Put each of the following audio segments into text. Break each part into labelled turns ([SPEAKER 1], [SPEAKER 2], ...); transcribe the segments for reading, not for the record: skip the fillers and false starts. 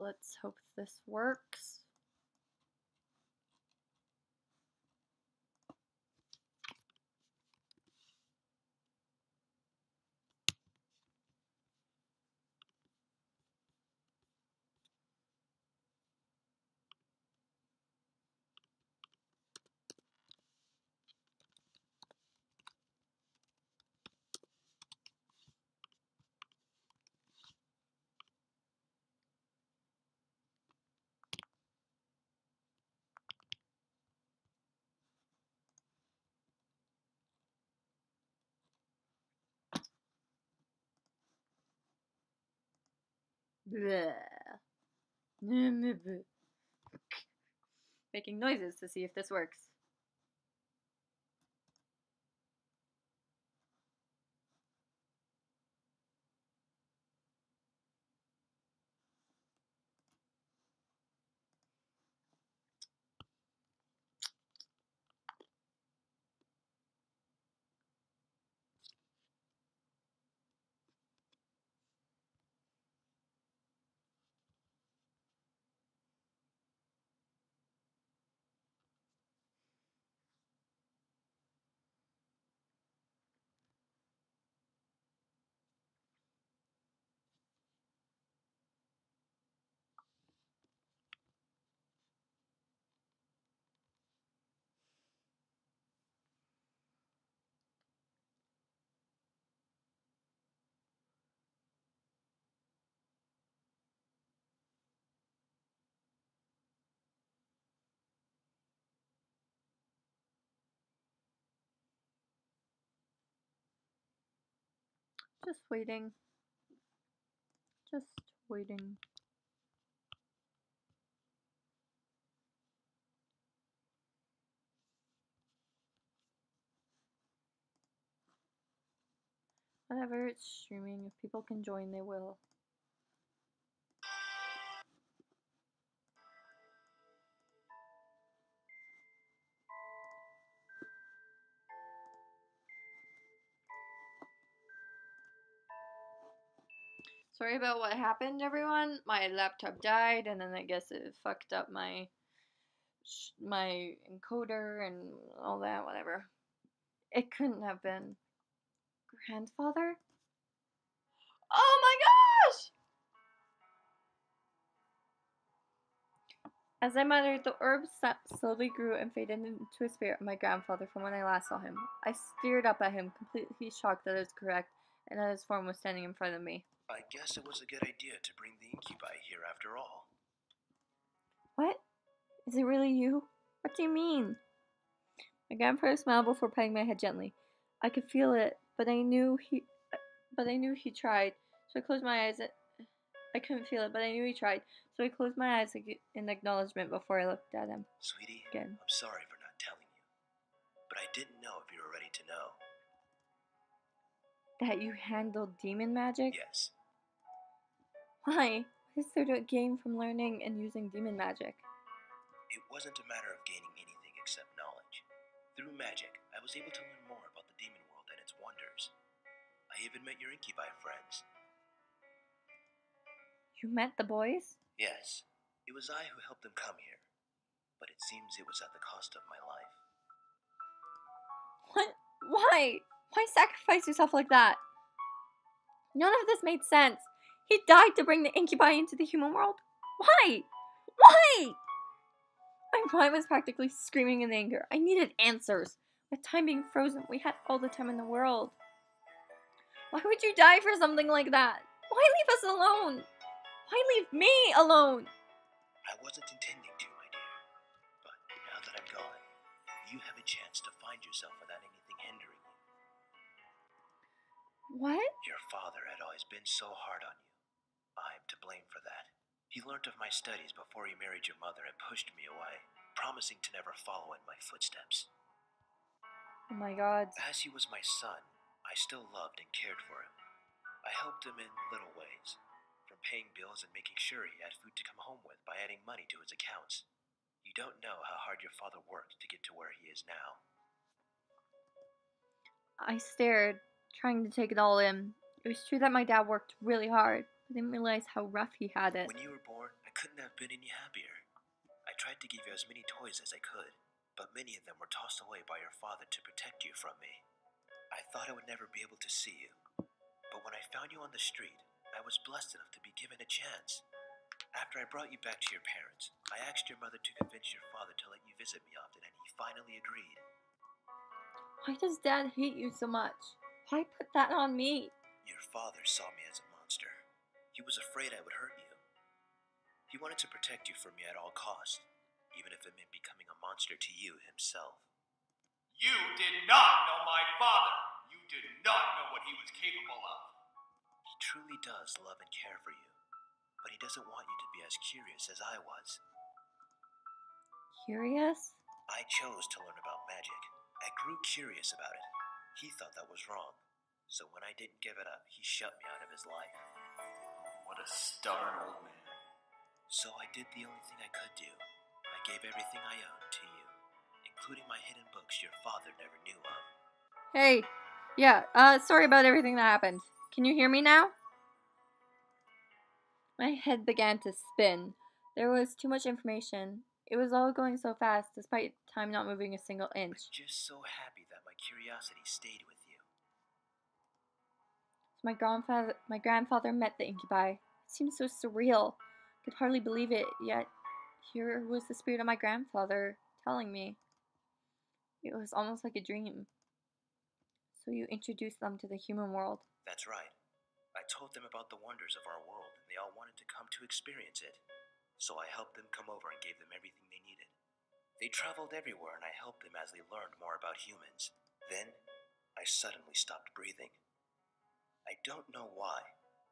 [SPEAKER 1] Let's hope this works. Making noises to see if this works. Just waiting. Just waiting. Whatever, it's streaming. If people can join, they will. Sorry about what happened, everyone. My laptop died, and then I guess it fucked up my encoder and all that, whatever. It couldn't have been grandfather? Oh my gosh! As I muttered, the orb slowly grew and faded into a spirit of my grandfather from when I last saw him. I stared up at him, completely shocked that it was correct, and that his form was standing in front of me.
[SPEAKER 2] I guess it was a good idea to bring the incubi here after all.
[SPEAKER 1] What? Is it really you? What do you mean? My grandfather smiled before patting my head gently. I could feel it, but I knew he tried. So I closed my eyes. I couldn't feel it, but I knew he tried. So I closed my eyes in acknowledgement before I looked at him.
[SPEAKER 2] Sweetie,
[SPEAKER 1] again.
[SPEAKER 2] I'm sorry for not telling you, but I didn't know if you were ready to know.
[SPEAKER 1] That you handled demon magic?
[SPEAKER 2] Yes.
[SPEAKER 1] Why? What is there to gain from learning and using demon magic?
[SPEAKER 2] It wasn't a matter of gaining anything except knowledge. Through magic, I was able to learn more about the demon world and its wonders. I even met your incubi friends.
[SPEAKER 1] You met the boys?
[SPEAKER 2] Yes. It was I who helped them come here. But it seems it was at the cost of my life.
[SPEAKER 1] What? Why? Why sacrifice yourself like that? None of this made sense. He died to bring the incubi into the human world? Why? Why? My mind was practically screaming in anger. I needed answers. With time being frozen, we had all the time in the world. Why would you die for something like that? Why leave us alone? Why leave me alone?
[SPEAKER 2] I wasn't intending to, my dear. But now that I'm gone, you have a chance to find yourself without anything hindering you.
[SPEAKER 1] What?
[SPEAKER 2] Your father had always been so hard on you. I'm to blame for that. He learnt of my studies before he married your mother and pushed me away, promising to never follow in my footsteps.
[SPEAKER 1] Oh my god.
[SPEAKER 2] As he was my son, I still loved and cared for him. I helped him in little ways, from paying bills and making sure he had food to come home with by adding money to his accounts. You don't know how hard your father worked to get to where he is now.
[SPEAKER 1] I stared, trying to take it all in. It was true that my dad worked really hard, I didn't realize how rough he had it.
[SPEAKER 2] When you were born, I couldn't have been any happier. I tried to give you as many toys as I could, but many of them were tossed away by your father to protect you from me. I thought I would never be able to see you, but when I found you on the street, I was blessed enough to be given a chance. After I brought you back to your parents, I asked your mother to convince your father to let you visit me often, and he finally agreed.
[SPEAKER 1] Why does Dad hate you so much? Why put that on me?
[SPEAKER 2] Your father saw me as a monster. He was afraid I would hurt you. He wanted to protect you from me at all costs, even if it meant becoming a monster to you himself.
[SPEAKER 3] You did not know my father. You did not know what he was capable of.
[SPEAKER 2] He truly does love and care for you, but he doesn't want you to be as curious as I was.
[SPEAKER 1] Curious?
[SPEAKER 2] I chose to learn about magic. I grew curious about it. He thought that was wrong, so when I didn't give it up, he shut me out of his life.
[SPEAKER 3] What a stubborn old man.
[SPEAKER 2] So I did the only thing I could do. I gave everything I owned to you, including my hidden books your father never knew of.
[SPEAKER 1] Hey, yeah, sorry about everything that happened. Can you hear me now? My head began to spin. There was too much information. It was all going so fast, despite time not moving a single inch.
[SPEAKER 2] I'm just so happy that my curiosity stayed with you.
[SPEAKER 1] My grandfather met the incubi. It seemed so surreal. I could hardly believe it, yet here was the spirit of my grandfather telling me. It was almost like a dream. So you introduced them to the human world.
[SPEAKER 2] That's right. I told them about the wonders of our world, and they all wanted to come to experience it. So I helped them come over and gave them everything they needed. They traveled everywhere, and I helped them as they learned more about humans. Then, I suddenly stopped breathing. I don't know why,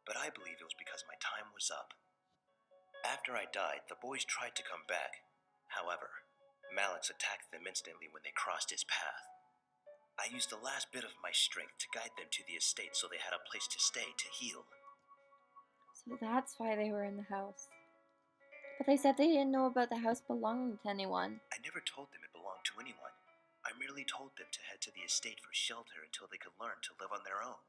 [SPEAKER 2] but I believe it was because my time was up. After I died, the boys tried to come back. However, Malix attacked them instantly when they crossed his path. I used the last bit of my strength to guide them to the estate so they had a place to stay to heal.
[SPEAKER 1] So that's why they were in the house. But they said they didn't know about the house belonging to anyone.
[SPEAKER 2] I never told them it belonged to anyone. I merely told them to head to the estate for shelter until they could learn to live on their own.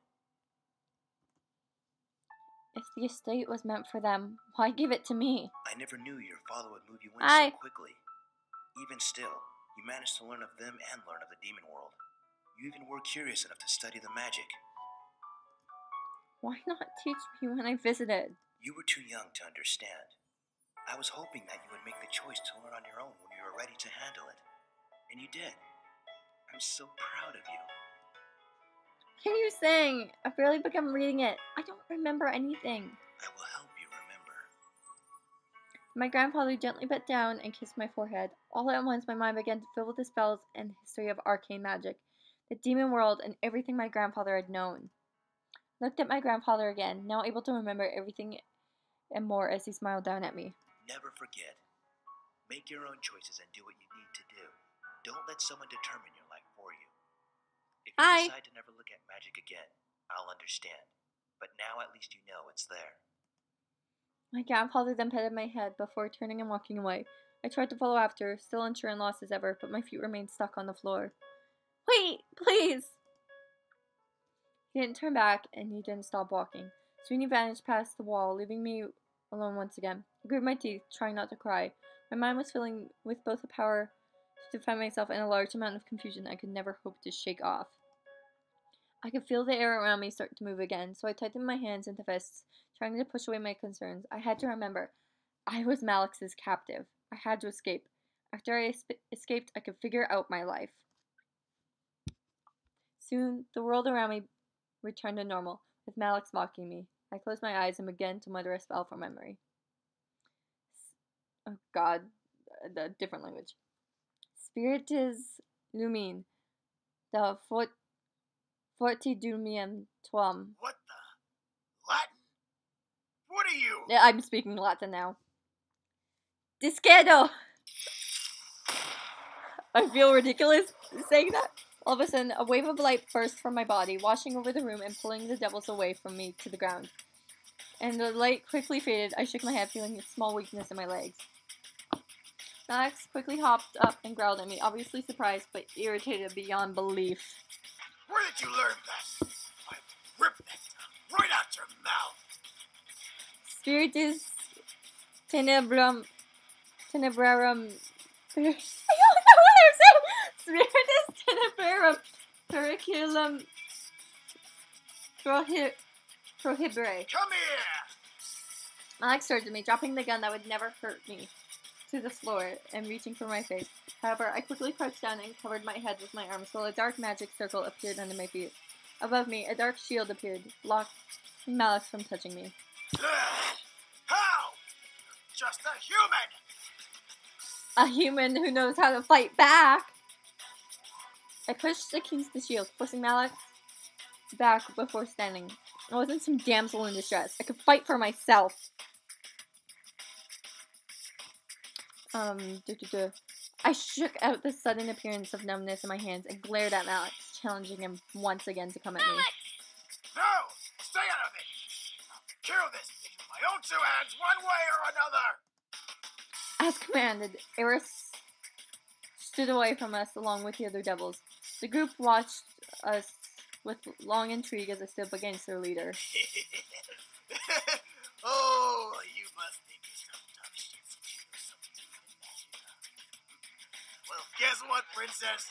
[SPEAKER 1] If the estate was meant for them, why give it to me?
[SPEAKER 2] I never knew your father would move you in so quickly. Even still, you managed to learn of them and learn of the demon world. You even were curious enough to study the magic.
[SPEAKER 1] Why not teach me when I visited?
[SPEAKER 2] You were too young to understand. I was hoping that you would make the choice to learn on your own when you were ready to handle it. And you did. I'm so proud of you.
[SPEAKER 1] What are you saying? I've barely begun reading it. I don't remember anything.
[SPEAKER 2] I will help you remember.
[SPEAKER 1] My grandfather gently bent down and kissed my forehead. All at once my mind began to fill with the spells and the history of arcane magic, the demon world, and everything my grandfather had known. I looked at my grandfather again, now able to remember everything and more as he smiled down at me.
[SPEAKER 2] Never forget. Make your own choices and do what you need to do. Don't let someone determine your life for you. If you decide to never look at magic again, I'll understand. But now at least you know it's there.
[SPEAKER 1] My grandfather then petted my head before turning and walking away. I tried to follow after, still unsure and lost as ever, but my feet remained stuck on the floor. Wait, please! He didn't turn back, and he didn't stop walking. Sweeney vanished past the wall, leaving me alone once again. I gritted my teeth, trying not to cry. My mind was filling with both the power to defend myself and a large amount of confusion I could never hope to shake off. I could feel the air around me start to move again, so I tightened my hands into fists, trying to push away my concerns. I had to remember, I was Malix's captive. I had to escape. After I escaped, I could figure out my life. Soon, the world around me returned to normal, with Malix mocking me. I closed my eyes and began to mutter a spell from memory. Oh God, the different language. Spiritus Lumine, the Fortitudium Tuum.
[SPEAKER 3] What the? Latin? What are you?
[SPEAKER 1] Yeah, I'm speaking Latin now. Discedo! I feel ridiculous saying that. All of a sudden, a wave of light burst from my body, washing over the room and pulling the devils away from me to the ground. And the light quickly faded. I shook my head, feeling a small weakness in my legs. Max quickly hopped up and growled at me, obviously surprised, but irritated beyond belief.
[SPEAKER 3] Where did you learn that? I ripped that right out your mouth.
[SPEAKER 1] Spiritus Tenebrarum. I don't know what I'm saying! Spiritus Tenebrarum Periculum Prohibere.
[SPEAKER 3] Come here!
[SPEAKER 1] Alex surged at me, dropping the gun that would never hurt me to the floor and reaching for my face. However, I quickly crouched down and covered my head with my arms while a dark magic circle appeared under my feet. Above me, a dark shield appeared, blocking Alex from touching me.
[SPEAKER 3] How? Just a human!
[SPEAKER 1] A human who knows how to fight back! I pushed against the shield, forcing Alex back before standing. I wasn't some damsel in distress. I could fight for myself. I shook out the sudden appearance of numbness in my hands and glared at Alex, challenging him once again to come at me.
[SPEAKER 3] No! Stay out of it! I'll kill this thing with my own two hands one way or another!
[SPEAKER 1] As commanded, Eris stood away from us along with the other devils. The group watched us with long intrigue as I stood up against their leader.
[SPEAKER 3] Oh, you must think it's some tough shit since you know something's even magic. Well, guess what, princess?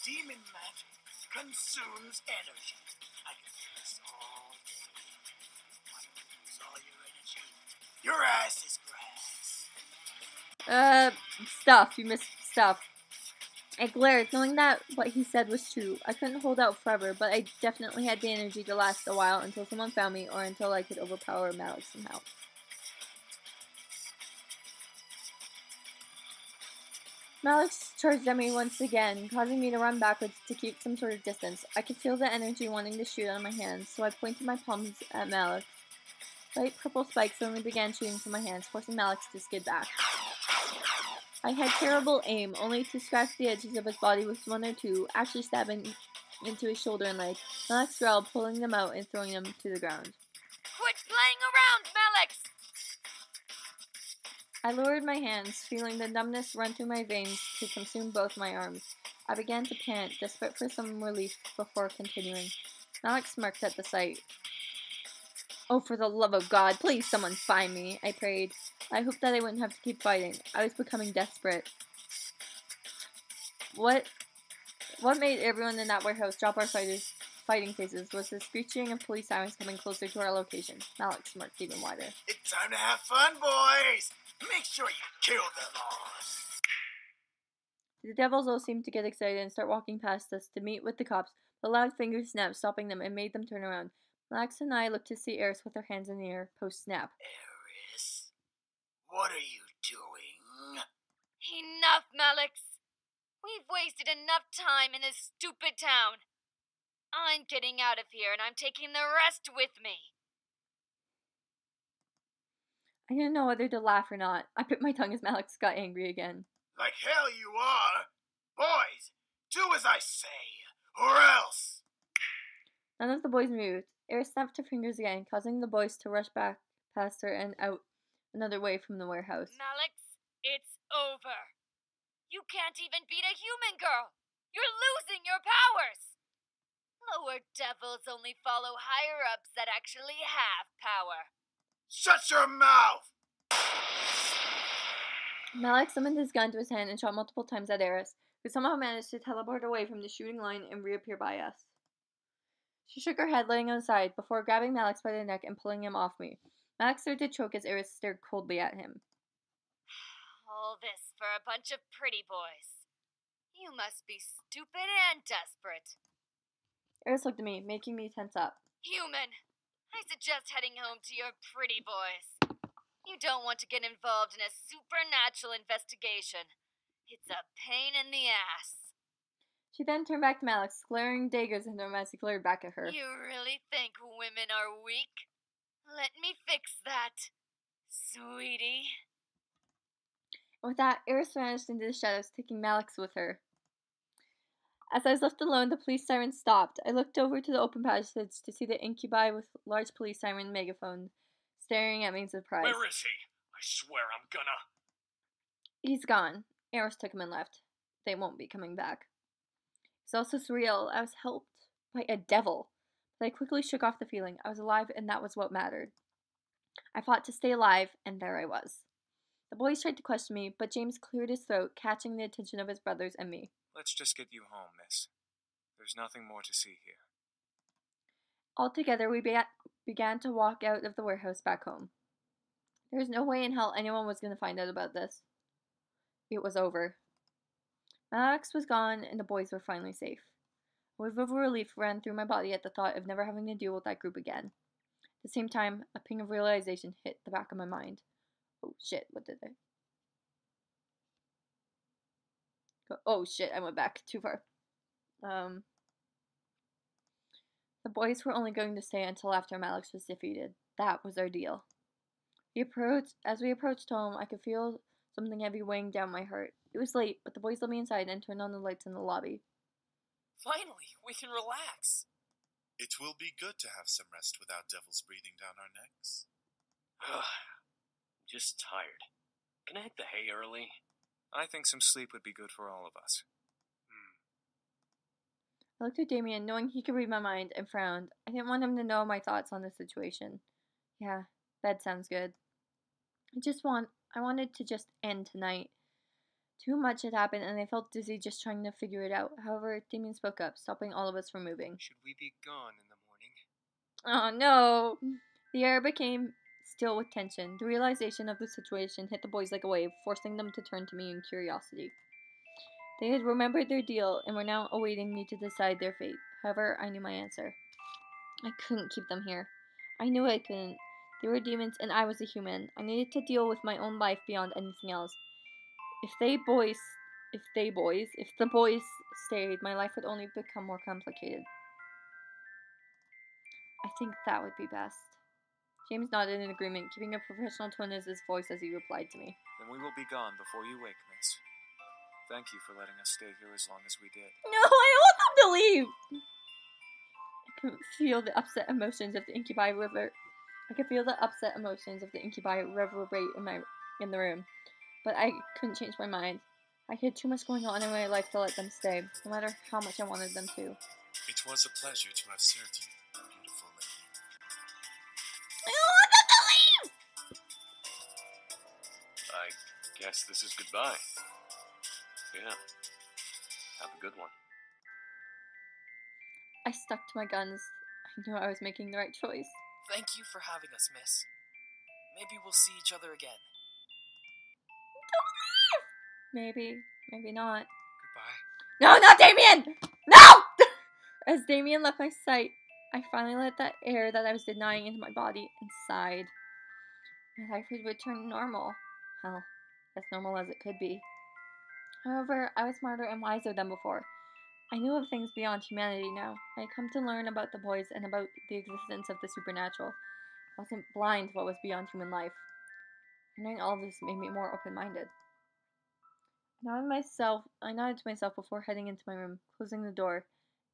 [SPEAKER 3] Demon magic consumes energy. I can do this all day. Why don't you use all your energy? Your ass is grass.
[SPEAKER 1] Stuff. You missed stuff. I glared, knowing that what he said was true. I couldn't hold out forever, but I definitely had the energy to last a while until someone found me or until I could overpower Malik somehow. Malik charged at me once again, causing me to run backwards to keep some sort of distance. I could feel the energy wanting to shoot out of my hands, so I pointed my palms at Malik. Light purple spikes suddenly began shooting from my hands, forcing Malik to skid back. I had terrible aim, only to scratch the edges of his body with one or two, actually stabbing into his shoulder and leg. Malik growled, pulling them out and throwing them to the ground.
[SPEAKER 4] Quit playing around, Malik!
[SPEAKER 1] I lowered my hands, feeling the numbness run through my veins to consume both my arms. I began to pant, desperate for some relief before continuing. Malik smirked at the sight. Oh, for the love of God, please someone find me, I prayed. I hoped that I wouldn't have to keep fighting. I was becoming desperate. What made everyone in that warehouse drop our fighting faces was the screeching of police sirens coming closer to our location. Malik smirked even wider.
[SPEAKER 3] It's time to have fun, boys! Make sure you kill them all!
[SPEAKER 1] The devils all seemed to get excited and start walking past us to meet with the cops. The loud fingers snapped, stopping them, and made them turn around. Max and I looked to see Eris with her hands in the air, post-snap.
[SPEAKER 3] Eris, what are you doing?
[SPEAKER 4] Enough, Malik! We've wasted enough time in this stupid town. I'm getting out of here, and I'm taking the rest with me.
[SPEAKER 1] I didn't know whether to laugh or not. I bit my tongue as Malik got angry again.
[SPEAKER 3] Like hell you are! Boys, do as I say, or else!
[SPEAKER 1] None of the boys moved. Eris snapped her fingers again, causing the boys to rush back past her and out another way from the warehouse.
[SPEAKER 4] Malik, it's over. You can't even beat a human girl. You're losing your powers. Lower devils only follow higher-ups that actually have power.
[SPEAKER 3] Shut your mouth!
[SPEAKER 1] Malik summoned his gun to his hand and shot multiple times at Eris, who somehow managed to teleport away from the shooting line and reappear by us. She shook her head, letting him aside, before grabbing Malik by the neck and pulling him off me. Malik started to choke as Eris stared coldly at him.
[SPEAKER 4] All this for a bunch of pretty boys. You must be stupid and desperate.
[SPEAKER 1] Eris looked at me, making me tense up.
[SPEAKER 4] Human, I suggest heading home to your pretty boys. You don't want to get involved in a supernatural investigation. It's a pain in the ass.
[SPEAKER 1] She then turned back to Malik, glaring daggers into him as he glared back at her.
[SPEAKER 4] You really think women are weak? Let me fix that, sweetie.
[SPEAKER 1] And with that, Eris vanished into the shadows, taking Malik with her. As I was left alone, the police siren stopped. I looked over to the open passage to see the incubi with large police siren megaphone staring at me in surprise.
[SPEAKER 3] Where is he? I swear I'm gonna...
[SPEAKER 1] He's gone. Eris took him and left. They won't be coming back. It's also surreal. I was helped by a devil. But I quickly shook off the feeling. I was alive, and that was what mattered. I fought to stay alive, and there I was. The boys tried to question me, but James cleared his throat, catching the attention of his brothers and me.
[SPEAKER 5] Let's just get you home, miss. There's nothing more to see here.
[SPEAKER 1] Altogether, we began to walk out of the warehouse back home. There was no way in hell anyone was going to find out about this. It was over. Max was gone, and the boys were finally safe. A wave of relief ran through my body at the thought of never having to deal with that group again. At the same time, a ping of realization hit the back of my mind. Oh shit, what did I? Oh shit, I went back too far. The boys were only going to stay until after Malix was defeated. That was our deal. As we approached home, I could feel something heavy weighing down my heart. It was late, but the boys let me inside and turned on the lights in the lobby.
[SPEAKER 6] Finally, we can relax.
[SPEAKER 7] It will be good to have some rest without devils breathing down our necks.
[SPEAKER 2] Just tired. Can I hit the hay early?
[SPEAKER 5] I think some sleep would be good for all of us.
[SPEAKER 1] I looked at Damien, knowing he could read my mind, and frowned. I didn't want him to know my thoughts on the situation. Yeah, bed sounds good. I wanted to just end tonight. Too much had happened, and I felt dizzy just trying to figure it out. However, Damien spoke up, stopping all of us from moving.
[SPEAKER 5] Should we be gone in the morning?
[SPEAKER 1] Oh no! The air became still with tension. The realization of the situation hit the boys like a wave, forcing them to turn to me in curiosity. They had remembered their deal and were now awaiting me to decide their fate. However, I knew my answer. I couldn't keep them here. I knew I couldn't. They were demons and I was a human. I needed to deal with my own life beyond anything else. If the boys stayed, my life would only become more complicated. I think that would be best. James nodded in agreement, keeping a professional tone in his voice as he replied to me.
[SPEAKER 5] Then we will be gone before you wake, miss. Thank you for letting us stay here as long as we did.
[SPEAKER 1] No, I don't want them to leave! I could feel the upset emotions of the incubi reverberate in the room. But I couldn't change my mind. I had too much going on in my life to let them stay, no matter how much I wanted them to.
[SPEAKER 7] It was a pleasure to have served you, beautiful lady.
[SPEAKER 1] I don't want them to leave!
[SPEAKER 2] I guess this is goodbye. Yeah. Have a good one.
[SPEAKER 1] I stuck to my guns. I knew I was making the right choice.
[SPEAKER 6] Thank you for having us, miss. Maybe we'll see each other again.
[SPEAKER 1] Maybe, maybe not.
[SPEAKER 5] Goodbye.
[SPEAKER 1] No, not Damien! No! As Damien left my sight, I finally let that air that I was denying into my body and sighed. My life would return to normal. Well, as normal as it could be. However, I was smarter and wiser than before. I knew of things beyond humanity now. I had come to learn about the boys and about the existence of the supernatural. I wasn't blind to what was beyond human life. Learning all of this made me more open-minded. I nodded to myself before heading into my room, closing the door,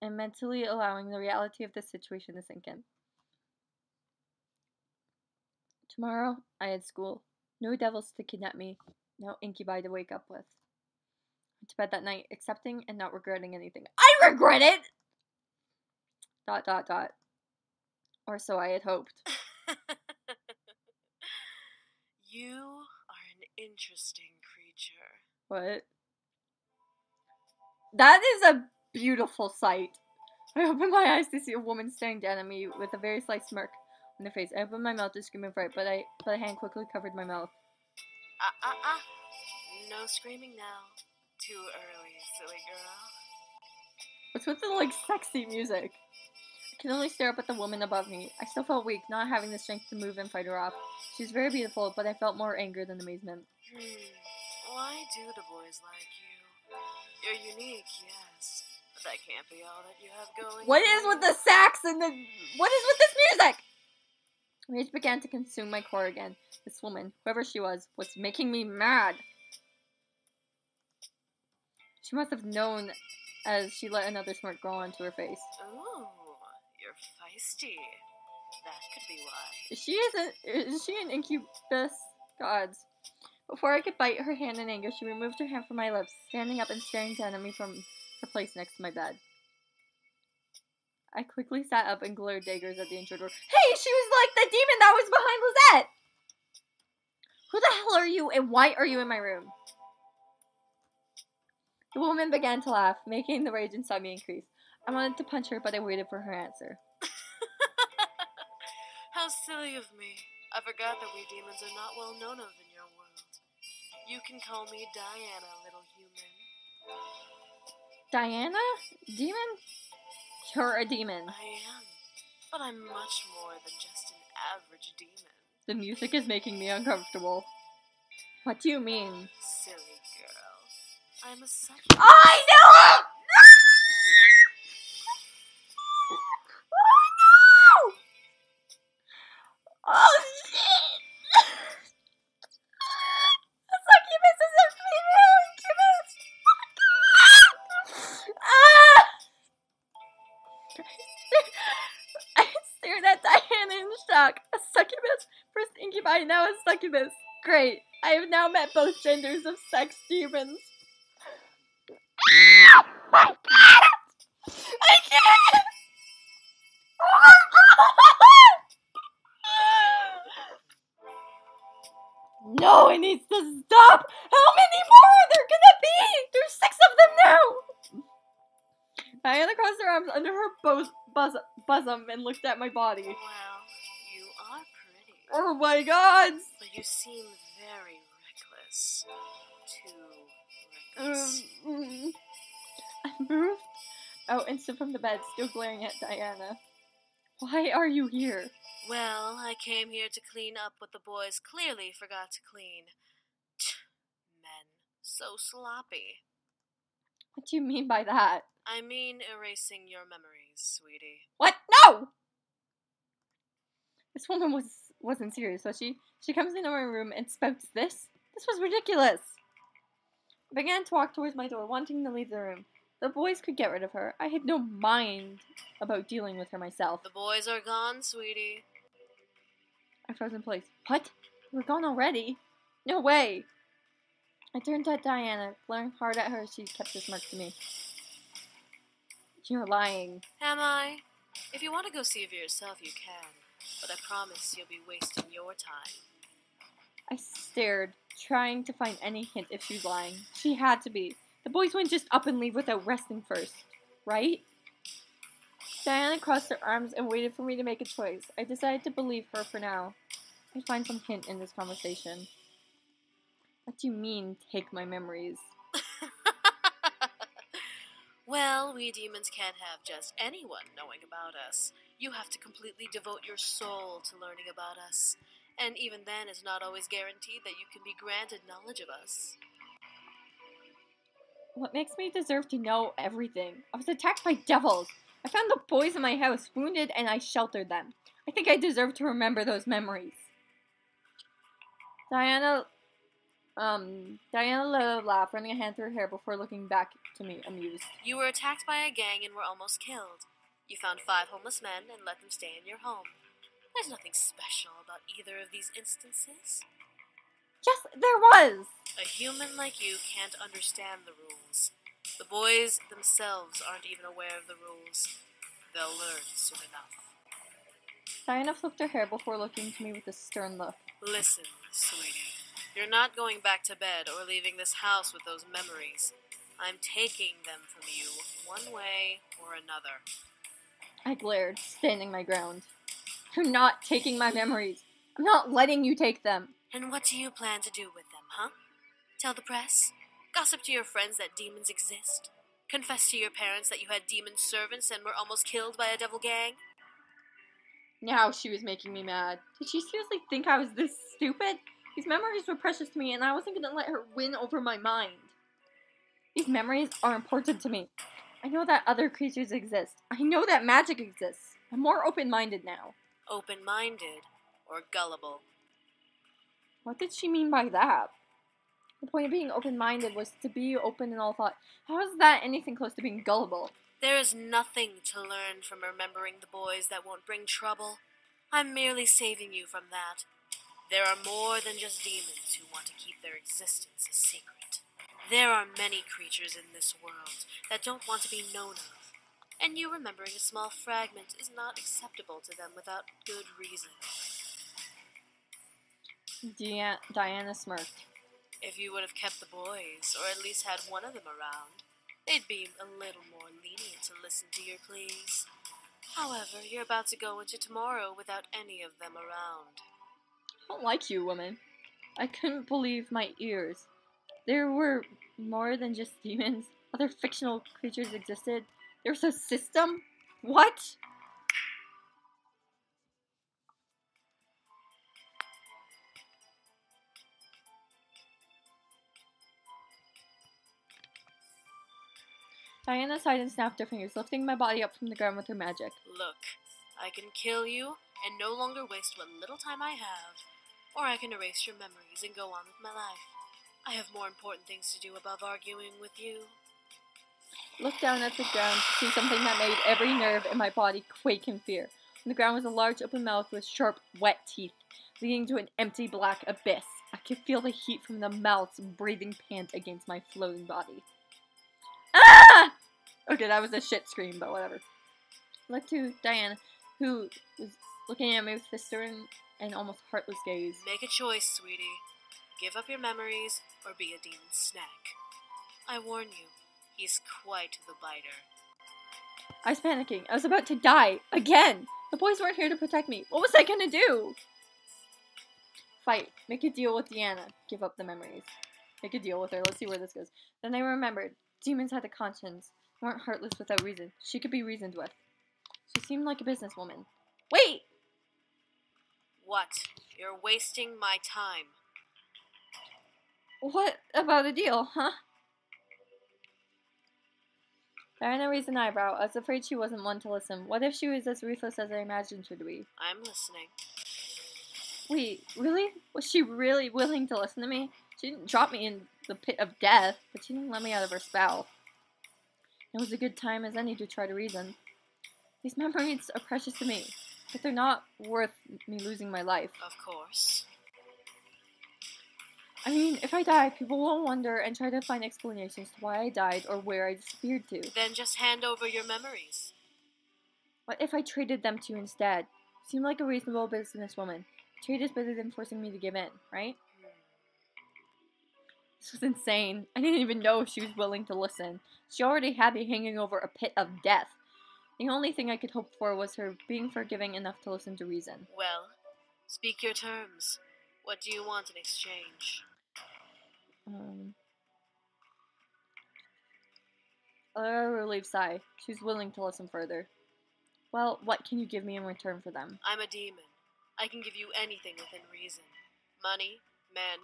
[SPEAKER 1] and mentally allowing the reality of the situation to sink in. Tomorrow, I had school. No devils to kidnap me. No incubi to wake up with. I went to bed that night, accepting and not regretting anything. I regret it! ... Or so I had hoped.
[SPEAKER 6] You are an interesting creature.
[SPEAKER 1] What? That is a beautiful sight. I opened my eyes to see a woman staring down at me with a very slight smirk on her face. I opened my mouth to scream in fright, but a hand quickly covered my mouth.
[SPEAKER 6] No screaming now. Too early, silly girl.
[SPEAKER 1] What's with the, sexy music? I could only stare up at the woman above me. I still felt weak, not having the strength to move and fight her off. She was very beautiful, but I felt more anger than amazement.
[SPEAKER 6] Why do the boys like you? You're unique, yes. But that can't be all that you have going.
[SPEAKER 1] What is with the sax and the... What is with this music? Rage began to consume my core again. This woman, whoever she was making me mad. She must have known as she let another smirk grow onto her face.
[SPEAKER 6] Ooh, you're feisty. That could be why.
[SPEAKER 1] Is she an incubus? Gods. Before I could bite her hand in anger, she removed her hand from my lips, standing up and staring down at me from her place next to my bed. I quickly sat up and glared daggers at the intruder. Hey, she was like the demon that was behind Lizette! Who the hell are you and why are you in my room? The woman began to laugh, making the rage inside me increase. I wanted to punch her, but I waited for her answer.
[SPEAKER 6] How silly of me. I forgot that we demons are not well known of in your world. You can call me Diana, little human.
[SPEAKER 1] Diana? Demon? You're a demon.
[SPEAKER 6] I am, but I'm much more than just an average demon.
[SPEAKER 1] The music is making me uncomfortable. What do you mean?
[SPEAKER 6] Silly girl. I'm a such.
[SPEAKER 1] I know! Oh no! Oh shit! A succubus is a female incubus! Ah! I stared at Diana in shock. A succubus? First incubi, now a succubus. Great. I have now met both genders of sex demons. Oh my god! I can't! Oh my god! No, it needs to stop! How many more are there gonna be? There's 6 of them now! Diana crossed her arms under her bosom and looked at my body.
[SPEAKER 6] Well, you are pretty.
[SPEAKER 1] Oh my god!
[SPEAKER 6] But you seem very reckless. Too reckless.
[SPEAKER 1] I moved out and stood from the bed, still glaring at Diana. Why are you here?
[SPEAKER 6] Well, I came here to clean up what the boys clearly forgot to clean. Men. So sloppy.
[SPEAKER 1] What do you mean by that?
[SPEAKER 6] I mean erasing your memories, sweetie.
[SPEAKER 1] What? No! This woman wasn't serious, was she? She comes into my room and spouts this? This was ridiculous. I began to walk towards my door, wanting to leave the room. The boys could get rid of her. I had no mind about dealing with her myself.
[SPEAKER 6] The boys are gone, sweetie.
[SPEAKER 1] I froze in place. What? We're gone already? No way! I turned to Diana, glaring hard at her as she kept her smirk to me. You're lying.
[SPEAKER 6] Am I? If you want to go see for yourself, you can. But I promise you'll be wasting your time.
[SPEAKER 1] I stared, trying to find any hint if she was lying. She had to be. The boys wouldn't just up and leave without resting first, right? Diana crossed her arms and waited for me to make a choice. I decided to believe her for now. I'd find some hint in this conversation. What do you mean, take my memories?
[SPEAKER 6] Well, we demons can't have just anyone knowing about us. You have to completely devote your soul to learning about us. And even then, it's not always guaranteed that you can be granted knowledge of us.
[SPEAKER 1] What makes me deserve to know everything? I was attacked by devils. I found the boys in my house, wounded, and I sheltered them. I think I deserve to remember those memories. Diana let out a laugh, running a hand through her hair before looking back to me, amused.
[SPEAKER 6] You were attacked by a gang and were almost killed. You found 5 homeless men and let them stay in your home. There's nothing special about either of these instances.
[SPEAKER 1] Yes, there was!
[SPEAKER 6] A human like you can't understand the rules. The boys themselves aren't even aware of the rules. They'll learn soon enough.
[SPEAKER 1] Diana flipped her hair before looking to me with a stern look.
[SPEAKER 6] Listen, sweetie. You're not going back to bed or leaving this house with those memories. I'm taking them from you, one way or another.
[SPEAKER 1] I glared, standing my ground. You're not taking my memories. I'm not letting you take them.
[SPEAKER 6] And what do you plan to do with them, huh? Tell the press? Gossip to your friends that demons exist? Confess to your parents that you had demon servants and were almost killed by a devil gang?
[SPEAKER 1] Now she was making me mad. Did she seriously think I was this stupid? These memories were precious to me, and I wasn't going to let her win over my mind. These memories are important to me. I know that other creatures exist. I know that magic exists. I'm more open-minded now.
[SPEAKER 6] Open-minded or gullible?
[SPEAKER 1] What did she mean by that? The point of being open-minded was to be open in all thought. How is that anything close to being gullible?
[SPEAKER 6] There is nothing to learn from remembering the boys that won't bring trouble. I'm merely saving you from that. There are more than just demons who want to keep their existence a secret. There are many creatures in this world that don't want to be known of. and you remembering a small fragment is not acceptable to them without good reason.
[SPEAKER 1] Diana smirked.
[SPEAKER 6] If you would have kept the boys, or at least had one of them around, they'd be a little more lenient to listen to your pleas. However, you're about to go into tomorrow without any of them around.
[SPEAKER 1] I don't like you, woman. I couldn't believe my ears. There were more than just demons. Other fictional creatures existed. There was a system? What? Diana sighed and snapped her fingers, lifting my body up from the ground with her magic.
[SPEAKER 6] Look, I can kill you and no longer waste what little time I have, or I can erase your memories and go on with my life. I have more important things to do above arguing with you.
[SPEAKER 1] Looked down at the ground to see something that made every nerve in my body quake in fear. On the ground was a large open mouth with sharp, wet teeth, leading to an empty black abyss. I could feel the heat from the mouth's breathing pant against my floating body. Ah! Okay, that was a shit scream, but whatever. Looked to Diana, who was looking at me with a stern and almost heartless gaze.
[SPEAKER 6] Make a choice, sweetie. Give up your memories or be a demon snack. I warn you, he's quite the biter.
[SPEAKER 1] I was panicking. I was about to die. Again! The boys weren't here to protect me. What was I gonna do? Fight. Make a deal with Diana. Give up the memories. Make a deal with her. Let's see where this goes. Then I remembered. Demons had a conscience. They weren't heartless without reason. She could be reasoned with. She seemed like a businesswoman. Wait!
[SPEAKER 6] What? You're wasting my time.
[SPEAKER 1] What about a deal, huh? Diana raised an eyebrow. I was afraid she wasn't one to listen. What if she was as ruthless as I imagined her to be?
[SPEAKER 6] I'm listening.
[SPEAKER 1] Wait, really? Was she really willing to listen to me? She didn't drop me in the pit of death, but she didn't let me out of her spell. It was a good time as any to try to reason. These memories are precious to me, but they're not worth me losing my life.
[SPEAKER 6] Of course.
[SPEAKER 1] I mean, if I die, people will wonder and try to find explanations to why I died or where I disappeared to.
[SPEAKER 6] Then just hand over your memories.
[SPEAKER 1] What if I traded them to you instead? You seem like a reasonable businesswoman. Trade is better than forcing me to give in, right? This was insane. I didn't even know if she was willing to listen. She already had me hanging over a pit of death. The only thing I could hope for was her being forgiving enough to listen to reason.
[SPEAKER 6] Well, speak your terms. What do you want in exchange?
[SPEAKER 1] A relieved sigh. She was willing to listen further. Well, what can you give me in return for them?
[SPEAKER 6] I'm a demon. I can give you anything within reason. Money, men,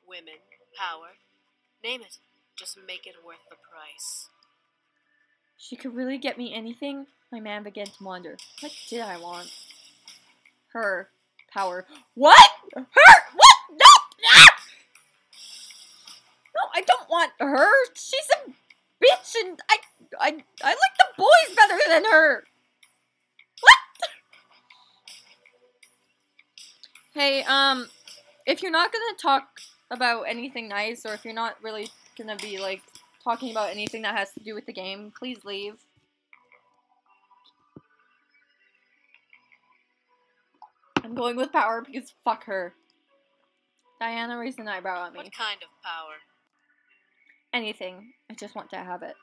[SPEAKER 6] women, power. Name it. Just make it worth the price.
[SPEAKER 1] She could really get me anything? My man began to wonder. What did I want? Her. Power. What? Her? What? No! Ah! No, I don't want her. She's a bitch and I like the boys better than her. What? Hey, if you're not gonna talk about anything nice, or if you're not really gonna be, like, talking about anything that has to do with the game, please leave. I'm going with power because fuck her. Diana raised an eyebrow at me.
[SPEAKER 6] What kind of power?
[SPEAKER 1] Anything. I just want to have it.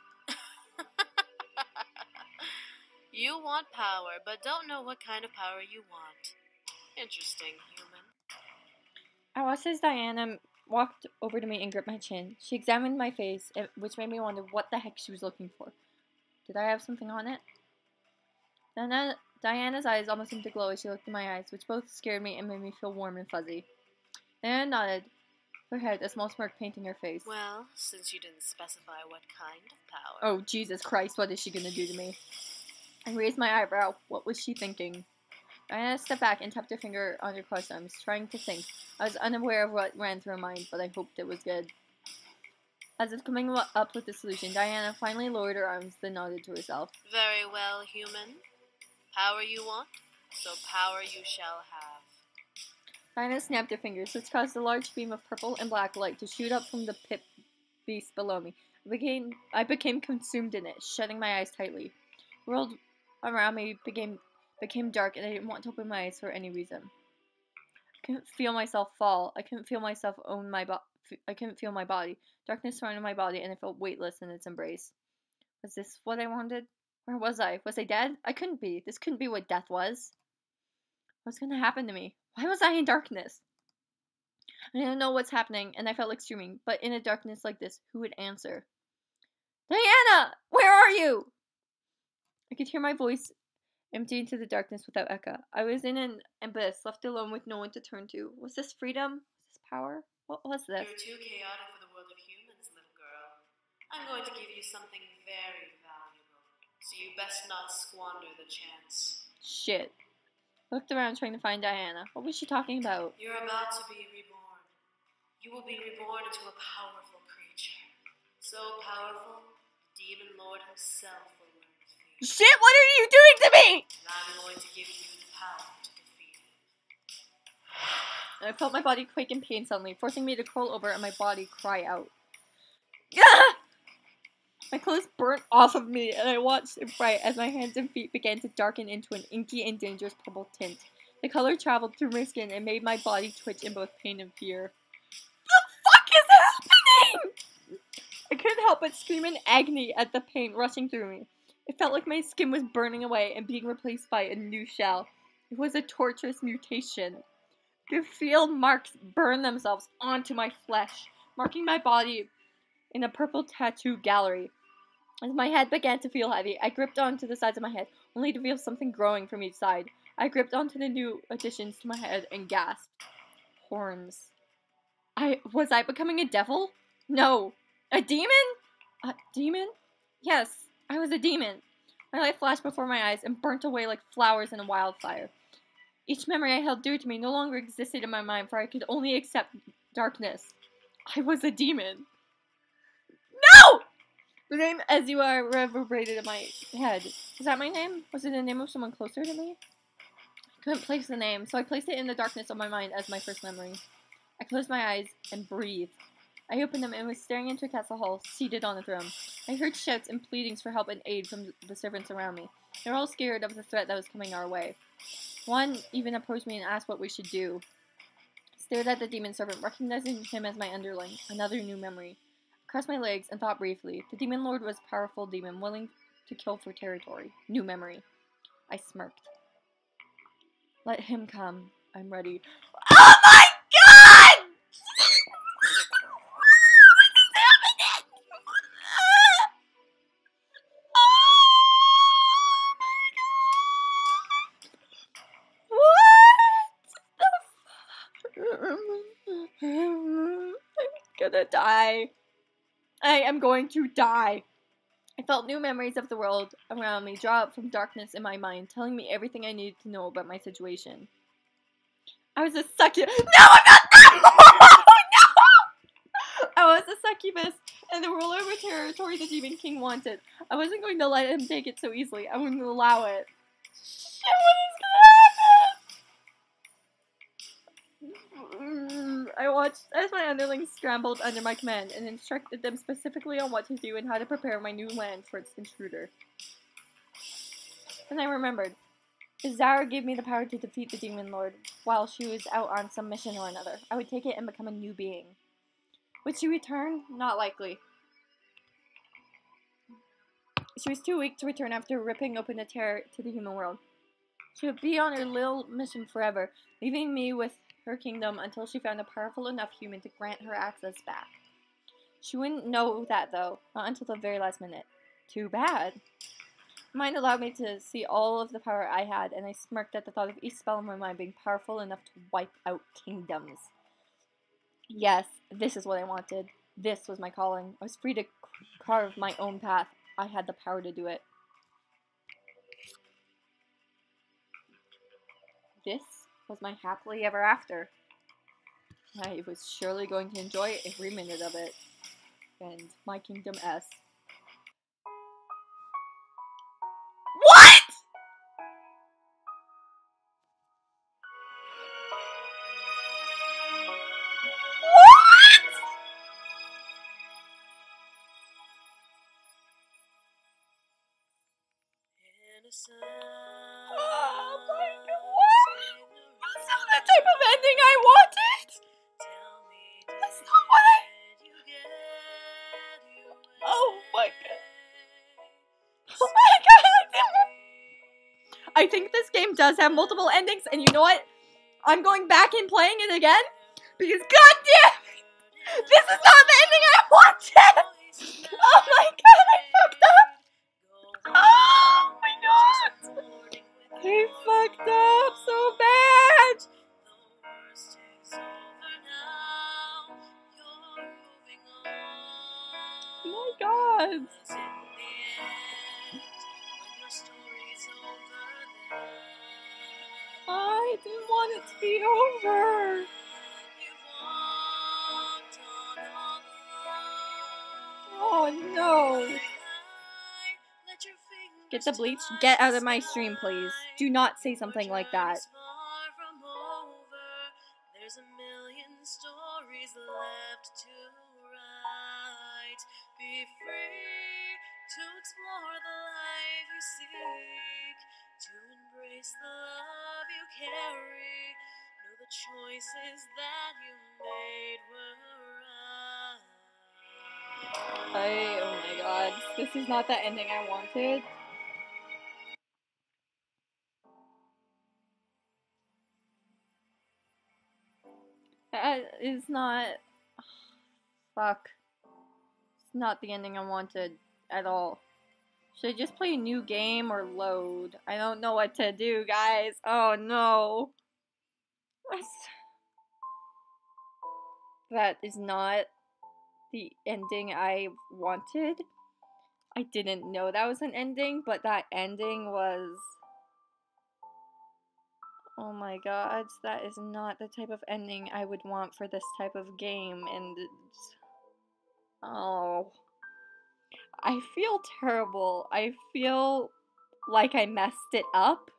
[SPEAKER 6] You want power, but don't know what kind of power you want. Interesting, human.
[SPEAKER 1] I watched as Diana walked over to me and gripped my chin. She examined my face, which made me wonder what the heck she was looking for. Did I have something on it? Diana's eyes almost seemed to glow as she looked in my eyes, which both scared me and made me feel warm and fuzzy. Diana nodded her head, a small smirk painting her face.
[SPEAKER 6] Well, since you didn't specify what kind of power...
[SPEAKER 1] Oh, Jesus Christ, what is she gonna do to me? I raised my eyebrow. What was she thinking? Diana stepped back and tapped her finger on her crossed arms, trying to think. I was unaware of what ran through her mind, but I hoped it was good. As if coming up with a solution, Diana finally lowered her arms, then nodded to herself.
[SPEAKER 6] Very well, human. Power you want, so power you shall have.
[SPEAKER 1] Diana snapped her fingers, which caused a large beam of purple and black light to shoot up from the pit beast below me. I became consumed in it, shutting my eyes tightly. The world around me became dark, and I didn't want to open my eyes for any reason. I couldn't feel myself fall. I couldn't feel myself own my I couldn't feel my body. Darkness surrounded my body, and I felt weightless in its embrace. Was this what I wanted? Where was I? Was I dead? I couldn't be. This couldn't be what death was. What's going to happen to me? Why was I in darkness? I didn't know what's happening, and I felt like screaming, but in a darkness like this, who would answer? Diana! Where are you? I could hear my voice empty into the darkness without echo. I was in an abyss, left alone with no one to turn to. Was this freedom? Was this power? What was this?
[SPEAKER 6] You're too chaotic for the world of humans, little girl. I'm going to give you something very valuable, so you best not squander the chance.
[SPEAKER 1] Shit. I looked around trying to find Diana. What was she talking about?
[SPEAKER 6] You're about to be reborn. You will be reborn into a powerful creature. So powerful, the Demon Lord himself will learn to fear.
[SPEAKER 1] Shit, what are you doing to me?
[SPEAKER 6] And I'm going to give you the power to defeat it.
[SPEAKER 1] I felt my body quake in pain suddenly, forcing me to curl over and my body cry out. My clothes burnt off of me, and I watched in fright as my hands and feet began to darken into an inky and dangerous purple tint. The color traveled through my skin and made my body twitch in both pain and fear. The fuck is happening? I couldn't help but scream in agony at the pain rushing through me. It felt like my skin was burning away and being replaced by a new shell. It was a torturous mutation. I could feel marks burn themselves onto my flesh, marking my body in a purple tattoo gallery. As my head began to feel heavy, I gripped onto the sides of my head, only to feel something growing from each side. I gripped onto the new additions to my head and gasped. Horns. Was I becoming a devil? No. A demon? A demon? Yes, I was a demon. My life flashed before my eyes and burnt away like flowers in a wildfire. Each memory I held dear to me no longer existed in my mind, for I could only accept darkness. I was a demon. No! The name Ezua reverberated in my head. Was that my name? Was it the name of someone closer to me? I couldn't place the name, so I placed it in the darkness of my mind as my first memory. I closed my eyes and breathed. I opened them and was staring into a castle hall, seated on a throne. I heard shouts and pleadings for help and aid from the servants around me. They were all scared of the threat that was coming our way. One even approached me and asked what we should do. I stared at the demon servant, recognizing him as my underling, another new memory. I crossed my legs and thought briefly. The demon lord was a powerful demon, willing to kill for territory. New memory. I smirked. Let him come. I'm ready. Oh my god! I'm gonna die. I am going to die. I felt new memories of the world around me draw up from darkness in my mind, telling me everything I needed to know about my situation. I was a succubus. No, I'm not! No! I was a succubus, and the ruler of a territory the Demon King wanted. I wasn't going to let him take it so easily. I wouldn't allow it. Shit, what is gonna happen? I watched as my underlings scrambled under my command and instructed them specifically on what to do and how to prepare my new land for its intruder. Then I remembered. Zara gave me the power to defeat the Demon Lord while she was out on some mission or another. I would take it and become a new being. Would she return? Not likely. She was too weak to return after ripping open the terror to the human world. She would be on her little mission forever, leaving me with her kingdom until she found a powerful enough human to grant her access back. She wouldn't know that, though, not until the very last minute. Too bad. Mind allowed me to see all of the power I had, and I smirked at the thought of each spell in my mind being powerful enough to wipe out kingdoms. Yes, this is what I wanted. This was my calling. I was free to carve my own path. I had the power to do it. This was my happily ever after. I was surely going to enjoy every minute of it. And my Kingdom S. What?! Oh my god, what? That's not the type of ending I wanted! That's not what Oh my god. Oh my god! I think this game does have multiple endings, and you know what? I'm going back and playing it again, because goddamn! This is not the ending I wanted! Oh my god, I fucked up! Oh my god! I fucked up so bad! Oh my god! I didn't want it to be over! Oh no! Get the bleach. Get out of my stream, please. Do not say something like that. There's a million stories left to write. Be free to explore the life you seek, to embrace the love you carry. Know the choices that you made were right. Oh my god, this is not the ending I wanted. That is not... Fuck. It's not the ending I wanted at all. Should I just play a new game or load? I don't know what to do, guys. Oh no. That is not the ending I wanted. I didn't know that was an ending, but that ending was... Oh my god, that is not the type of ending I would want for this type of game, and it's... Oh. I feel terrible. I feel like I messed it up.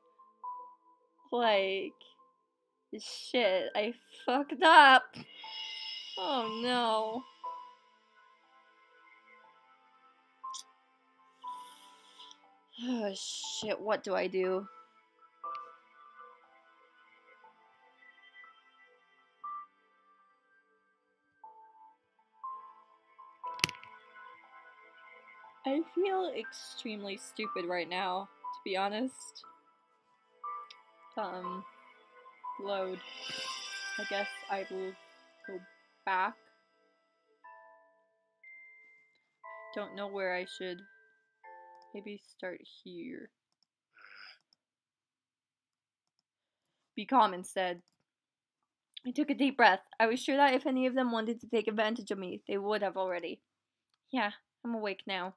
[SPEAKER 1] Like... Shit, I fucked up. Oh no. Oh shit, what do I do? I feel extremely stupid right now, to be honest. Load. I guess I will go back. Don't know where I should. Maybe start here. Be calm instead. I took a deep breath. I was sure that if any of them wanted to take advantage of me, they would have already. Yeah, I'm awake now.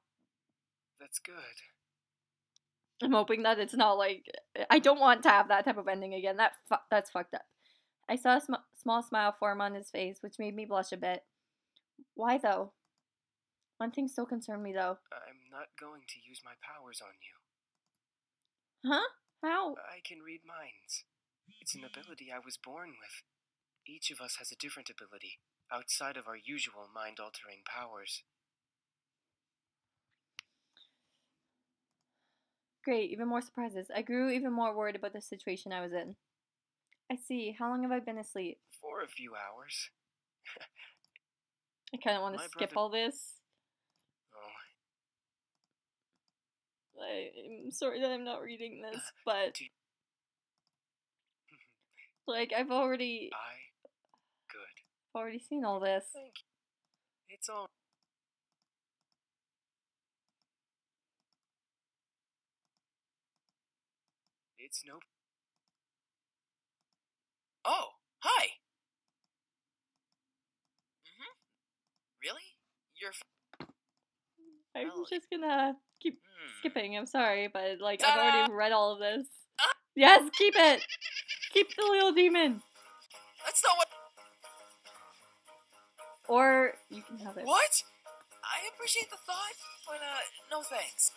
[SPEAKER 2] That's good.
[SPEAKER 1] I'm hoping that it's not like... I don't want to have that type of ending again. That's fucked up. I saw a small smile form on his face, which made me blush a bit. Why, though? One thing still concerned me, though.
[SPEAKER 2] I'm not going to use my powers on you.
[SPEAKER 1] Huh? How?
[SPEAKER 2] I can read minds. It's an ability I was born with. Each of us has a different ability, outside of our usual mind-altering powers.
[SPEAKER 1] Great, even more surprises. I grew even more worried about the situation I was in. I see. How long have I been asleep?
[SPEAKER 2] For a few hours.
[SPEAKER 1] I kind of want to skip all this.
[SPEAKER 2] Oh.
[SPEAKER 1] I'm sorry that I'm not reading this, but... like, I've already seen all this.
[SPEAKER 2] Thank you. It's all... It's no... Oh, hi! Really? You're...
[SPEAKER 1] I'm just gonna keep skipping, I'm sorry, but, like, I've already read all of this. Yes, keep it! Keep the little demon!
[SPEAKER 2] That's not what...
[SPEAKER 1] Or, you can have it.
[SPEAKER 2] What? I appreciate the thought, but, no thanks.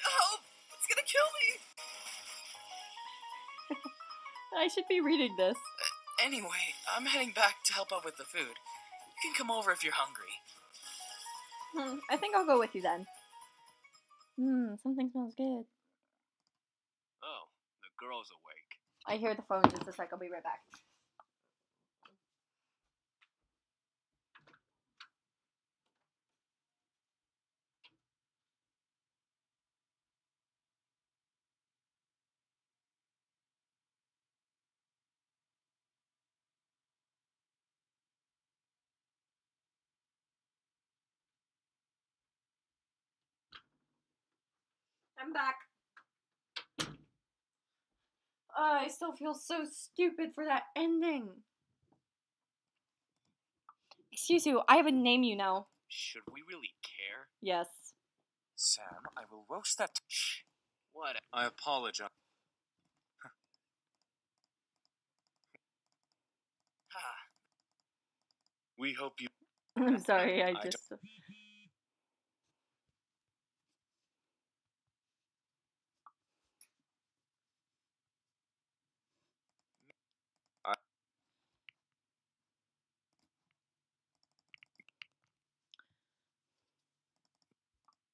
[SPEAKER 2] Help! It's gonna kill me!
[SPEAKER 1] I should be reading this.
[SPEAKER 2] Anyway, I'm heading back to help out with the food. You can come over if you're hungry.
[SPEAKER 1] I think I'll go with you then. Something smells good.
[SPEAKER 8] Oh, the girl's awake.
[SPEAKER 1] I hear the phone just a sec. I'll be right back. I'm back. I still feel so stupid for that ending. Excuse you, I have a name, you know.
[SPEAKER 8] Should we really care?
[SPEAKER 1] Yes.
[SPEAKER 5] Sam, I will roast that.
[SPEAKER 8] Shh. What?
[SPEAKER 5] I apologize.
[SPEAKER 7] We hope you.
[SPEAKER 1] I'm sorry, I
[SPEAKER 5] I
[SPEAKER 1] just...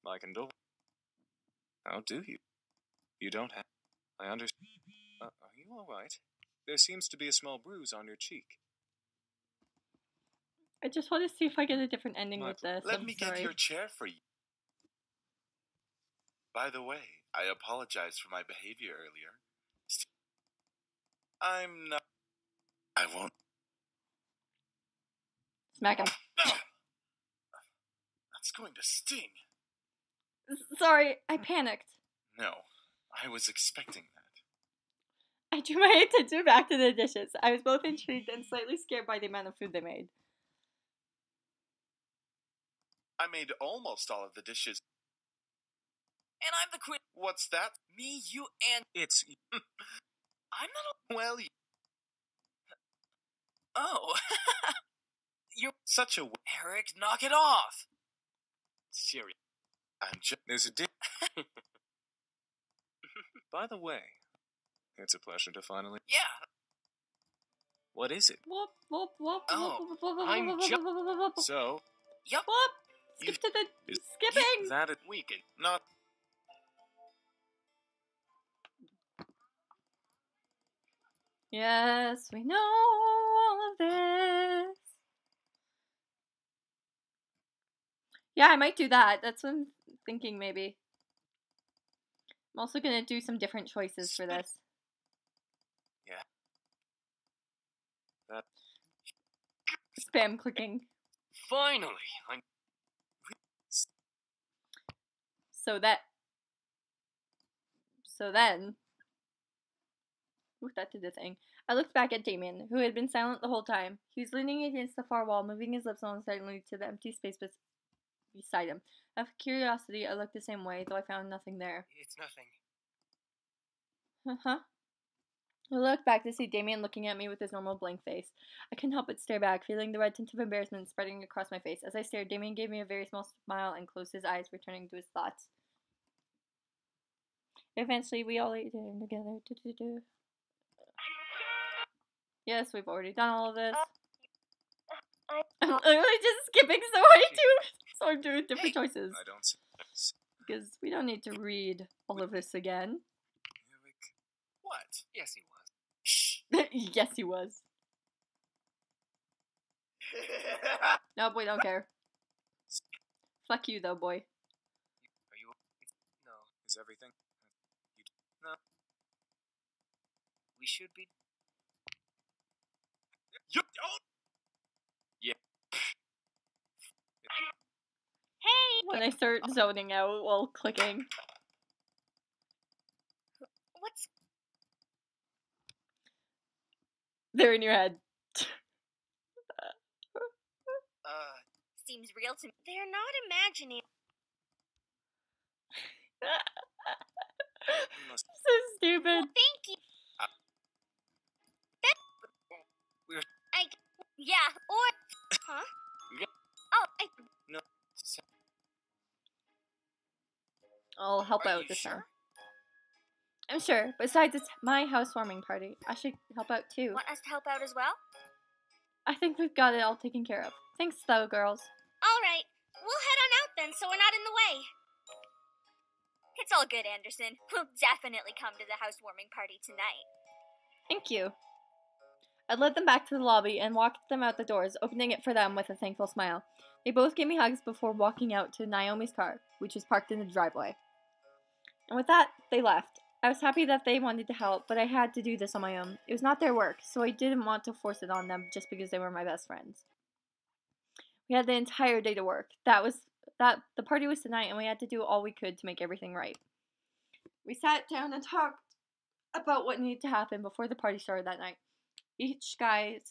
[SPEAKER 5] I condole. How do you? You don't have. I understand. Are you alright? There seems to be a small bruise on your cheek.
[SPEAKER 1] I just want to see if I get a different ending
[SPEAKER 5] My
[SPEAKER 1] with this.
[SPEAKER 7] Let
[SPEAKER 1] I'm
[SPEAKER 7] me
[SPEAKER 1] sorry.
[SPEAKER 7] get your chair for you. By the way, I apologize for my behavior earlier. I'm not. I won't.
[SPEAKER 1] Smack him.
[SPEAKER 7] No! That's going to sting.
[SPEAKER 1] Sorry, I panicked.
[SPEAKER 7] No, I was expecting that.
[SPEAKER 1] I drew my attention back to the dishes. I was both intrigued and slightly scared by the amount of food they made.
[SPEAKER 7] I made almost all of the dishes.
[SPEAKER 8] And I'm the queen.
[SPEAKER 7] What's that?
[SPEAKER 8] Me, you, and
[SPEAKER 5] It's.
[SPEAKER 8] I'm not
[SPEAKER 7] Well,
[SPEAKER 8] Oh. You're
[SPEAKER 7] such a.
[SPEAKER 8] Eric, knock it off. Serious.
[SPEAKER 7] I'm just.
[SPEAKER 5] There's a By the way, it's a pleasure to finally.
[SPEAKER 8] Yeah.
[SPEAKER 5] What is it?
[SPEAKER 1] Whoop, whoop, whoop,
[SPEAKER 8] Oh,
[SPEAKER 1] whoop, whoop, whoop,
[SPEAKER 8] I'm
[SPEAKER 1] whoop,
[SPEAKER 8] ju-
[SPEAKER 1] whoop, whoop, whoop, whoop,
[SPEAKER 5] So,
[SPEAKER 8] Yup.
[SPEAKER 1] whoop.
[SPEAKER 7] You-
[SPEAKER 1] Skip to the
[SPEAKER 5] is
[SPEAKER 1] skipping.
[SPEAKER 5] that it?
[SPEAKER 8] We can.
[SPEAKER 7] Not.
[SPEAKER 1] Yes, we know all of this. Yeah, I might do that. That's what I'm thinking, maybe. I'm also gonna do some different choices for this.
[SPEAKER 5] Yeah. That.
[SPEAKER 1] Spam clicking.
[SPEAKER 8] Finally. I'm.
[SPEAKER 1] So then... Ooh, that did the thing. I looked back at Damien, who had been silent the whole time. He was leaning against the far wall, moving his lips almost silently to the empty space beside him. Out of curiosity, I looked the same way, though I found nothing there.
[SPEAKER 8] It's nothing.
[SPEAKER 1] Uh-huh. I looked back to see Damien looking at me with his normal blank face. I couldn't help but stare back, feeling the red tint of embarrassment spreading across my face. As I stared, Damien gave me a very small smile and closed his eyes, returning to his thoughts. Eventually, we all ate dinner together. Yes, we've already done all of this. I'm literally just skipping so I'm doing different choices.
[SPEAKER 5] I don't see.
[SPEAKER 1] Because we don't need to read all of this again.
[SPEAKER 5] Eric.
[SPEAKER 7] What?
[SPEAKER 8] Yes, he was. Shh.
[SPEAKER 1] Yes, he was. Nope, we don't care. Fuck you, though, boy.
[SPEAKER 5] Are you? No. Is everything? No.
[SPEAKER 8] We should be.
[SPEAKER 7] You don't.
[SPEAKER 4] Hey!
[SPEAKER 1] When I start zoning out while clicking.
[SPEAKER 4] What's...
[SPEAKER 1] They're in your head.
[SPEAKER 4] Seems real to me. They're not imagining.
[SPEAKER 5] You must.
[SPEAKER 1] So stupid.
[SPEAKER 4] Thank you.
[SPEAKER 8] We're.
[SPEAKER 4] Yeah, or... Huh?
[SPEAKER 8] Yeah.
[SPEAKER 4] Oh,
[SPEAKER 8] No.
[SPEAKER 1] I'll help
[SPEAKER 8] Are
[SPEAKER 1] out
[SPEAKER 8] you
[SPEAKER 1] this
[SPEAKER 8] sure?
[SPEAKER 1] time. I'm sure. Besides, it's my housewarming party. I should help out too.
[SPEAKER 4] Want us to help out as well?
[SPEAKER 1] I think we've got it all taken care of. Thanks, though, girls.
[SPEAKER 4] All right. We'll head on out then, so we're not in the way.
[SPEAKER 9] It's all good, Anderson. We'll definitely come to the housewarming party tonight.
[SPEAKER 1] Thank you. I led them back to the lobby and walked them out the doors, opening it for them with a thankful smile. They both gave me hugs before walking out to Naomi's car, which was parked in the driveway. And with that, they left. I was happy that they wanted to help, but I had to do this on my own. It was not their work, so I didn't want to force it on them just because they were my best friends. We had the entire day to work. The party was tonight, and we had to do all we could to make everything right. We sat down and talked about what needed to happen before the party started that night. Each guy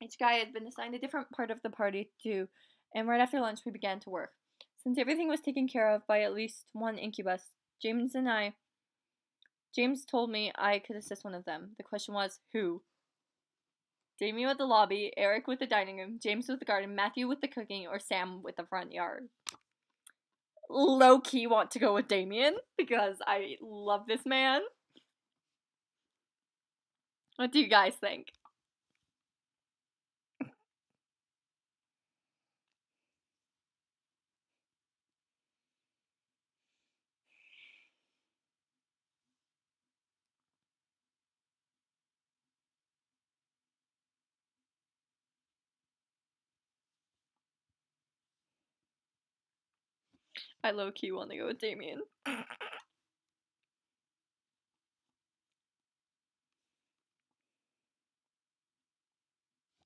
[SPEAKER 1] had been assigned a different part of the party to do, and right after lunch we began to work. Since everything was taken care of by at least one incubus, James told me I could assist one of them. The question was, who? Damien with the lobby, Eric with the dining room, James with the garden, Matthew with the cooking, or Sam with the front yard. Low-key want to go with Damien, because I love this man. What do you guys think? I low-key want to go with Damien.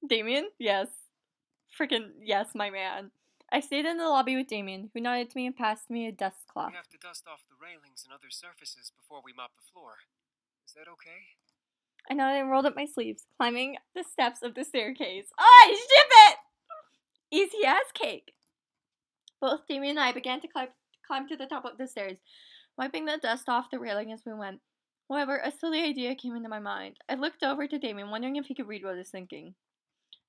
[SPEAKER 1] Damien? Yes. Freaking yes, my man. I stayed in the lobby with Damien, who nodded to me and passed me a dust cloth.
[SPEAKER 10] We have to dust off the railings and other surfaces before we mop the floor. Is that okay?
[SPEAKER 1] I nodded and rolled up my sleeves, climbing the steps of the staircase. I ship it! Easy as cake. Both Damien and I began to climb to the top of the stairs, wiping the dust off the railing as we went. However, a silly idea came into my mind. I looked over to Damien, wondering if he could read what I was thinking.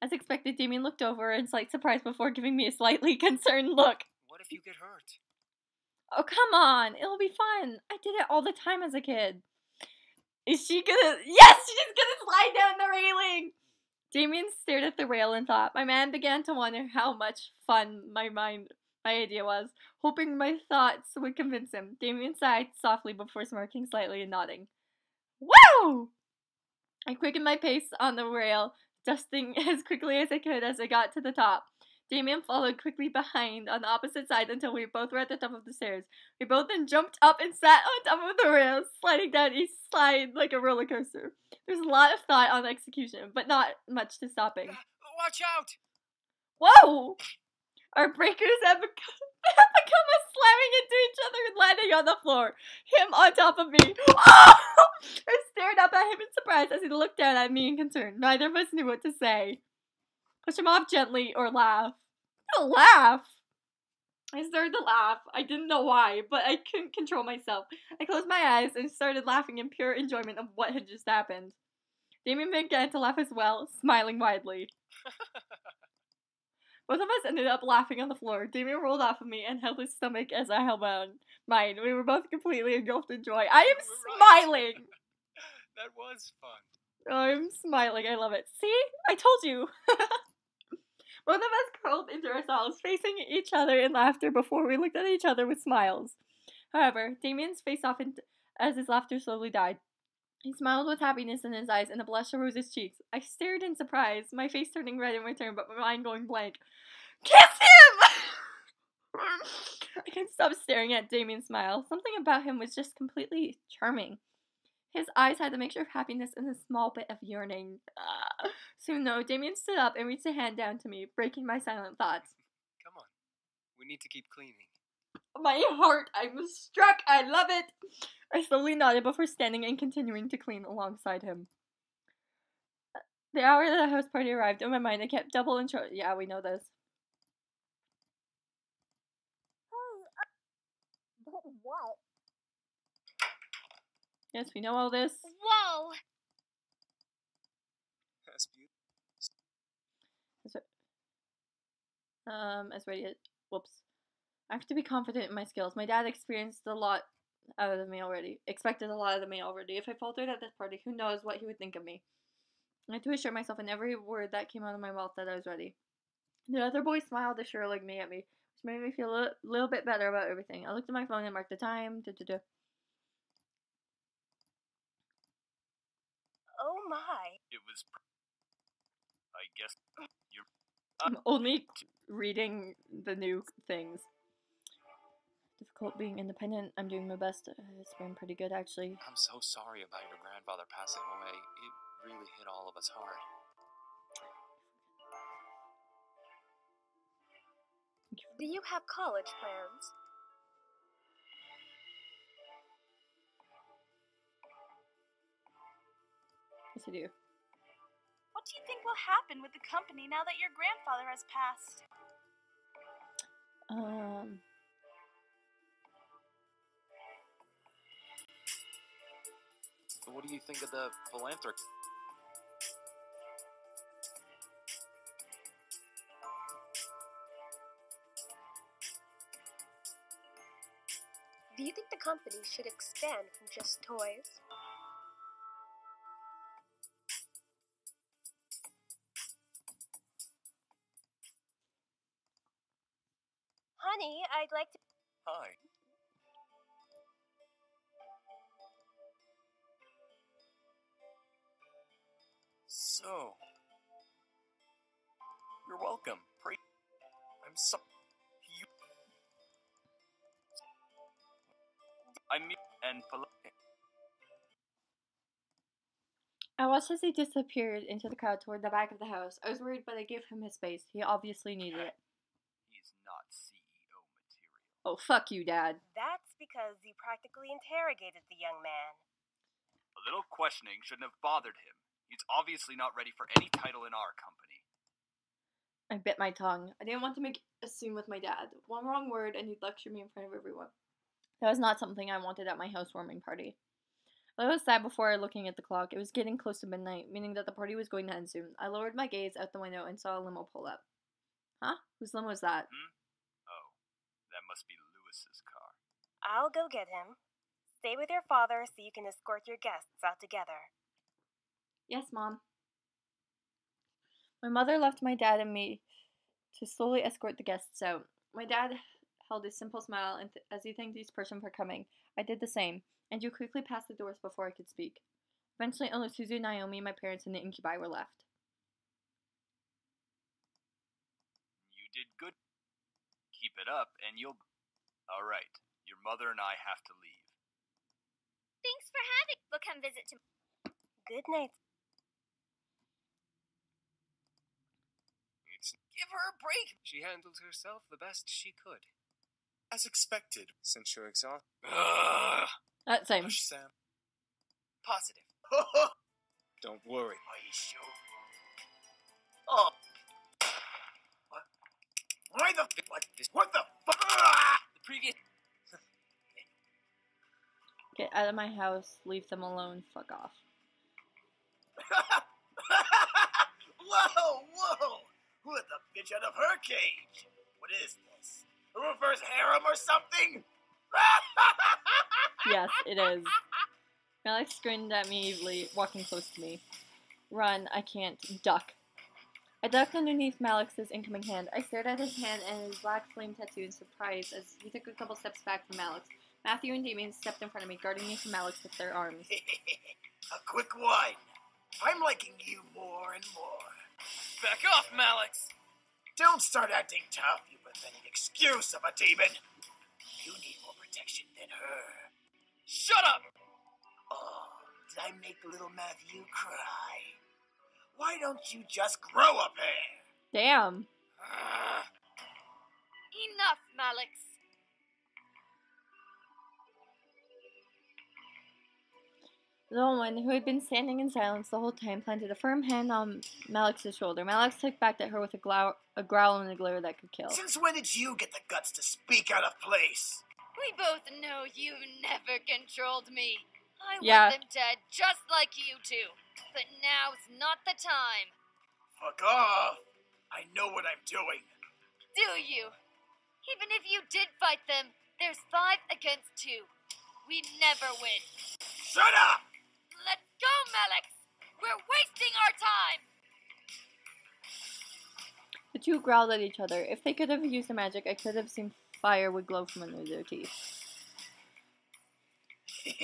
[SPEAKER 1] As expected, Damien looked over in slight surprise before giving me a slightly concerned look.
[SPEAKER 10] What if you get hurt?
[SPEAKER 1] Oh, come on. It'll be fun. I did it all the time as a kid. Is she gonna... Yes, she's gonna slide down the railing! Damien stared at the rail and thought. My man began to wonder how much fun my idea was, hoping my thoughts would convince him. Damien sighed softly before smirking slightly and nodding. Woo! I quickened my pace on the rail, dusting as quickly as I could as I got to the top. Damien followed quickly behind on the opposite side until we both were at the top of the stairs. We both then jumped up and sat on top of the rails, sliding down each slide like a roller coaster. There's a lot of thought on execution, but not much to stopping.
[SPEAKER 10] Watch out!
[SPEAKER 1] Whoa! Our breakers have become a slamming into each other and landing on the floor. Him on top of me. Oh! I stared up at him in surprise as he looked down at me in concern. Neither of us knew what to say. Push him off gently or laugh. Laugh! I started to laugh. I didn't know why, but I couldn't control myself. I closed my eyes and started laughing in pure enjoyment of what had just happened. Damien began to laugh as well, smiling widely. Both of us ended up laughing on the floor. Damien rolled off of me and held his stomach as I held mine. We were both completely engulfed in joy. I am smiling!
[SPEAKER 10] That was fun.
[SPEAKER 1] I'm smiling. I love it. See? I told you! Both of us curled into ourselves, facing each other in laughter before we looked at each other with smiles. However, Damien's face softened as his laughter slowly died. He smiled with happiness in his eyes, and a blush arose his cheeks. I stared in surprise, my face turning red in return, but my mind going blank. Kiss him! I couldn't stop staring at Damien's smile. Something about him was just completely charming. His eyes had a mixture of happiness and a small bit of yearning. Soon, though, Damien stood up and reached a hand down to me, breaking my silent thoughts.
[SPEAKER 10] Come on. We need to keep cleaning.
[SPEAKER 1] My heart, I'm struck. I love it. I slowly nodded before standing and continuing to clean alongside him. The hour of the house party arrived. In my mind, I kept double and triple. Yeah, we know this.
[SPEAKER 9] What?
[SPEAKER 1] Yes, we know all this.
[SPEAKER 4] Whoa!
[SPEAKER 10] That's beautiful.
[SPEAKER 1] As ready. Whoops. I have to be confident in my skills. My dad expected a lot of me already. If I faltered at this party, who knows what he would think of me. I had to assure myself in every word that came out of my mouth that I was ready. The other boy smiled assuringly at me, Which made me feel a little bit better about everything. I looked at my phone and marked the time.
[SPEAKER 11] Oh my.
[SPEAKER 8] It was. I guess you're.
[SPEAKER 1] I'm only reading the new things. Difficult being independent. I'm doing my best. It's been pretty good, actually.
[SPEAKER 5] I'm so sorry about your grandfather passing away. It really hit all of us hard.
[SPEAKER 11] Do you have college plans?
[SPEAKER 1] Yes, I do.
[SPEAKER 11] What do you think will happen with the company now that your grandfather has passed?
[SPEAKER 5] What do you think of the philanthropy?
[SPEAKER 11] Do you think the company should expand from just toys? Honey, I'd like to...
[SPEAKER 5] Hi. So, you're welcome. I'm so... You...
[SPEAKER 8] I'm me and
[SPEAKER 1] I watched as he disappeared into the crowd toward the back of the house. I was worried, but I gave him his space. He obviously needed it.
[SPEAKER 8] He's not CEO material.
[SPEAKER 1] Oh, fuck you, Dad.
[SPEAKER 11] That's because you practically interrogated the young man.
[SPEAKER 8] A little questioning shouldn't have bothered him. He's obviously not ready for any title in our company.
[SPEAKER 1] I bit my tongue. I didn't want to make a scene with my dad. One wrong word and he'd lecture me in front of everyone. That was not something I wanted at my housewarming party. I was sad before looking at the clock. It was getting close to midnight, meaning that the party was going to end soon. I lowered my gaze out the window and saw a limo pull up. Huh? Whose limo was that?
[SPEAKER 8] Oh, that must be Lewis's car.
[SPEAKER 11] I'll go get him. Stay with your father so you can escort your guests out together.
[SPEAKER 1] Yes, Mom. My mother left my dad and me to slowly escort the guests out. My dad held a simple smile as he thanked each person for coming. I did the same, and drew quickly past the doors before I could speak. Eventually, only Susie, Naomi, my parents, and the incubi were left.
[SPEAKER 8] You did good. Keep it up, and you'll... All right, your mother and I have to leave.
[SPEAKER 9] Thanks for having. We'll come visit tomorrow.
[SPEAKER 11] Good night.
[SPEAKER 10] Give her a break. She handled herself the best she could.
[SPEAKER 7] As expected.
[SPEAKER 5] Since you're exhausted.
[SPEAKER 1] Same.
[SPEAKER 7] Hush, Sam.
[SPEAKER 10] Positive.
[SPEAKER 5] Don't worry.
[SPEAKER 3] Are you sure? Oh. What? Why the... What the fuck?
[SPEAKER 10] The previous...
[SPEAKER 1] Get out of my house. Leave them alone. Fuck off.
[SPEAKER 3] Whoa! Who let the bitch out of her cage? What is this? A reverse harem or something?
[SPEAKER 1] Yes, it is. Alex grinned at me evilly, walking close to me. Run, I can't. Duck. I ducked underneath Malix's incoming hand. I stared at his hand and his black flame tattoo in surprise as he took a couple steps back from Malix. Matthew and Damien stepped in front of me, guarding me from Malix with their arms.
[SPEAKER 3] A quick one. I'm liking you more and more.
[SPEAKER 10] Back off, Malix!
[SPEAKER 3] Don't start acting tough, you pathetic excuse of a demon. You need more protection than her.
[SPEAKER 10] Shut up!
[SPEAKER 3] Oh, did I make little Matthew cry? Why don't you just grow a pair?
[SPEAKER 1] Damn.
[SPEAKER 4] Enough, Malix.
[SPEAKER 1] The woman, who had been standing in silence the whole time, planted a firm hand on Malix's shoulder. Malix looked back at her with a growl and a glare that could kill.
[SPEAKER 3] Since when did you get the guts to speak out of place?
[SPEAKER 4] We both know you never controlled me. I
[SPEAKER 1] Yeah.
[SPEAKER 4] want them dead just like you two. But now's not the time.
[SPEAKER 3] Fuck off. I know what I'm doing.
[SPEAKER 4] Do you? Even if you did fight them, there's 5 against 2. We never win.
[SPEAKER 3] Shut up!
[SPEAKER 4] Let's go, Malix! We're wasting our time!
[SPEAKER 1] The two growled at each other. If they could have used the magic, I could have seen fire would glow from under their teeth.
[SPEAKER 3] And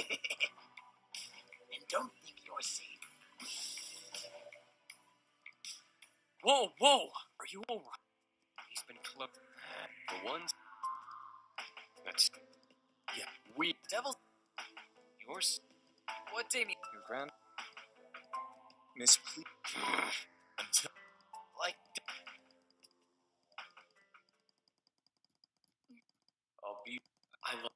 [SPEAKER 3] don't think you're safe.
[SPEAKER 10] Whoa, whoa! Are you alright? He's been close. The ones. That's. Yeah, we. Devil. Yours. What, Damien?
[SPEAKER 5] Your grand. Miss, please.
[SPEAKER 10] Until. Like. I'll be. I love.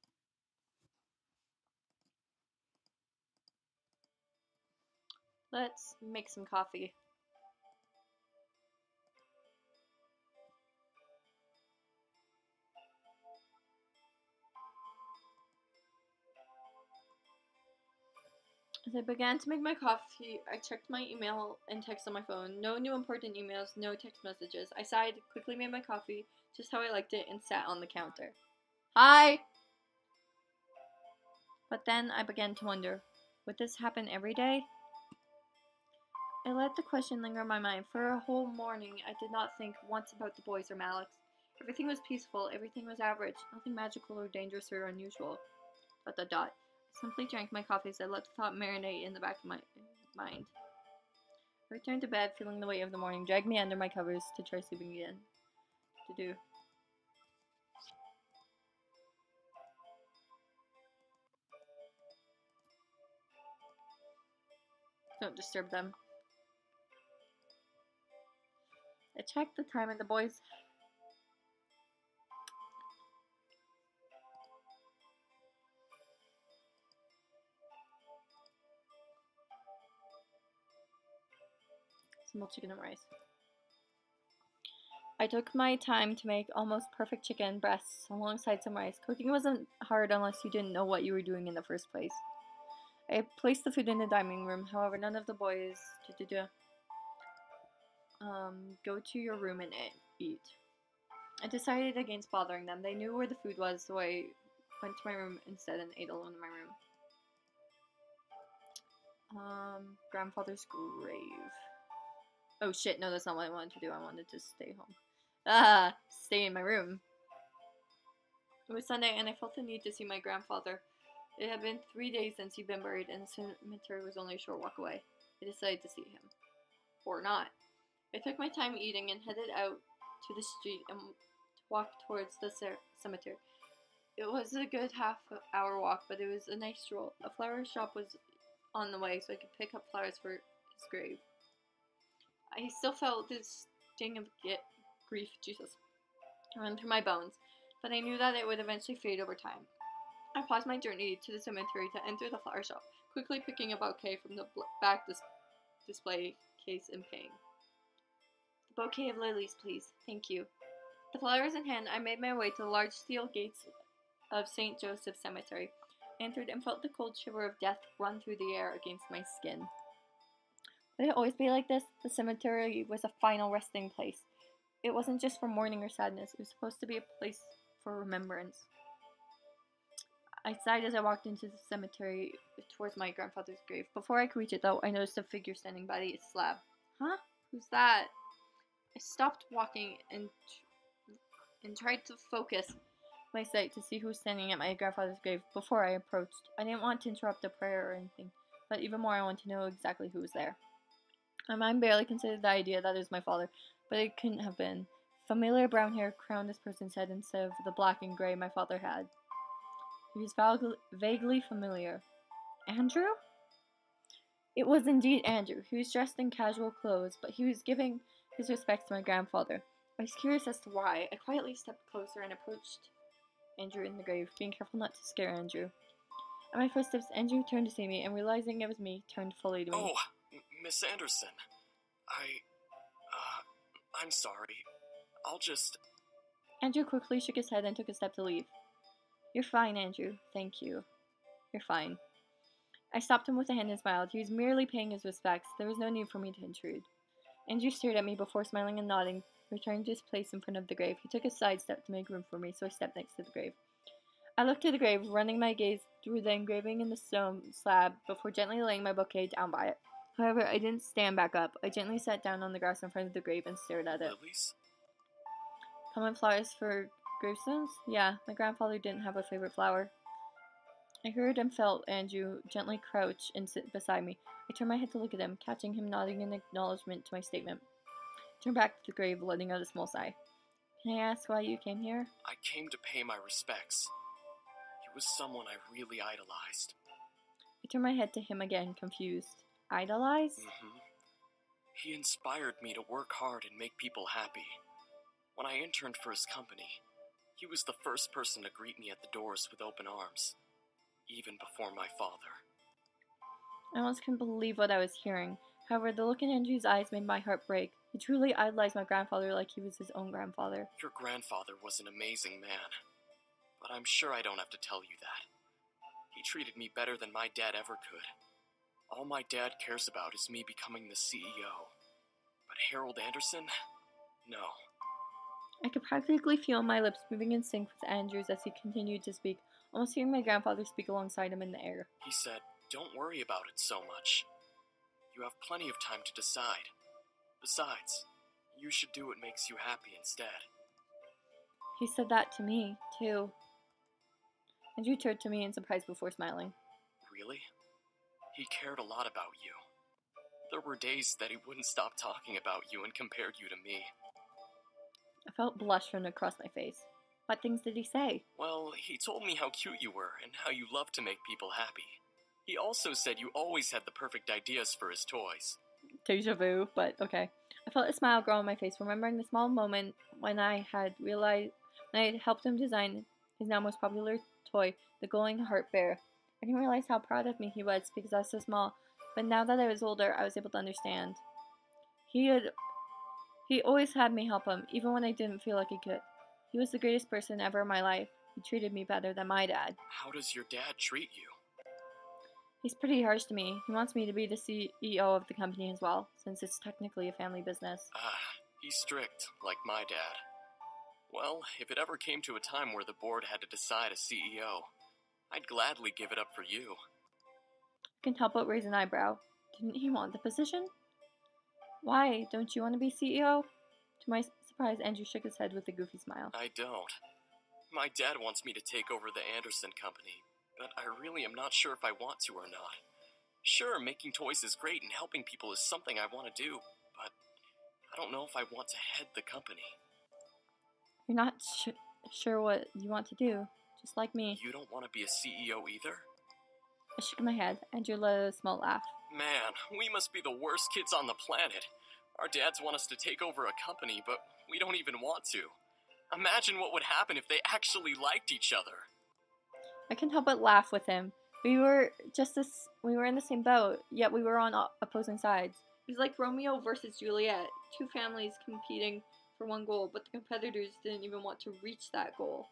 [SPEAKER 1] Let's make some coffee. As I began to make my coffee, I checked my email and text on my phone. No new important emails, no text messages. I sighed, quickly made my coffee, just how I liked it, and sat on the counter. Hi! But then I began to wonder, would this happen every day? I let the question linger in my mind. For a whole morning, I did not think once about the boys or Malix. Everything was peaceful, everything was average, nothing magical or dangerous or unusual. ... I simply drank my coffee as I let the thought marinate in the back of my mind. I returned to bed, feeling the weight of the morning drag me under my covers to try sleeping again. Don't disturb them. I checked the time and the boys... Small chicken and rice. I took my time to make almost perfect chicken breasts alongside some rice. Cooking wasn't hard unless you didn't know what you were doing in the first place. I placed the food in the dining room, however none of the boys go to your room and eat. I decided against bothering them. They knew where the food was, so I went to my room instead and ate alone in my room. Grandfather's grave. Oh shit, no, that's not what I wanted to do. I wanted to stay home. Stay in my room. It was Sunday and I felt the need to see my grandfather. It had been 3 days since he'd been buried and the cemetery was only a short walk away. I decided to see him. Or not. I took my time eating and headed out to the street and walked towards the cemetery. It was a good half-hour walk, but it was a nice stroll. A flower shop was on the way, so I could pick up flowers for his grave. I still felt this sting of grief, Jesus, run through my bones, but I knew that it would eventually fade over time. I paused my journey to the cemetery to enter the flower shop, quickly picking a bouquet from the back display case and paying. The bouquet of lilies, please. Thank you. The flowers in hand, I made my way to the large steel gates of St. Joseph's Cemetery. I entered and felt the cold shiver of death run through the air against my skin. Would it always be like this? The cemetery was a final resting place. It wasn't just for mourning or sadness. It was supposed to be a place for remembrance. I sighed as I walked into the cemetery towards my grandfather's grave. Before I could reach it, though, I noticed a figure standing by the slab. Huh? Who's that? I stopped walking and tried to focus my sight to see who was standing at my grandfather's grave before I approached. I didn't want to interrupt a prayer or anything, but even more I wanted to know exactly who was there. My mind barely considered the idea that it was my father, but it couldn't have been. Familiar brown hair crowned this person's head instead of the black and gray my father had. He was vaguely familiar. Andrew? It was indeed Andrew. He was dressed in casual clothes, but he was giving his respects to my grandfather. I was curious as to why. I quietly stepped closer and approached Andrew in the grave, being careful not to scare Andrew. At my footsteps, Andrew turned to see me, and realizing it was me, turned fully to me.
[SPEAKER 10] Oh, Miss Anderson. I'm sorry. I'll just...
[SPEAKER 1] Andrew quickly shook his head and took a step to leave. You're fine, Andrew. Thank you. You're fine. I stopped him with a hand and smiled. He was merely paying his respects. There was no need for me to intrude. Andrew stared at me before smiling and nodding, returning to his place in front of the grave. He took a side step to make room for me, so I stepped next to the grave. I looked to the grave, running my gaze through the engraving in the stone slab before gently laying my bouquet down by it. However, I didn't stand back up. I gently sat down on the grass in front of the grave and stared at it.
[SPEAKER 10] Lilies?
[SPEAKER 1] Common flowers for gravestones? Yeah, my grandfather didn't have a favorite flower. I heard and felt Andrew gently crouch and sit beside me. I turned my head to look at him, catching him nodding in acknowledgement to my statement. I turned back to the grave, letting out a small sigh. Can I ask why you came here?
[SPEAKER 12] I came to pay my respects. He was someone I really idolized.
[SPEAKER 1] I turned my head to him again, confused. Idolize?
[SPEAKER 12] He inspired me to work hard and make people happy. When I interned for his company, he was the first person to greet me at the doors with open arms, even before my father.
[SPEAKER 1] I almost couldn't believe what I was hearing. However, the look in Andrew's eyes made my heart break. He truly idolized my grandfather like he was his own grandfather.
[SPEAKER 12] Your grandfather was an amazing man, but I'm sure I don't have to tell you that. He treated me better than my dad ever could. All my dad cares about is me becoming the CEO. But Harold Anderson? No.
[SPEAKER 1] I could practically feel my lips moving in sync with Andrew's as he continued to speak, almost hearing my grandfather speak alongside him in the air.
[SPEAKER 12] He said, "Don't worry about it so much. You have plenty of time to decide. Besides, you should do what makes you happy instead."
[SPEAKER 1] He said that to me, too. Andrew turned to me in surprise before smiling.
[SPEAKER 12] Really? He cared a lot about you. There were days that he wouldn't stop talking about you and compared you to me.
[SPEAKER 1] I felt blush run across my face. What things did he say?
[SPEAKER 12] Well, he told me how cute you were and how you loved to make people happy. He also said you always had the perfect ideas for his toys.
[SPEAKER 1] Deja vu, but okay. I felt a smile grow on my face, remembering the small moment when I had helped him design his now most popular toy, the glowing heart bear. I didn't realize how proud of me he was because I was so small, but now that I was older, I was able to understand. He always had me help him, even when I didn't feel like he could. He was the greatest person ever in my life. He treated me better than my dad.
[SPEAKER 12] How does your dad treat you?
[SPEAKER 1] He's pretty harsh to me. He wants me to be the CEO of the company as well, since it's technically a family business.
[SPEAKER 12] He's strict, like my dad. Well, if it ever came to a time where the board had to decide a CEO, I'd gladly give it up for you.
[SPEAKER 1] I couldn't help but raise an eyebrow. Didn't he want the position? Why? Don't you want to be CEO? To my surprise, Andrew shook his head with a goofy smile.
[SPEAKER 12] I don't. My dad wants me to take over the Anderson company, but I really am not sure if I want to or not. Sure, making toys is great and helping people is something I want to do, but I don't know if I want to head the company.
[SPEAKER 1] You're not sure what you want to do, just like me.
[SPEAKER 12] You don't want to be a CEO either?
[SPEAKER 1] I shook my head. Andrew let out a small laugh.
[SPEAKER 12] Man, we must be the worst kids on the planet. Our dads want us to take over a company, but we don't even want to. Imagine what would happen if they actually liked each other.
[SPEAKER 1] I couldn't help but laugh with him. We were in the same boat, yet we were on opposing sides. It was like Romeo versus Juliet, two families competing for one goal, but the competitors didn't even want to reach that goal.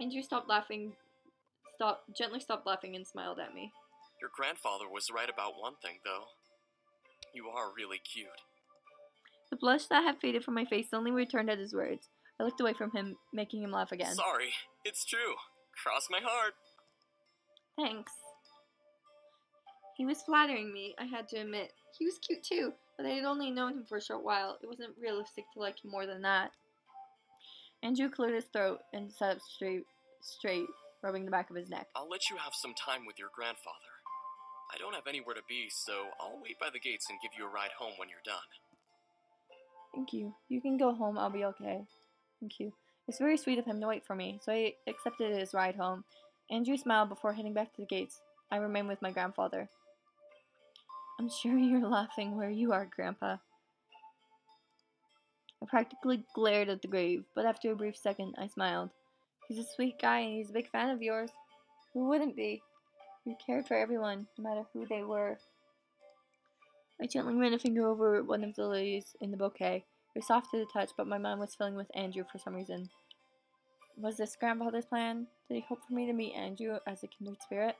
[SPEAKER 1] Andrew gently stopped laughing and smiled at me.
[SPEAKER 12] Your grandfather was right about one thing, though. You are really cute.
[SPEAKER 1] The blush that had faded from my face suddenly returned at his words. I looked away from him, making him laugh again.
[SPEAKER 12] Sorry, it's true. Cross my heart.
[SPEAKER 1] Thanks. He was flattering me, I had to admit. He was cute too, but I had only known him for a short while. It wasn't realistic to like him more than that. Andrew cleared his throat and sat up straight, rubbing the back of his neck.
[SPEAKER 12] I'll let you have some time with your grandfather. I don't have anywhere to be, so I'll wait by the gates and give you a ride home when you're done.
[SPEAKER 1] Thank you. You can go home. I'll be okay. Thank you. It's very sweet of him to wait for me, so I accepted his ride home. Andrew smiled before heading back to the gates. I remained with my grandfather. I'm sure you're laughing where you are, Grandpa. I practically glared at the grave, but after a brief second, I smiled. He's a sweet guy and he's a big fan of yours. Who wouldn't be? You cared for everyone, no matter who they were. I gently ran a finger over one of the lilies in the bouquet. It was soft to the touch, but my mind was filling with Andrew for some reason. Was this grandfather's plan? Did he hope for me to meet Andrew as a kindred spirit?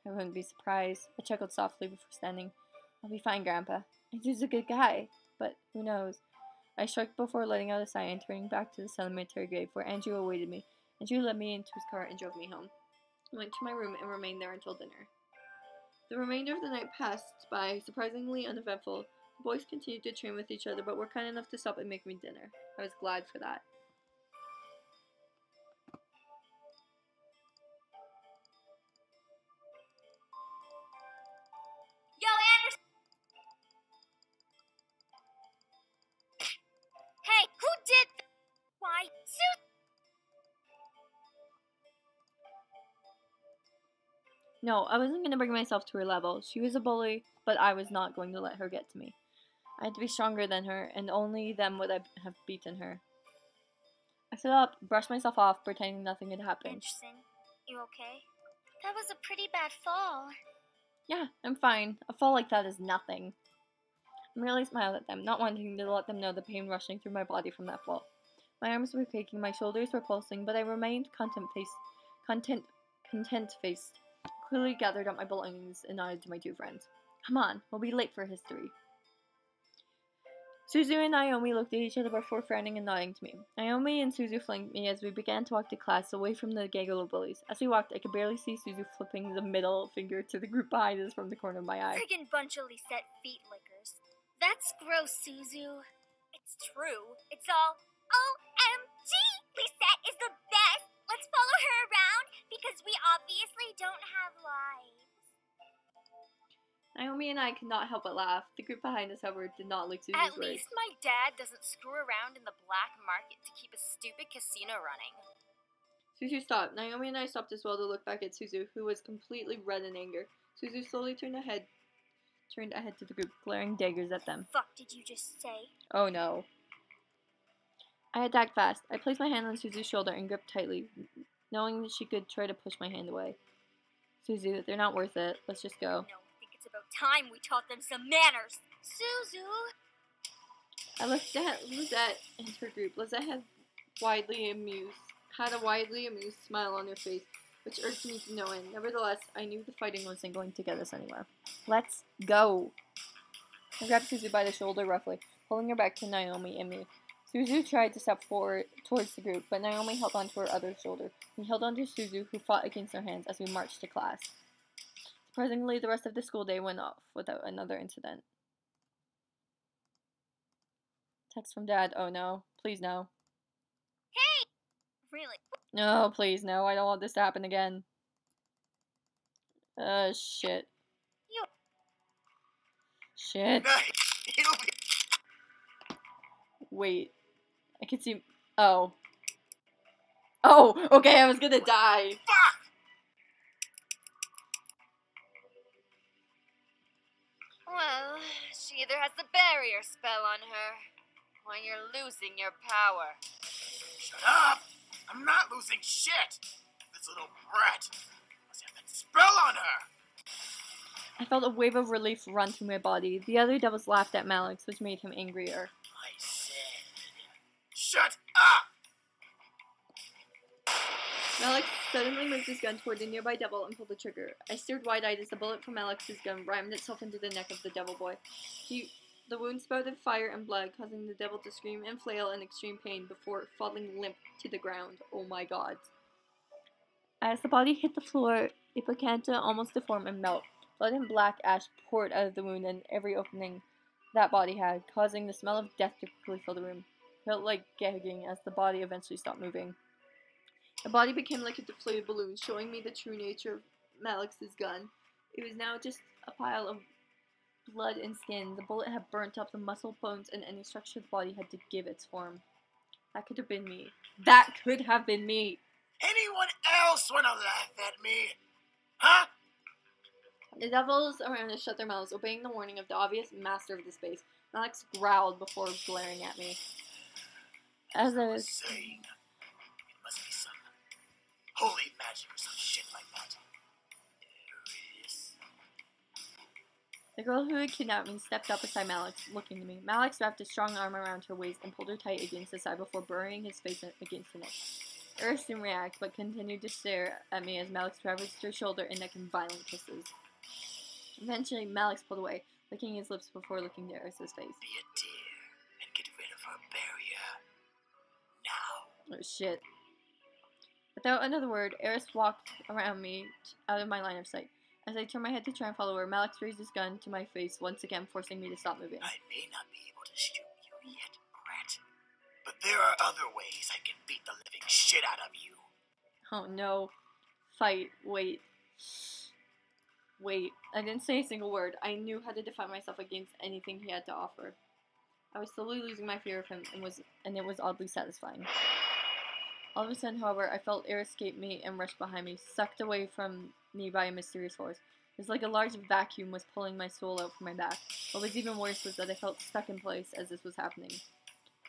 [SPEAKER 1] I wouldn't be surprised. I chuckled softly before standing. I'll be fine, Grandpa. Andrew's a good guy, but who knows? I shrugged before letting out a sigh and turning back to the cemetery grave where Andrew awaited me. Andrew led me into his car and drove me home. I went to my room and remained there until dinner. The remainder of the night passed by surprisingly uneventful. The boys continued to train with each other, but were kind enough to stop and make me dinner. I was glad for that.
[SPEAKER 9] Yo, Anderson! Hey, who did Why, Sue?
[SPEAKER 1] No, I wasn't going to bring myself to her level. She was a bully, but I was not going to let her get to me. I had to be stronger than her, and only then would I have beaten her. I stood up, brushed myself off, pretending nothing had happened.
[SPEAKER 9] Anderson, you okay? That was a pretty bad fall.
[SPEAKER 1] Yeah, I'm fine. A fall like that is nothing. I merely smiled at them, not wanting to let them know the pain rushing through my body from that fall. My arms were quaking, my shoulders were pulsing, but I remained content-faced. Clearly gathered up my belongings and nodded to my two friends. Come on, we'll be late for history. Suzu and Naomi looked at each other before frowning and nodding to me. Naomi and Suzu flanked me as we began to walk to class, away from the gaggle of bullies. As we walked, I could barely see Suzu flipping the middle finger to the group behind us from the corner of my eye.
[SPEAKER 9] Friggin' bunch of Lisette feet lickers. That's gross, Suzu. It's true. It's all OMG! Lisette is the best! Let's follow her around because we obviously don't have lives.
[SPEAKER 1] Naomi and I could not help but laugh. The group behind us, however, did not like Suzu's
[SPEAKER 4] At
[SPEAKER 1] words.
[SPEAKER 4] least my dad doesn't screw around in the black market to keep a stupid casino running.
[SPEAKER 1] Suzu stopped. Naomi and I stopped as well to look back at Suzu, who was completely red in anger. Suzu slowly turned ahead to the group, glaring daggers at them.
[SPEAKER 9] Fuck did you just say?
[SPEAKER 1] Oh no. I attacked fast. I placed my hand on Suzu's shoulder and gripped tightly, knowing that she could try to push my hand away. Suzu, they're not worth it. Let's just go.
[SPEAKER 9] No, I think it's about time we taught them some manners. Suzu!
[SPEAKER 1] I looked at Lizette and her group. Lizette had a widely amused smile on her face, which irked me to no end. Nevertheless, I knew the fighting wasn't going to get us anywhere. Let's go! I grabbed Suzu by the shoulder roughly, pulling her back to Naomi and me. Suzu tried to step forward towards the group, but Naomi held onto her other shoulder. We held onto Suzu, who fought against our hands as we marched to class. Surprisingly, the rest of the school day went off without another incident. Text from Dad. Oh no. Please no.
[SPEAKER 9] Hey! Really?
[SPEAKER 1] No, please no. I don't want this to happen again. Shit.
[SPEAKER 9] You...
[SPEAKER 1] Shit.
[SPEAKER 3] It'll be...
[SPEAKER 1] Wait. I can see... Oh. Oh! Okay, I was gonna die.
[SPEAKER 3] Fuck!
[SPEAKER 4] Well, she either has the barrier spell on her, or you're losing your power.
[SPEAKER 3] Shut up! I'm not losing shit! This little brat must have that spell on her!
[SPEAKER 1] I felt a wave of relief run through my body. The other devils laughed at Malix, which made him angrier.
[SPEAKER 3] I said... Shut up!
[SPEAKER 1] Malix suddenly moved his gun toward the nearby devil and pulled the trigger. I stared wide-eyed as the bullet from Malix's gun rammed itself into the neck of the devil boy. The wound spouted fire and blood, causing the devil to scream and flail in extreme pain before falling limp to the ground. Oh my god. As the body hit the floor, it began to almost deform and melt. Blood and black ash poured out of the wound and every opening that body had, causing the smell of death to quickly fill the room. It felt like gagging as the body eventually stopped moving. The body became like a deflated balloon, showing me the true nature of Malix's gun. It was now just a pile of blood and skin. The bullet had burnt up the muscle, bones, and any structure the body had to give its form. That could have been me. That could have been me!
[SPEAKER 3] Anyone else wanna laugh at me? Huh?
[SPEAKER 1] The devils around us shut their mouths, obeying the warning of the obvious master of the space. Malix growled before glaring at me. As I was
[SPEAKER 3] saying, it must be some holy magic or some shit like that.
[SPEAKER 1] The girl who had kidnapped me stepped up beside Malix, looking to me. Malix wrapped his strong arm around her waist and pulled her tight against his side before burying his face against her neck. Eris didn't react, but continued to stare at me as Malix ravaged her shoulder and neck in violent kisses. Eventually, Malix pulled away, licking his lips before looking to Eris's face.
[SPEAKER 3] Be a dear and get rid of her barrier. Now.
[SPEAKER 1] Oh shit. Without another word, Eris walked around me, out of my line of sight. As I turned my head to try and follow her, Malix raised his gun to my face, once again forcing me to stop moving.
[SPEAKER 3] I may not be able to shoot you yet, Brett, but there are other ways I can beat the living shit out of you.
[SPEAKER 1] Oh no. Fight. Wait. Wait. I didn't say a single word. I knew how to defend myself against anything he had to offer. I was slowly losing my fear of him, and it was oddly satisfying. All of a sudden, however, I felt air escape me and rush behind me, sucked away from me by a mysterious force. It was like a large vacuum was pulling my soul out from my back. What was even worse was that I felt stuck in place as this was happening.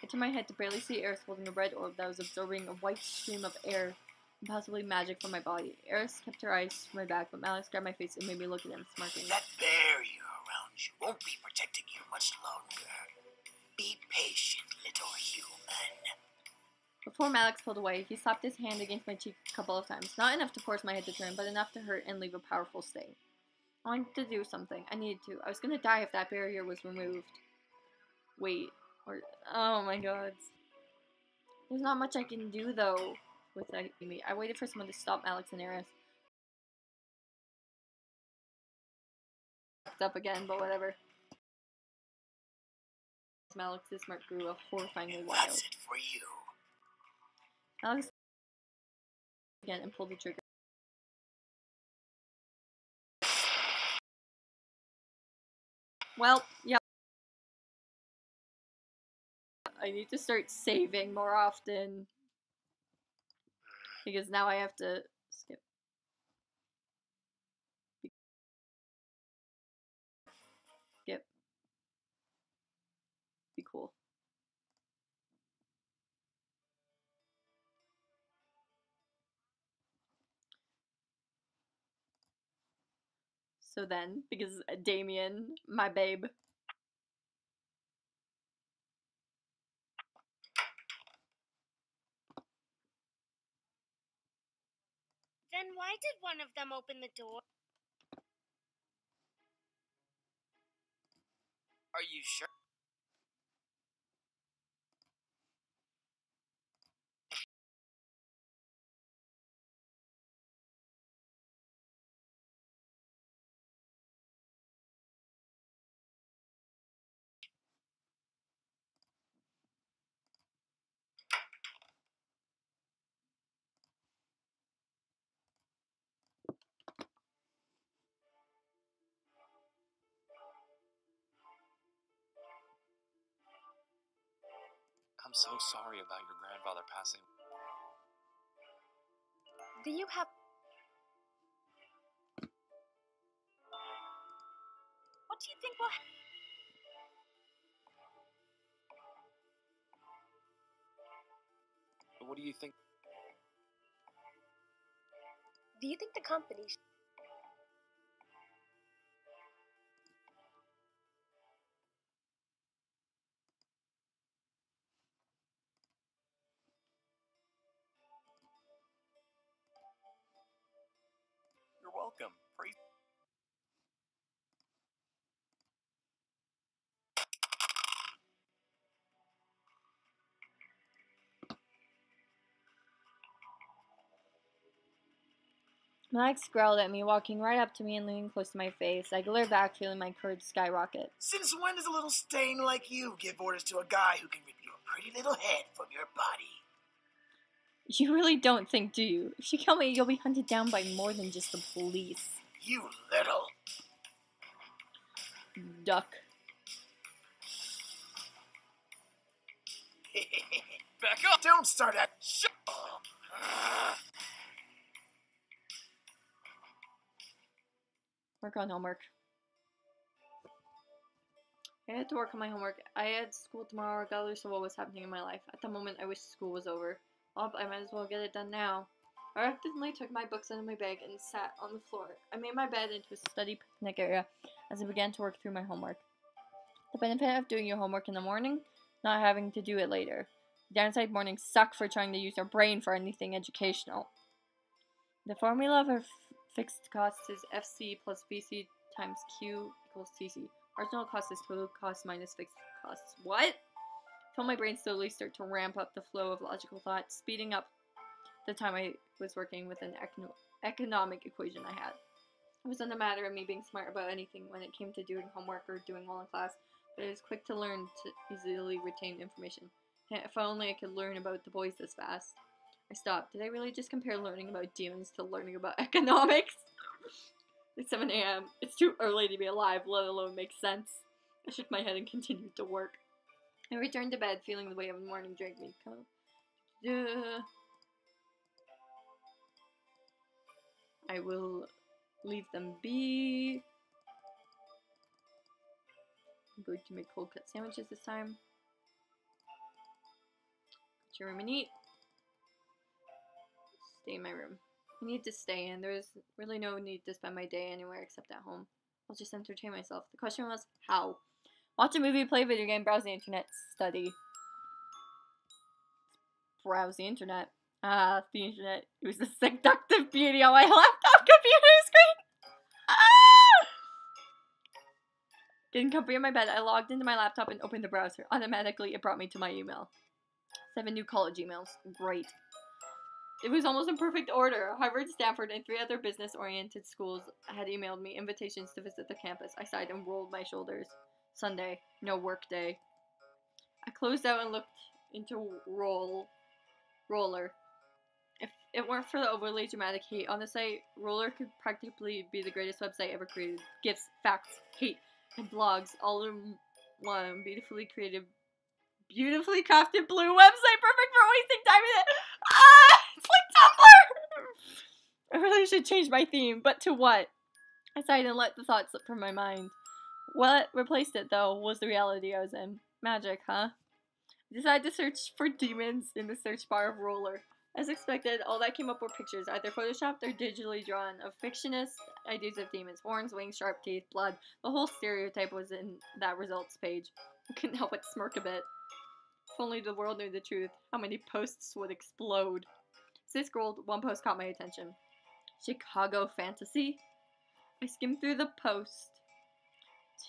[SPEAKER 1] I turned my head to barely see Eris holding a red orb that was absorbing a white stream of air and possibly magic from my body. Eris kept her eyes to my back, but Malix grabbed my face and made me look at him, smirking.
[SPEAKER 3] That barrier around you won't be protecting you much longer. Be patient, little human.
[SPEAKER 1] Before Malix pulled away, he slapped his hand against my cheek a couple of times. Not enough to force my head to turn, but enough to hurt and leave a powerful stain. I wanted to do something. I needed to. I was going to die if that barrier was removed. Wait. Oh my god. There's not much I can do, though, with me. I waited for someone to stop Malix and Eris. Fucked up again, but whatever. Malix's smirk grew horrifyingly wild.
[SPEAKER 3] That's it for you.
[SPEAKER 1] Malix again and pulled the trigger. Well, yeah. I need to start saving more often. Because now I have to skip. Skip. Be cool. So then, because Damien, my babe.
[SPEAKER 9] Then why did one of them open the door?
[SPEAKER 8] Are you sure?
[SPEAKER 12] I'm so sorry about your grandfather passing.
[SPEAKER 11] Do you have... What do you think will happen?
[SPEAKER 12] What do you think?
[SPEAKER 11] Do you think the company...
[SPEAKER 8] You're welcome. Praise.
[SPEAKER 1] Max growled at me, walking right up to me and leaning close to my face. I glared back, feeling my courage skyrocket.
[SPEAKER 3] Since when does a little stain like you give orders to a guy who can rip your pretty little head from your body?
[SPEAKER 1] You really don't think, do you? If you kill me, you'll be hunted down by more than just the police.
[SPEAKER 3] You little...
[SPEAKER 1] Duck.
[SPEAKER 8] Back up!
[SPEAKER 3] Don't start at...
[SPEAKER 8] Shut up!
[SPEAKER 1] Work on homework. I had to work on my homework. I had school tomorrow regardless of what was happening in my life. At the moment, I wish school was over. Well, I might as well get it done now. I reluctantly took my books out of my bag and sat on the floor. I made my bed into a study picnic area as I began to work through my homework. The benefit of doing your homework in the morning, not having to do it later. The downside, mornings suck for trying to use your brain for anything educational. The formula for fixed cost is FC plus VC times Q equals TC. Marginal cost is total cost minus fixed costs. What? I felt my brain slowly start to ramp up the flow of logical thought, speeding up the time I was working with an economic equation I had. It wasn't a matter of me being smart about anything when it came to doing homework or doing well in class, but I was quick to learn to easily retain information. If only I could learn about the boys this fast. I stopped. Did I really just compare learning about demons to learning about economics? It's 7 a.m. It's too early to be alive, let alone make sense. I shook my head and continued to work. I returned to bed, feeling the weight of the morning drink me. I will leave them be. I'm going to make cold cut sandwiches this time. Go to your room and eat. Stay in my room. I need to stay in. There's really no need to spend my day anywhere except at home. I'll just entertain myself. The question was, how? Watch a movie, play a video game, browse the internet, study. Browse the internet. Ah, the internet. It was the seductive beauty on my laptop computer screen. Ah! Getting comfy in my bed, I logged into my laptop and opened the browser. Automatically, it brought me to my email. 7 new college emails. Great. It was almost in perfect order. Harvard, Stanford, and 3 other business-oriented schools had emailed me invitations to visit the campus. I sighed and rolled my shoulders. Sunday. No work day. I closed out and looked into Roller. If it weren't for the overly dramatic hate on the site, Roller could practically be the greatest website ever created. Gifts, facts, hate, and blogs all in one. Beautifully creative, beautifully crafted blue website, perfect for wasting time in it. Ah! It's like Tumblr! I really should change my theme, but to what? I sighed and let the thought slip from my mind. What replaced it, though, was the reality I was in. Magic, huh? I decided to search for demons in the search bar of Roller. As expected, all that came up were pictures, either photoshopped or digitally drawn, of fictionist ideas of demons. Horns, wings, sharp teeth, blood. The whole stereotype was in that results page. I couldn't help but smirk a bit. If only the world knew the truth, how many posts would explode. As I scrolled, one post caught my attention. Chicago fantasy? I skimmed through the post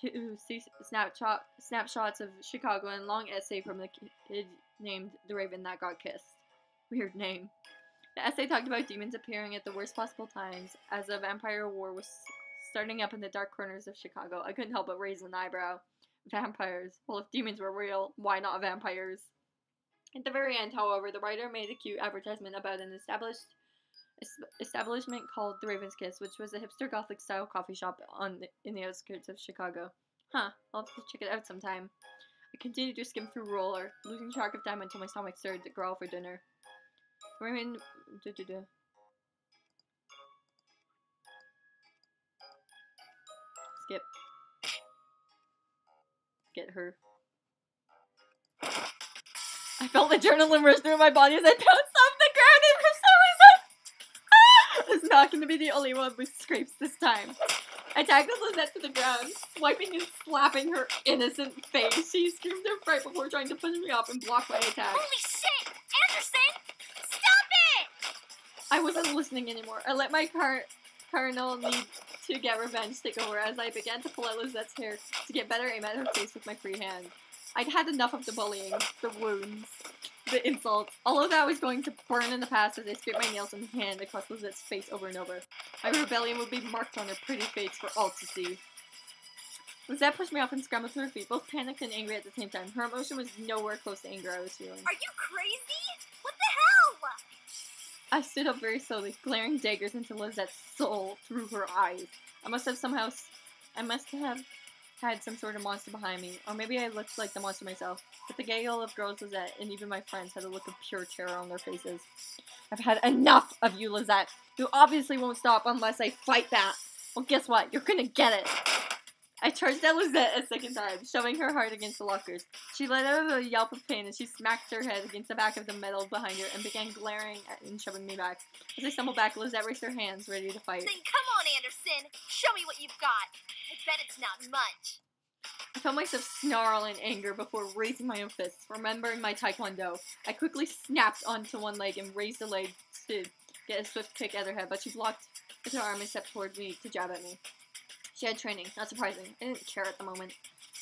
[SPEAKER 1] to see snapshots of Chicago and a long essay from the kid named The Raven That Got Kissed. Weird name. The essay talked about demons appearing at the worst possible times as a vampire war was starting up in the dark corners of Chicago. I couldn't help but raise an eyebrow. Vampires. Well, if demons were real, why not vampires? At the very end, however, the writer made a cute advertisement about an establishment called The Raven's Kiss, which was a hipster gothic-style coffee shop in the outskirts of Chicago. Huh, I'll have to check it out sometime. I continued to skim through Roller, losing track of time until my stomach started to growl for dinner. Raven... Skip. Get her. I felt the adrenaline rush through my body as I bounced off the ground and for some reason, I was not going to be the only one with scrapes this time. I tackled Lizette to the ground, swiping and slapping her innocent face. She screamed in fright before trying to push me off and block my attack.
[SPEAKER 9] Holy shit! Anderson! Stop it!
[SPEAKER 1] I wasn't listening anymore. I let my carnal need to get revenge take over as I began to pull at Lizette's hair to get better aim at her face with my free hand. I'd had enough of the bullying, the wounds, the insults. All of that was going to burn in the past as I scraped my nails in hand across Lizette's face over and over. My rebellion would be marked on her pretty face for all to see. Lizette pushed me off and scrambled to her feet, both panicked and angry at the same time. Her emotion was nowhere close to anger I was feeling.
[SPEAKER 9] Are you crazy? What the hell?
[SPEAKER 1] I stood up very slowly, glaring daggers into Lizette's soul through her eyes. I must have had some sort of monster behind me, or maybe I looked like the monster myself, but the gaggle of girls Lizette and even my friends had a look of pure terror on their faces. I've had enough of you, Lizette. You obviously won't stop unless I fight back. Well, guess what? You're gonna get it. I charged at Lizette a second time, shoving her hard against the lockers. She let out a yelp of pain as she smacked her head against the back of the metal behind her and began glaring at and shoving me back. As I stumbled back, Lizette raised her hands, ready to fight.
[SPEAKER 9] Then come on, Anderson. Show me what you've got. I bet it's not much.
[SPEAKER 1] I felt myself snarl in anger before raising my own fists, remembering my taekwondo. I quickly snapped onto one leg and raised the leg to get a swift kick at her head, but she blocked with her arm and stepped towards me to jab at me. She had training, not surprising. I didn't care at the moment.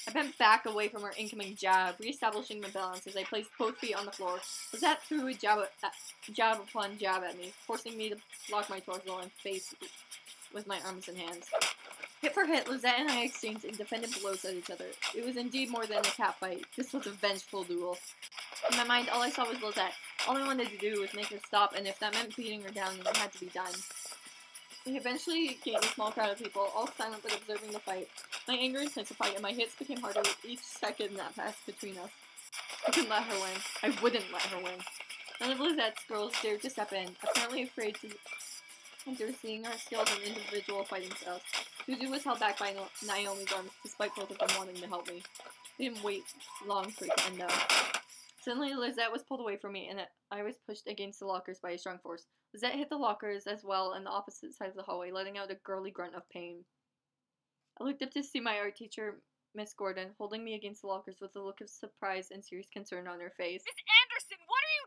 [SPEAKER 1] I bent back away from her incoming jab, reestablishing my balance as I placed both feet on the floor. Lizette threw a jab upon jab at me, forcing me to block my torso and face with my arms and hands. Hit for hit, Lizette and I exchanged independent blows at each other. It was indeed more than a cat fight. This was a vengeful duel. In my mind, all I saw was Lizette. All I wanted to do was make her stop, and if that meant beating her down, then it had to be done. We eventually gained a small crowd of people, all silent but observing the fight. My anger intensified, and my hits became harder with each second that passed between us. I couldn't let her win. I wouldn't let her win. None of Lizette's girls dared to step in, apparently afraid to enter seeing our skills and individual fighting styles. Suzu was held back by Naomi's arms, despite both of them wanting to help me. They didn't wait long for it to end though. Suddenly, Lizette was pulled away from me, and I was pushed against the lockers by a strong force. Lizette hit the lockers as well on the opposite side of the hallway, letting out a girly grunt of pain. I looked up to see my art teacher, Miss Gordon, holding me against the lockers with a look of surprise and serious concern on her face.
[SPEAKER 4] Miss Anderson, what are you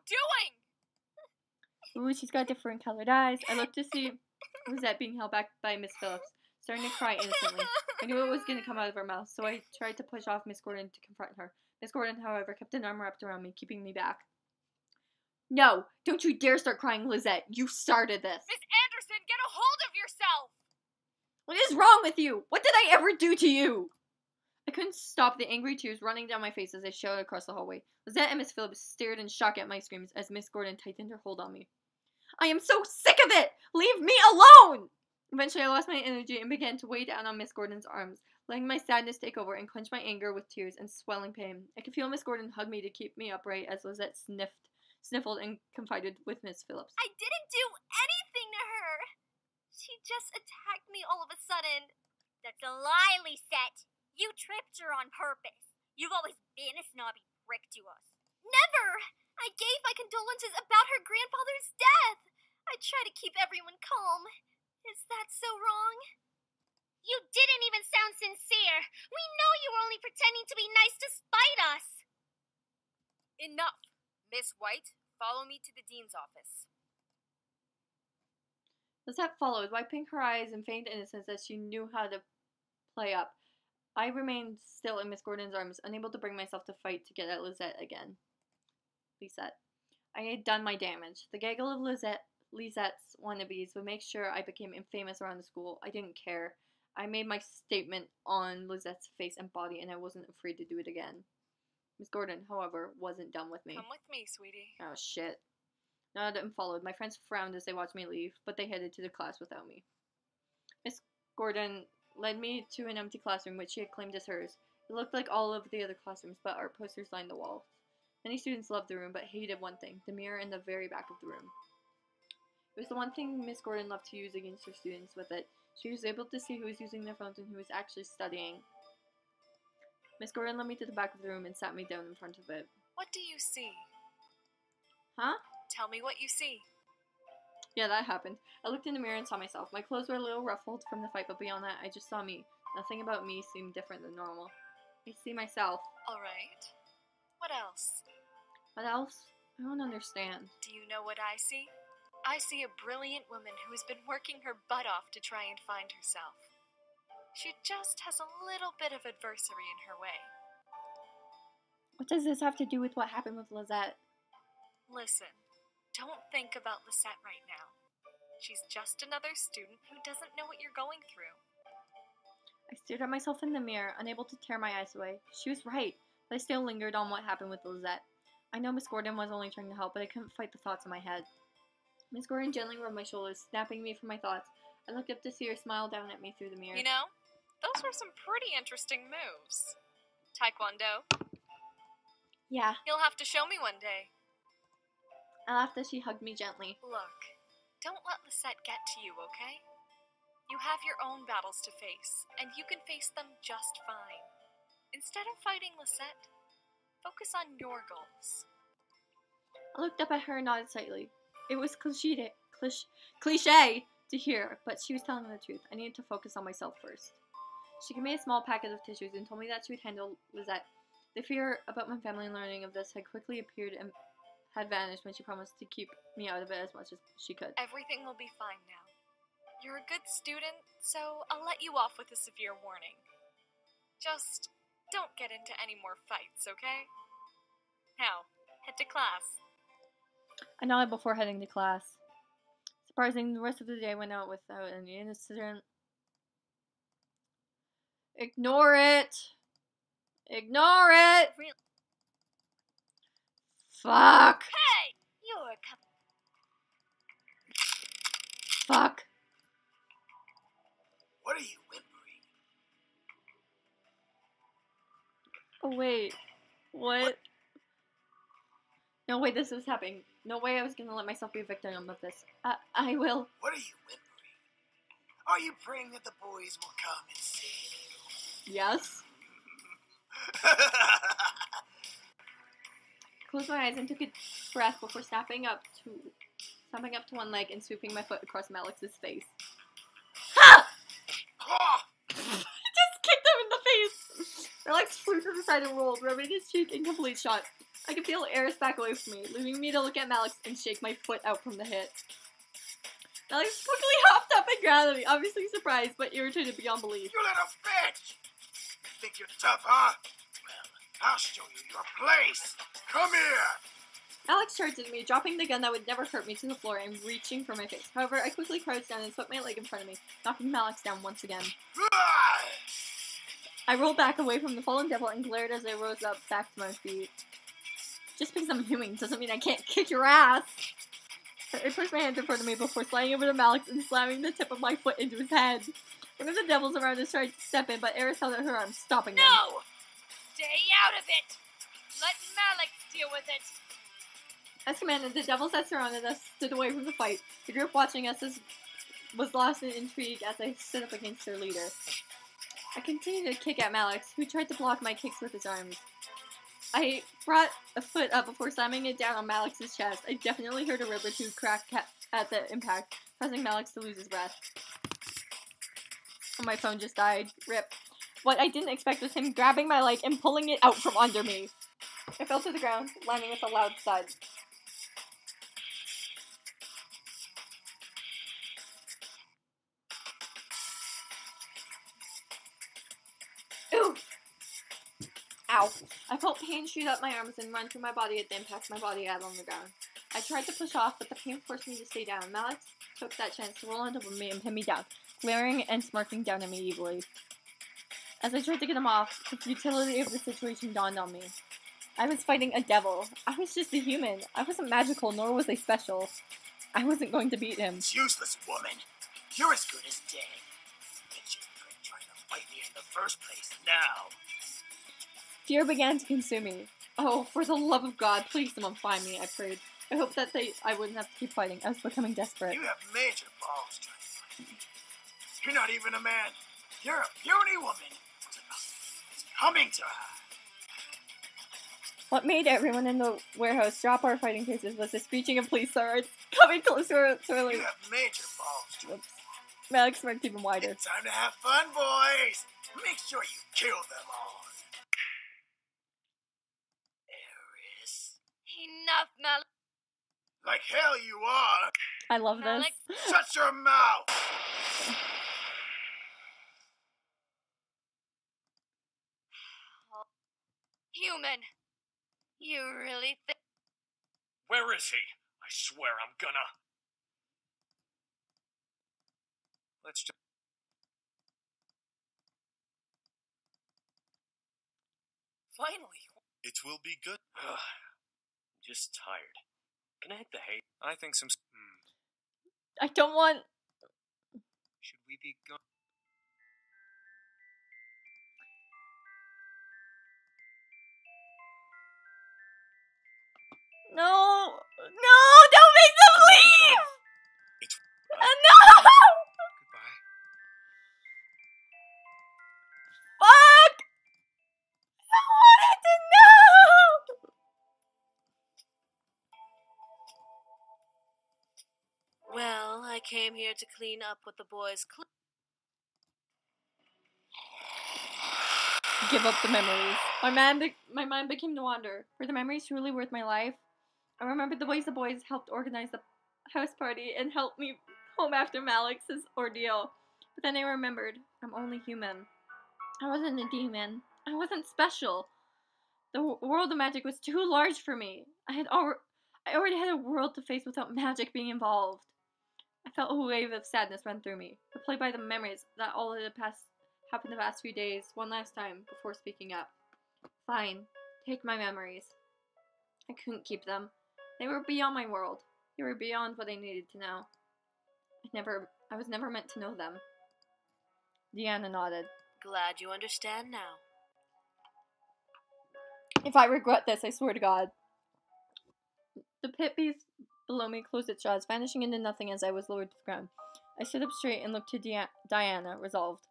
[SPEAKER 4] doing?
[SPEAKER 1] Ooh, she's got different colored eyes. I looked to see Lizette being held back by Miss Phillips, starting to cry innocently. I knew it was going to come out of her mouth, so I tried to push off Miss Gordon to confront her. Miss Gordon, however, kept an arm wrapped around me, keeping me back. No! Don't you dare start crying, Lizette! You started this!
[SPEAKER 4] Miss Anderson, get a hold of yourself!
[SPEAKER 1] What is wrong with you? What did I ever do to you? I couldn't stop the angry tears running down my face as I shouted across the hallway. Lizette and Miss Phillips stared in shock at my screams as Miss Gordon tightened her hold on me. I am so sick of it! Leave me alone! Eventually, I lost my energy and began to weigh down on Miss Gordon's arms, letting my sadness take over and quench my anger with tears and swelling pain. I could feel Miss Gordon hug me to keep me upright as Lizette sniffled and confided with Miss Phillips.
[SPEAKER 9] I didn't do anything to her. She just attacked me all of a sudden. That's a lie, Lisette. You tripped her on purpose. You've always been a snobby prick to us. Never! I gave my condolences about her grandfather's death. I try to keep everyone calm. Is that so wrong? You didn't even sound sincere. We know you were only pretending to be nice to spite us.
[SPEAKER 4] Enough. Miss White, follow me to the dean's office.
[SPEAKER 1] Lizette followed, wiping her eyes in feigned innocence as she knew how to play up. I remained still in Miss Gordon's arms, unable to bring myself to fight to get at Lisette again. I had done my damage. The gaggle of Lizette's wannabes would make sure I became infamous around the school. I didn't care. I made my statement on Lizette's face and body, and I wasn't afraid to do it again. Miss Gordon, however, wasn't done with me.
[SPEAKER 6] Come with me, sweetie.
[SPEAKER 1] Oh, shit. None of them followed. My friends frowned as they watched me leave, but they headed to the class without me. Miss Gordon led me to an empty classroom which she had claimed as hers. It looked like all of the other classrooms, but art posters lined the walls. Many students loved the room, but hated one thing, the mirror in the very back of the room. It was the one thing Miss Gordon loved to use against her students. With it, she was able to see who was using their phones and who was actually studying. Miss Gordon led me to the back of the room and sat me down in front of it.
[SPEAKER 6] What do you see?
[SPEAKER 1] Huh?
[SPEAKER 6] Tell me what you see.
[SPEAKER 1] Yeah, that happened. I looked in the mirror and saw myself. My clothes were a little ruffled from the fight, but beyond that, I just saw me. Nothing about me seemed different than normal. I see myself.
[SPEAKER 6] Alright. What else?
[SPEAKER 1] What else? I don't understand.
[SPEAKER 6] Do you know what I see? I see a brilliant woman who has been working her butt off to try and find herself. She just has a little bit of adversity in her way.
[SPEAKER 1] What does this have to do with what happened with Lizette?
[SPEAKER 6] Listen, don't think about Lisette right now. She's just another student who doesn't know what you're going through.
[SPEAKER 1] I stared at myself in the mirror, unable to tear my eyes away. She was right, but I still lingered on what happened with Lizette. I know Miss Gordon was only trying to help, but I couldn't fight the thoughts in my head. Miss Gordon gently rubbed my shoulders, snapping me from my thoughts. I looked up to see her smile down at me through the mirror.
[SPEAKER 6] You know, those were some pretty interesting moves. Taekwondo.
[SPEAKER 1] Yeah.
[SPEAKER 6] You'll have to show me one day.
[SPEAKER 1] I laughed as she hugged me gently.
[SPEAKER 6] Look, don't let Lisette get to you, okay? You have your own battles to face, and you can face them just fine. Instead of fighting Lisette, focus on your goals.
[SPEAKER 1] I looked up at her and nodded slightly. It was cliche to hear, but she was telling the truth. I needed to focus on myself first. She gave me a small packet of tissues and told me that she would handle Lizette. The fear about my family learning of this had quickly appeared and had vanished when she promised to keep me out of it as much as she could.
[SPEAKER 6] Everything will be fine now. You're a good student, so I'll let you off with a severe warning. Just don't get into any more fights, okay? Now, head to class.
[SPEAKER 1] I nodded before heading to class. Surprising, the rest of the day went out without any incident. Ignore it! Ignore it!
[SPEAKER 9] Really?
[SPEAKER 1] Fuck!
[SPEAKER 9] Hey! You're a couple.
[SPEAKER 1] Fuck.
[SPEAKER 3] What are you whimpering?
[SPEAKER 1] Oh, wait. What? No way this was happening. No way I was gonna let myself be a victim of this. I will.
[SPEAKER 3] What are you whimpering? Are you praying that the boys will come and save you?
[SPEAKER 1] Yes. Closed my eyes and took a breath before snapping up to one leg and swooping my foot across Malix's face. Ha! Just kicked him in the face! Malix flew to the side and rolled, rubbing his cheek in complete shock. I could feel Eris back away from me, leaving me to look at Malix and shake my foot out from the hit. Malix quickly hopped up and grabbed me, obviously surprised, but irritated beyond belief.
[SPEAKER 3] You little bitch! You think you're tough, huh? Well, I'll show you your place! Come here!
[SPEAKER 1] Malix charged at me, dropping the gun that would never hurt me to the floor and reaching for my face. However, I quickly crouched down and swept my leg in front of me, knocking Malix down once again. I rolled back away from the fallen devil and glared as I rose up back to my feet. Just because I'm human doesn't mean I can't kick your ass! I pushed my hand in front of me before sliding over to Malix and slamming the tip of my foot into his head. One of the devils around us tried to step in, but Eris held out her arms, stopping them.
[SPEAKER 4] No! Stay out of it! Let Malik deal with it!
[SPEAKER 1] As commanded, the devils that surrounded us stood away from the fight. The group watching us was lost in intrigue as I stood up against their leader. I continued to kick at Malix, who tried to block my kicks with his arms. I brought a foot up before slamming it down on Malix's chest. I definitely heard a rib or two crack at the impact, causing Malix to lose his breath. Oh, my phone just died. Rip. What I didn't expect was him grabbing my leg and pulling it out from under me. I fell to the ground, landing with a loud thud. Ooh! Ow. I felt pain shoot up my arms and run through my body at the impact my body had on the ground. I tried to push off, but the pain forced me to stay down. Malix took that chance to roll on top of me and pin me down, glaring and smirking down at me evilly. As I tried to get him off, the futility of the situation dawned on me. I was fighting a devil. I was just a human. I wasn't magical, nor was I special. I wasn't going to beat him.
[SPEAKER 3] It's useless, woman. You're as good as dead. Bet you quit trying to fight me in the first place now.
[SPEAKER 1] Fear began to consume me. Oh, for the love of God, please someone find me, I prayed. I hoped that I wouldn't have to keep fighting. I was becoming desperate.
[SPEAKER 3] You have major balls trying to fight me. You're not even a man. You're a puny woman. It's coming to her.
[SPEAKER 1] What made everyone in the warehouse drop our fighting faces was the screeching of police sirens coming closer to
[SPEAKER 3] You have major balls.
[SPEAKER 1] Whoops. Malix smirked even wider.
[SPEAKER 3] It's time to have fun, boys. Make sure you kill them all. Eris.
[SPEAKER 4] Enough, Malik.
[SPEAKER 3] Like hell you are.
[SPEAKER 1] I love this.
[SPEAKER 4] Malik.
[SPEAKER 3] Shut your mouth.
[SPEAKER 4] Human. You really think...
[SPEAKER 12] Where is he? I swear I'm gonna...
[SPEAKER 5] Let's just...
[SPEAKER 12] Finally!
[SPEAKER 7] It will be good.
[SPEAKER 12] I'm just tired. Can I hit the hay?
[SPEAKER 5] I think some...
[SPEAKER 1] I don't want...
[SPEAKER 5] Should we be going?
[SPEAKER 1] No! No! Don't make them leave!
[SPEAKER 7] It...
[SPEAKER 1] No!
[SPEAKER 5] Goodbye.
[SPEAKER 1] Fuck! I wanted to know!
[SPEAKER 6] Well, I came here to clean up what the boys
[SPEAKER 1] Give up the memories. My mind became to wander. Were the memories truly worth my life? I remembered the ways the boys helped organize the house party and helped me home after Malix's ordeal. But then I remembered, I'm only human. I wasn't a demon. I wasn't special. The world of magic was too large for me. I already had a world to face without magic being involved. I felt a wave of sadness run through me, replayed by the memories that all had happened the past few days, one last time, before speaking up. Fine, take my memories. I couldn't keep them. They were beyond my world. They were beyond what I needed to know. I was never meant to know them. Deanna nodded.
[SPEAKER 6] Glad you understand now.
[SPEAKER 1] If I regret this, I swear to God. The pit beneath below me closed its jaws, vanishing into nothing as I was lowered to the ground. I stood up straight and looked to Diana, resolved.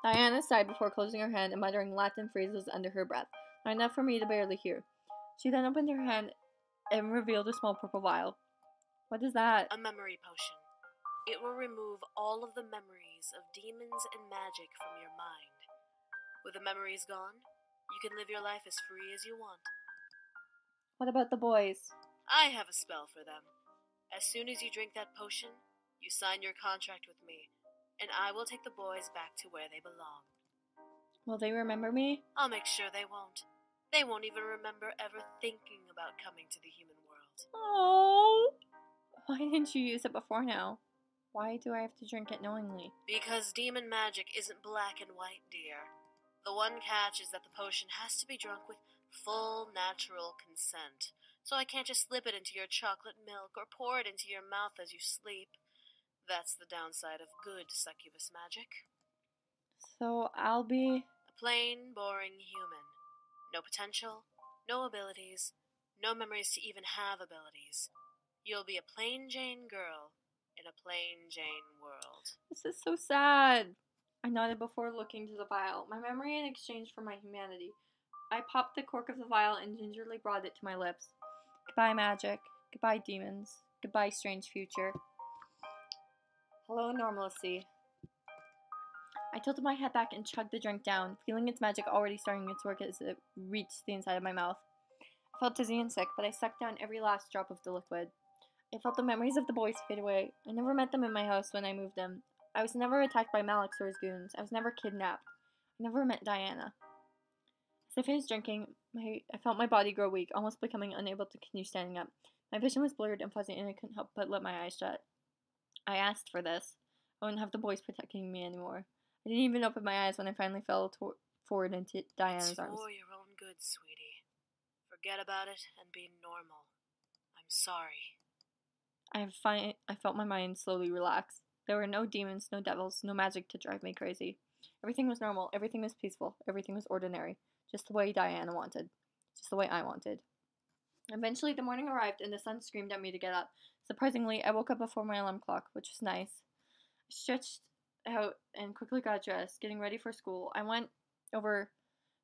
[SPEAKER 1] Diana sighed before closing her hand and muttering Latin phrases under her breath, not enough for me to barely hear. She then opened her hand and revealed a small purple vial. What is that?
[SPEAKER 6] A memory potion. It will remove all of the memories of demons and magic from your mind. With the memories gone, you can live your life as free as you want.
[SPEAKER 1] What about the boys?
[SPEAKER 6] I have a spell for them. As soon as you drink that potion, you sign your contract with me, and I will take the boys back to where they belong.
[SPEAKER 1] Will they remember me?
[SPEAKER 6] I'll make sure they won't. They won't even remember ever thinking about coming to the human world.
[SPEAKER 1] Oh! Why didn't you use it before now? Why do I have to drink it knowingly?
[SPEAKER 6] Because demon magic isn't black and white, dear. The one catch is that the potion has to be drunk with full natural consent. So I can't just slip it into your chocolate milk or pour it into your mouth as you sleep. That's the downside of good succubus magic.
[SPEAKER 1] So I'll be...
[SPEAKER 6] a plain, boring human. No potential, no abilities, no memories to even have abilities. You'll be a plain Jane girl in a plain Jane world.
[SPEAKER 1] This is so sad. I nodded before looking to the vial, my memory in exchange for my humanity. I popped the cork of the vial and gingerly brought it to my lips. Goodbye, magic. Goodbye, demons. Goodbye, strange future. Hello, normalcy. I tilted my head back and chugged the drink down, feeling its magic already starting its work as it reached the inside of my mouth. I felt dizzy and sick, but I sucked down every last drop of the liquid. I felt the memories of the boys fade away. I never met them in my house when I moved in. I was never attacked by Malix or his goons. I was never kidnapped. I never met Diana. As I finished drinking, I felt my body grow weak, almost becoming unable to continue standing up. My vision was blurred and fuzzy, and I couldn't help but let my eyes shut. I asked for this. I wouldn't have the boys protecting me anymore. I didn't even open my eyes when I finally fell forward into Diana's arms.
[SPEAKER 6] It's for your own good, sweetie. Forget about it and be normal. I'm sorry.
[SPEAKER 1] I felt my mind slowly relax. There were no demons, no devils, no magic to drive me crazy. Everything was normal, everything was peaceful, everything was ordinary. Just the way Diana wanted. Just the way I wanted. Eventually, the morning arrived and the sun screamed at me to get up. Surprisingly, I woke up before my alarm clock, which was nice. I stretched out and quickly got dressed, getting ready for school. I went over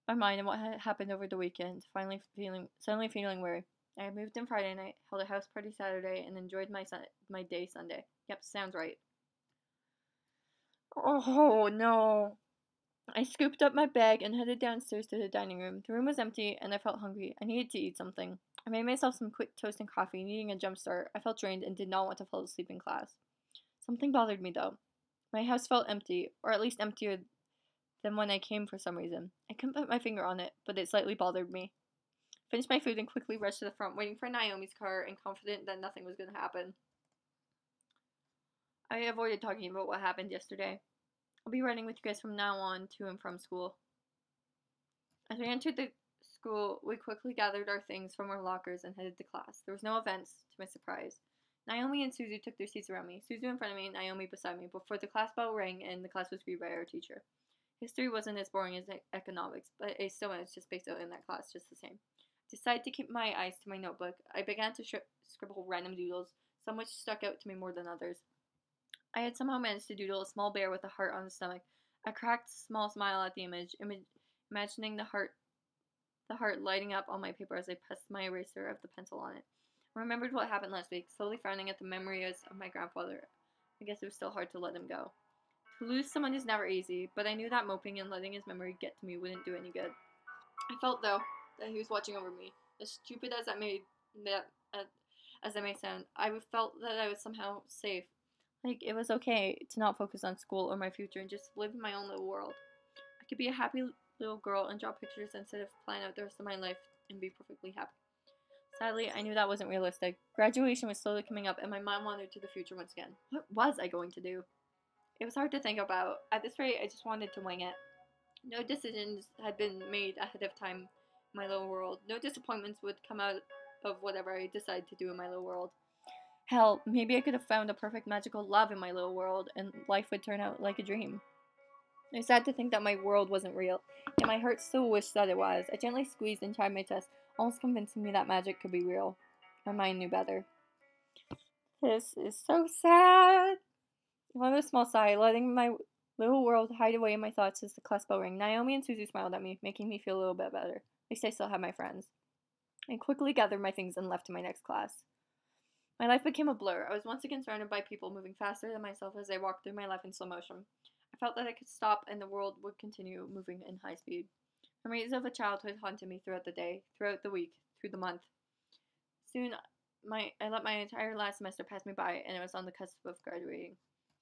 [SPEAKER 1] my mind and what had happened over the weekend, suddenly feeling weary. I had moved in Friday night, held a house party Saturday, and enjoyed my day Sunday. Yep, sounds right. Oh, no. I scooped up my bag and headed downstairs to the dining room. The room was empty, and I felt hungry. I needed to eat something. I made myself some quick toast and coffee, needing a jump start. I felt drained and did not want to fall asleep in class. Something bothered me, though. My house felt empty, or at least emptier than when I came for some reason. I couldn't put my finger on it, but it slightly bothered me. I finished my food and quickly rushed to the front, waiting for Naomi's car and confident that nothing was going to happen. I avoided talking about what happened yesterday. I'll be riding with you guys from now on to and from school. As we entered the school, we quickly gathered our things from our lockers and headed to class. There was no events, to my surprise. Naomi and Suzu took their seats around me, Suzu in front of me and Naomi beside me, before the class bell rang and the class was greeted by our teacher. History wasn't as boring as economics, but I still managed to space out in that class just the same. I decided to keep my eyes to my notebook. I began to scribble random doodles, some which stuck out to me more than others. I had somehow managed to doodle a small bear with a heart on his stomach. I cracked a small smile at the image, imagining the heart lighting up on my paper as I pressed my eraser of the pencil on it. I remembered what happened last week, slowly frowning at the memories of my grandfather. I guess it was still hard to let him go. To lose someone is never easy, but I knew that moping and letting his memory get to me wouldn't do any good. I felt, though, that he was watching over me. As stupid as that may sound, I felt that I was somehow safe. Like, it was okay to not focus on school or my future and just live in my own little world. I could be a happy little girl and draw pictures instead of plan out the rest of my life and be perfectly happy. Sadly, I knew that wasn't realistic. Graduation was slowly coming up, and my mind wandered to the future once again. What was I going to do? It was hard to think about. At this rate, I just wanted to wing it. No decisions had been made ahead of time in my little world. No disappointments would come out of whatever I decided to do in my little world. Hell, maybe I could have found a perfect magical love in my little world, and life would turn out like a dream. It was sad to think that my world wasn't real, yet my heart still wished that it was. I gently squeezed and tried my chest, almost convincing me that magic could be real. My mind knew better. This is so sad. I let a small sigh, letting my little world hide away in my thoughts as the class bell rang. Naomi and Susie smiled at me, making me feel a little bit better. At least I still had my friends. I quickly gathered my things and left to my next class. My life became a blur. I was once again surrounded by people moving faster than myself as I walked through my life in slow motion. I felt that I could stop and the world would continue moving in high speed. Memories of a childhood haunted me throughout the day, throughout the week, through the month. Soon, I let my entire last semester pass me by, and I was on the cusp of graduating.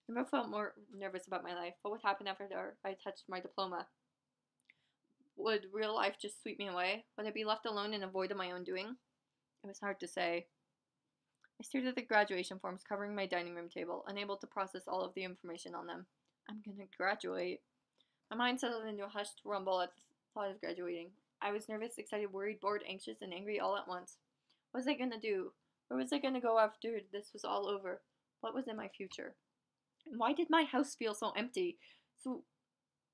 [SPEAKER 1] I never felt more nervous about my life. What would happen after I touched my diploma? Would real life just sweep me away? Would I be left alone and a void of my own doing? It was hard to say. I stared at the graduation forms covering my dining room table, unable to process all of the information on them. I'm gonna graduate. My mind settled into a hushed rumble at the thought of graduating. I was nervous, excited, worried, bored, anxious, and angry all at once. What was I gonna do? Where was I gonna go after this was all over? What was in my future? And why did my house feel so empty? So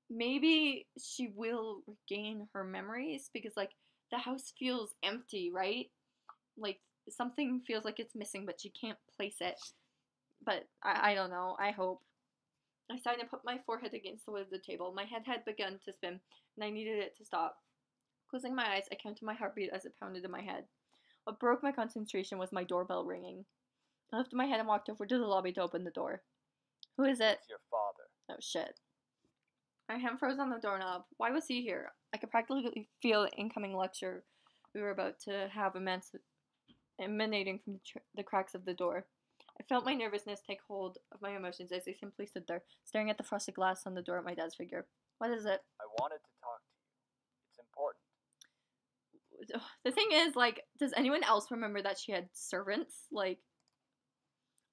[SPEAKER 1] maybe she will regain her memories because, like, the house feels empty, right? Like, something feels like it's missing, but she can't place it. But I don't know. I hope. I sighed and put my forehead against the wood of the table. My head had begun to spin, and I needed it to stop. Closing my eyes, I counted my heartbeat as it pounded in my head. What broke my concentration was my doorbell ringing. I lifted my head and walked over to the lobby to open the door. Who is it?
[SPEAKER 8] It's your father.
[SPEAKER 1] Oh, shit. My hand froze on the doorknob. Why was he here? I could practically feel the incoming lecture we were about to have emanating from the cracks of the door. I felt my nervousness take hold of my emotions as I simply stood there, staring at the frosted glass on the door at my dad's figure. What is it?
[SPEAKER 8] I wanted to talk to you. It's important.
[SPEAKER 1] The thing is, like, does anyone else remember that she had servants? Like,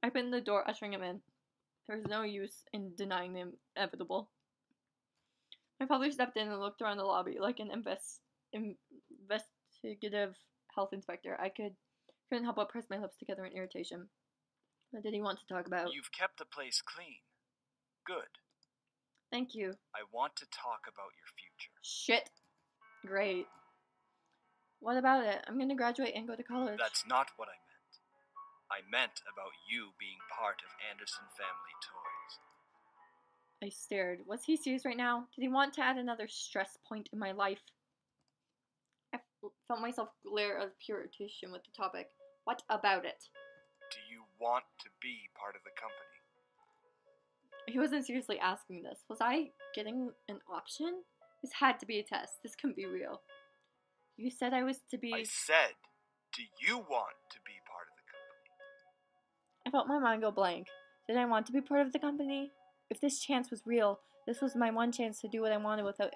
[SPEAKER 1] I opened the door, ushering him in. There was no use in denying the inevitable. My father stepped in and looked around the lobby like an investigative health inspector. I couldn't help but press my lips together in irritation. What did he want to talk about?
[SPEAKER 8] You've kept the place clean. Good.
[SPEAKER 1] Thank you.
[SPEAKER 8] I want to talk about your future.
[SPEAKER 1] Shit. Great. What about it? I'm gonna graduate and go to college.
[SPEAKER 8] That's not what I meant. I meant about you being part of Anderson Family Toys.
[SPEAKER 1] I stared. Was he serious right now? Did he want to add another stress point in my life? I felt myself glare of irritation with the topic. What about it?
[SPEAKER 8] Do you want to be part of the company?
[SPEAKER 1] He wasn't seriously asking this. Was I getting an option? This had to be a test. This couldn't be real. You said I was to be...
[SPEAKER 8] I said, do you want to be part of the company?
[SPEAKER 1] I felt my mind go blank. Did I want to be part of the company? If this chance was real, this was my one chance to do what I wanted without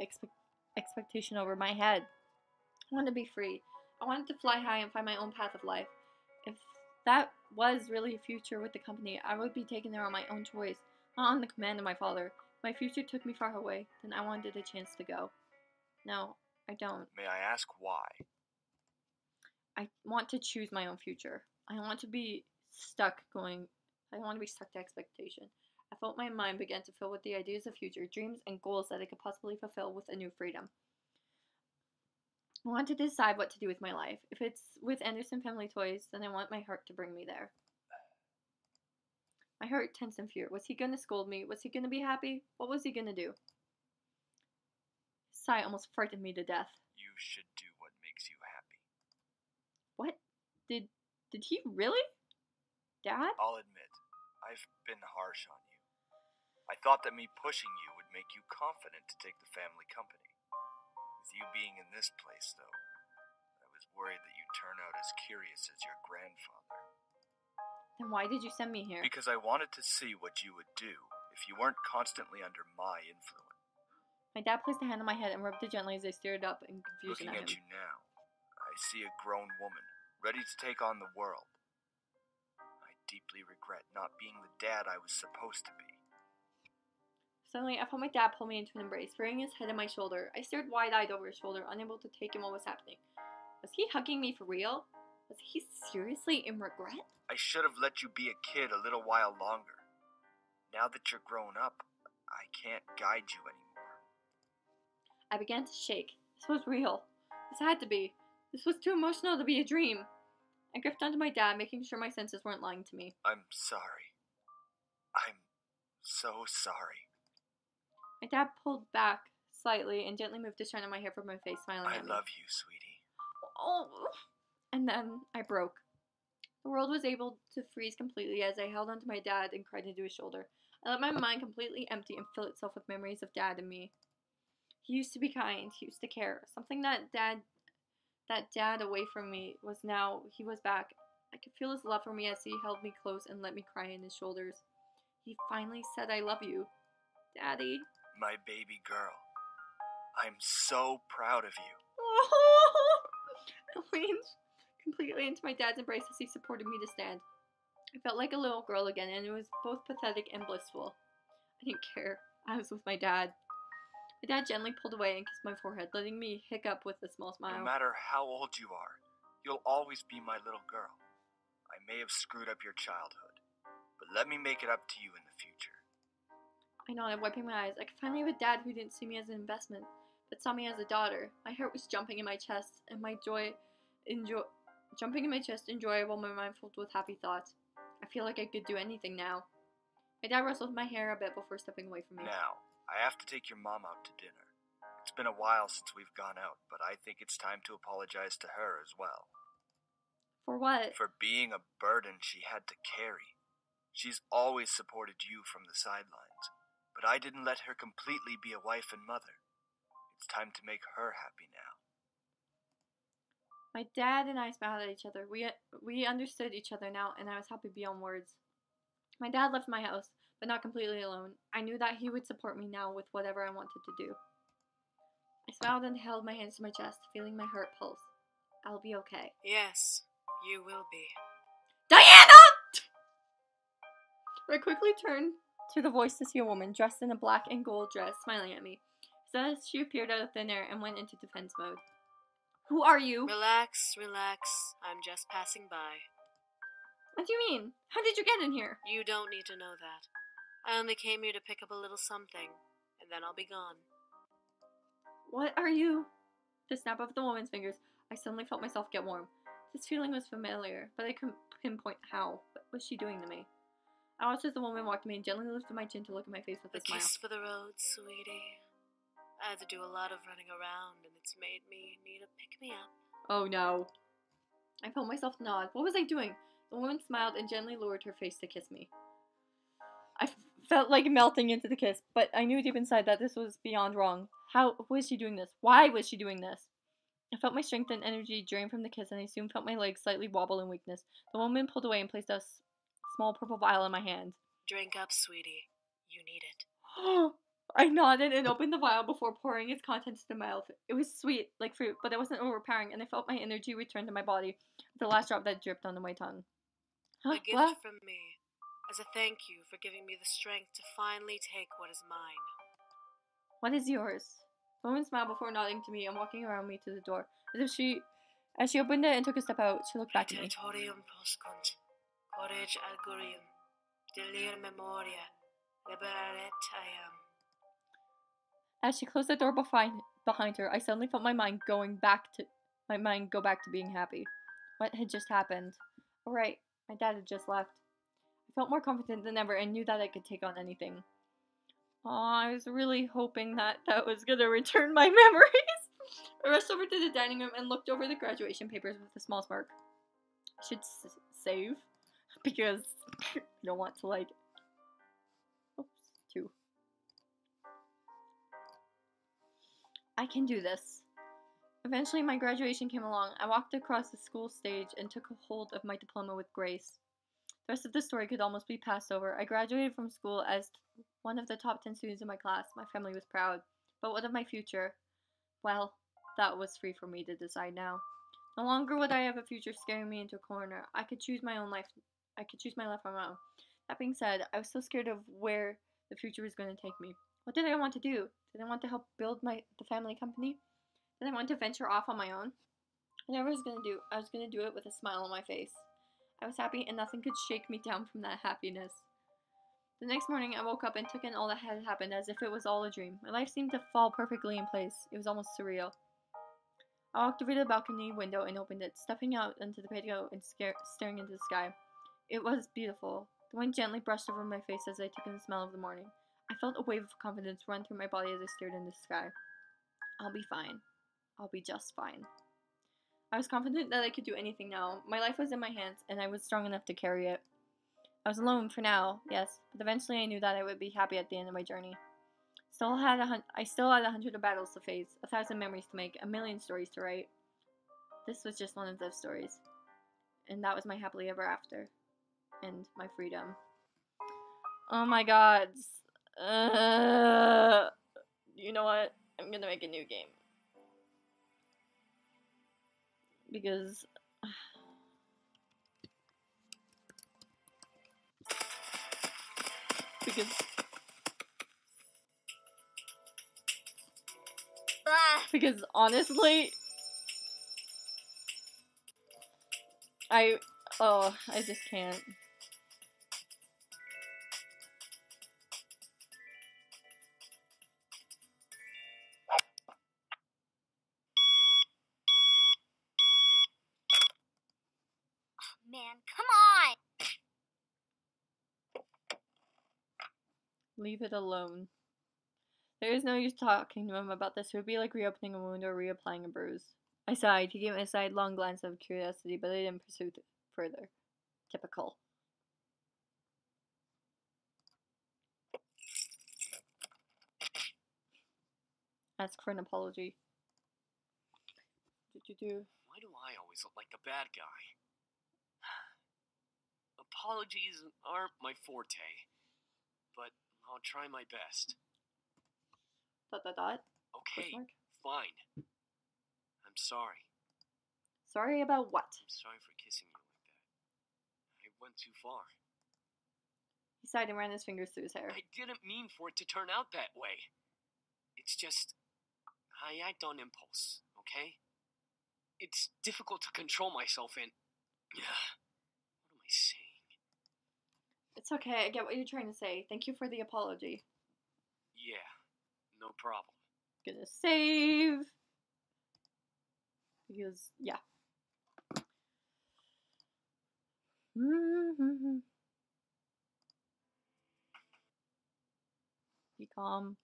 [SPEAKER 1] expectation over my head. I wanted to be free. I wanted to fly high and find my own path of life. If that was really a future with the company, I would be taken there on my own choice, not on the command of my father. If my future took me far away, then I wanted a chance to go. No, I don't.
[SPEAKER 8] May I ask why?
[SPEAKER 1] I want to choose my own future. I want to be stuck to expectation. I felt my mind began to fill with the ideas of future, dreams, and goals that I could possibly fulfill with a new freedom. I want to decide what to do with my life. If it's with Anderson Family Toys, then I want my heart to bring me there. My heart tensed in fear. Was he going to scold me? Was he going to be happy? What was he going to do? His sigh almost frightened me to death.
[SPEAKER 8] You should do what makes you happy.
[SPEAKER 1] What? Did he really? Dad?
[SPEAKER 8] I'll admit, I've been harsh on you. I thought that me pushing you would make you confident to take the family company. With you being in this place, though, I was worried that you'd turn out as curious as your grandfather.
[SPEAKER 1] Then why did you send me here?
[SPEAKER 8] Because I wanted to see what you would do if you weren't constantly under my influence.
[SPEAKER 1] My dad placed a hand on my head and rubbed it gently as I stared up in confusion
[SPEAKER 8] Looking
[SPEAKER 1] at him.
[SPEAKER 8] at you now, I see a grown woman, ready to take on the world. I deeply regret not being the dad I was supposed to be.
[SPEAKER 1] Suddenly, I felt my dad pull me into an embrace, burying his head in my shoulder. I stared wide-eyed over his shoulder, unable to take in what was happening. Was he hugging me for real? Was he seriously in regret?
[SPEAKER 8] I should have let you be a kid a little while longer. Now that you're grown up, I can't guide you anymore.
[SPEAKER 1] I began to shake. This was real. This had to be. This was too emotional to be a dream. I gripped onto my dad, making sure my senses weren't lying to me.
[SPEAKER 8] I'm sorry. I'm so sorry.
[SPEAKER 1] My dad pulled back slightly and gently moved his hand on my hair from my face, smiling at me.
[SPEAKER 8] I love you, sweetie.
[SPEAKER 1] Oh. And then I broke. The world was able to freeze completely as I held onto my dad and cried into his shoulder. I let my mind completely empty and fill itself with memories of Dad and me. He used to be kind. He used to care. Something that Dad away from me was now. He was back. I could feel his love for me as he held me close and let me cry in his shoulders. He finally said, "I love you, Daddy."
[SPEAKER 8] My baby girl. I'm so proud of you.
[SPEAKER 1] I leaned completely into my dad's embrace as he supported me to stand. I felt like a little girl again, and it was both pathetic and blissful. I didn't care. I was with my dad. My dad gently pulled away and kissed my forehead, letting me hiccup with a small smile.
[SPEAKER 8] No matter how old you are, you'll always be my little girl. I may have screwed up your childhood, but let me make it up to you in the future.
[SPEAKER 1] I nodded, wiping my eyes. I could finally have a dad who didn't see me as an investment, but saw me as a daughter. My heart was jumping in my chest, and my jumping in my chest in joy while my mind filled with happy thoughts. I feel like I could do anything now. My dad rustled my hair a bit before stepping away from me.
[SPEAKER 8] Now, I have to take your mom out to dinner. It's been a while since we've gone out, but I think it's time to apologize to her as well.
[SPEAKER 1] For what?
[SPEAKER 8] For being a burden she had to carry. She's always supported you from the sidelines, but I didn't let her completely be a wife and mother. It's time to make her happy now.
[SPEAKER 1] My dad and I smiled at each other. We understood each other now, and I was happy beyond words. My dad left my house, but not completely alone. I knew that he would support me now with whatever I wanted to do. I smiled and held my hands to my chest, feeling my heart pulse. I'll be okay.
[SPEAKER 6] Yes, you will be.
[SPEAKER 1] Diana! I quickly turned to the voice to see a woman dressed in a black and gold dress smiling at me. So she appeared out of thin air and went into defense mode. Who are you?
[SPEAKER 6] Relax, relax. I'm just passing by.
[SPEAKER 1] What do you mean? How did you get in here?
[SPEAKER 6] You don't need to know that. I only came here to pick up a little something, and then I'll be gone.
[SPEAKER 1] What are you? The snap of the woman's fingers, I suddenly felt myself get warm. This feeling was familiar, but I couldn't pinpoint how. What was she doing to me? I watched as the woman walked to me and gently lifted my chin to look at my face with a smile.
[SPEAKER 6] A kiss for the road, sweetie. I had to do a lot of running around, and it's made me need a pick-me-up.
[SPEAKER 1] Oh no. I felt myself nod. What was I doing? The woman smiled and gently lowered her face to kiss me. I felt like melting into the kiss, but I knew deep inside that this was beyond wrong. How was she doing this? Why was she doing this? I felt my strength and energy drain from the kiss, and I soon felt my legs slightly wobble in weakness. The woman pulled away and placed a small purple vial in my hand.
[SPEAKER 6] Drink up, sweetie. You need it.
[SPEAKER 1] I nodded and opened the vial before pouring its contents into my mouth. It was sweet, like fruit, but it wasn't overpowering, and I felt my energy return to my body, the last drop that dripped onto my tongue.
[SPEAKER 6] A gift from me, as a thank you for giving me the strength to finally take what is mine.
[SPEAKER 1] What is yours? The woman smiled before nodding to me and walking around me to the door. As she opened it and took a step out, she looked back at me.
[SPEAKER 6] Praetorium poscunt, corrige argurium, delir memoria, liberaret I am.
[SPEAKER 1] As she closed the door behind her, I suddenly felt my mind go back to being happy. What had just happened? All right, my dad had just left. I felt more confident than ever and knew that I could take on anything. I was really hoping that was gonna return my memories. I rushed over to the dining room and looked over the graduation papers with a small smirk. I should save because I don't want to Oops, 2. I can do this. Eventually, my graduation came along. I walked across the school stage and took a hold of my diploma with grace. The rest of the story could almost be passed over. I graduated from school as one of the top 10 students in my class. My family was proud. But what of my future? Well, that was free for me to decide now. No longer would I have a future scaring me into a corner. I could choose my own life. I could choose my life on my own. That being said, I was so scared of where the future was going to take me. What did I want to do? Did I want to help build the family company? Did I want to venture off on my own? Whatever I was going to do, I was going to do it with a smile on my face. I was happy, and nothing could shake me down from that happiness. The next morning, I woke up and took in all that had happened as if it was all a dream. My life seemed to fall perfectly in place. It was almost surreal. I walked over to the balcony window and opened it, stepping out into the patio and staring into the sky. It was beautiful. The wind gently brushed over my face as I took in the smell of the morning. I felt a wave of confidence run through my body as I stared into the sky. I'll be fine. I'll be just fine. I was confident that I could do anything now. My life was in my hands, and I was strong enough to carry it. I was alone for now, yes, but eventually I knew that I would be happy at the end of my journey. I still had 100 battles to face, 1,000 memories to make, 1,000,000 stories to write. This was just one of those stories. And that was my happily ever after. And my freedom. Oh my god. You know what? I'm gonna make a new game. Because... Because honestly... I just can't.
[SPEAKER 9] Man, come on!
[SPEAKER 1] Leave it alone. There is no use talking to him about this. It would be like reopening a wound or reapplying a bruise. I sighed. He gave me a sidelong glance of curiosity, but I didn't pursue it further. Typical. Ask for an apology.
[SPEAKER 12] Why do I always look like the bad guy? Apologies aren't my forte, but I'll try my best. ... Okay, fine. I'm sorry.
[SPEAKER 1] Sorry about what?
[SPEAKER 12] I'm sorry for kissing you like that. I went too far.
[SPEAKER 1] He sighed and ran his fingers through his hair.
[SPEAKER 12] I didn't mean for it to turn out that way. It's just... I act on impulse, okay? It's difficult to control myself and... What am I saying?
[SPEAKER 1] It's okay, I get what you're trying to say. Thank you for the apology.
[SPEAKER 12] Yeah, no problem.
[SPEAKER 1] Gonna save. Because, yeah. Be calm.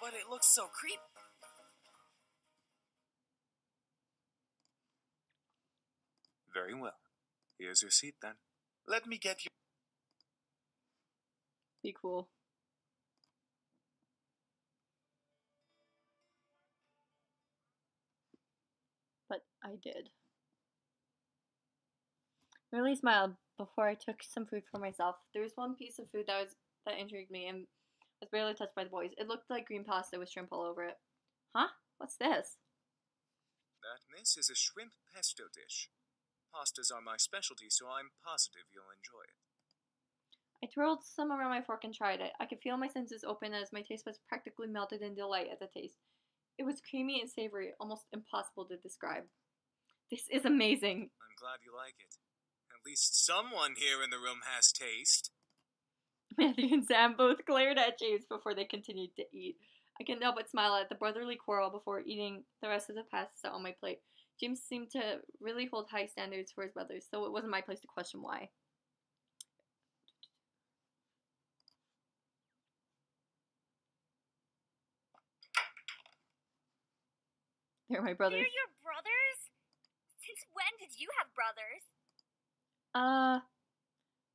[SPEAKER 3] But it looks so creepy.
[SPEAKER 5] Very well. Here's your seat, then.
[SPEAKER 7] Let me get you.
[SPEAKER 1] Be cool. But I did. I really smiled before I took some food for myself. There was one piece of food that intrigued me and was barely touched by the boys. It looked like green pasta with shrimp all over it. Huh? What's this?
[SPEAKER 5] That, miss, is a shrimp pesto dish. Pastas are my specialty, so I'm positive you'll enjoy it.
[SPEAKER 1] I twirled some around my fork and tried it. I could feel my senses open as my taste buds practically melted in delight at the taste. It was creamy and savory, almost impossible to describe. This is amazing.
[SPEAKER 5] I'm glad you like it. At least someone here in the room has taste.
[SPEAKER 1] Matthew and Sam both glared at James before they continued to eat. I couldn't help but smile at the brotherly quarrel before eating the rest of the pasta on my plate. James seemed to really hold high standards for his brothers, so it wasn't my place to question why. They're my brothers.
[SPEAKER 9] They're your brothers? Since when did you have brothers?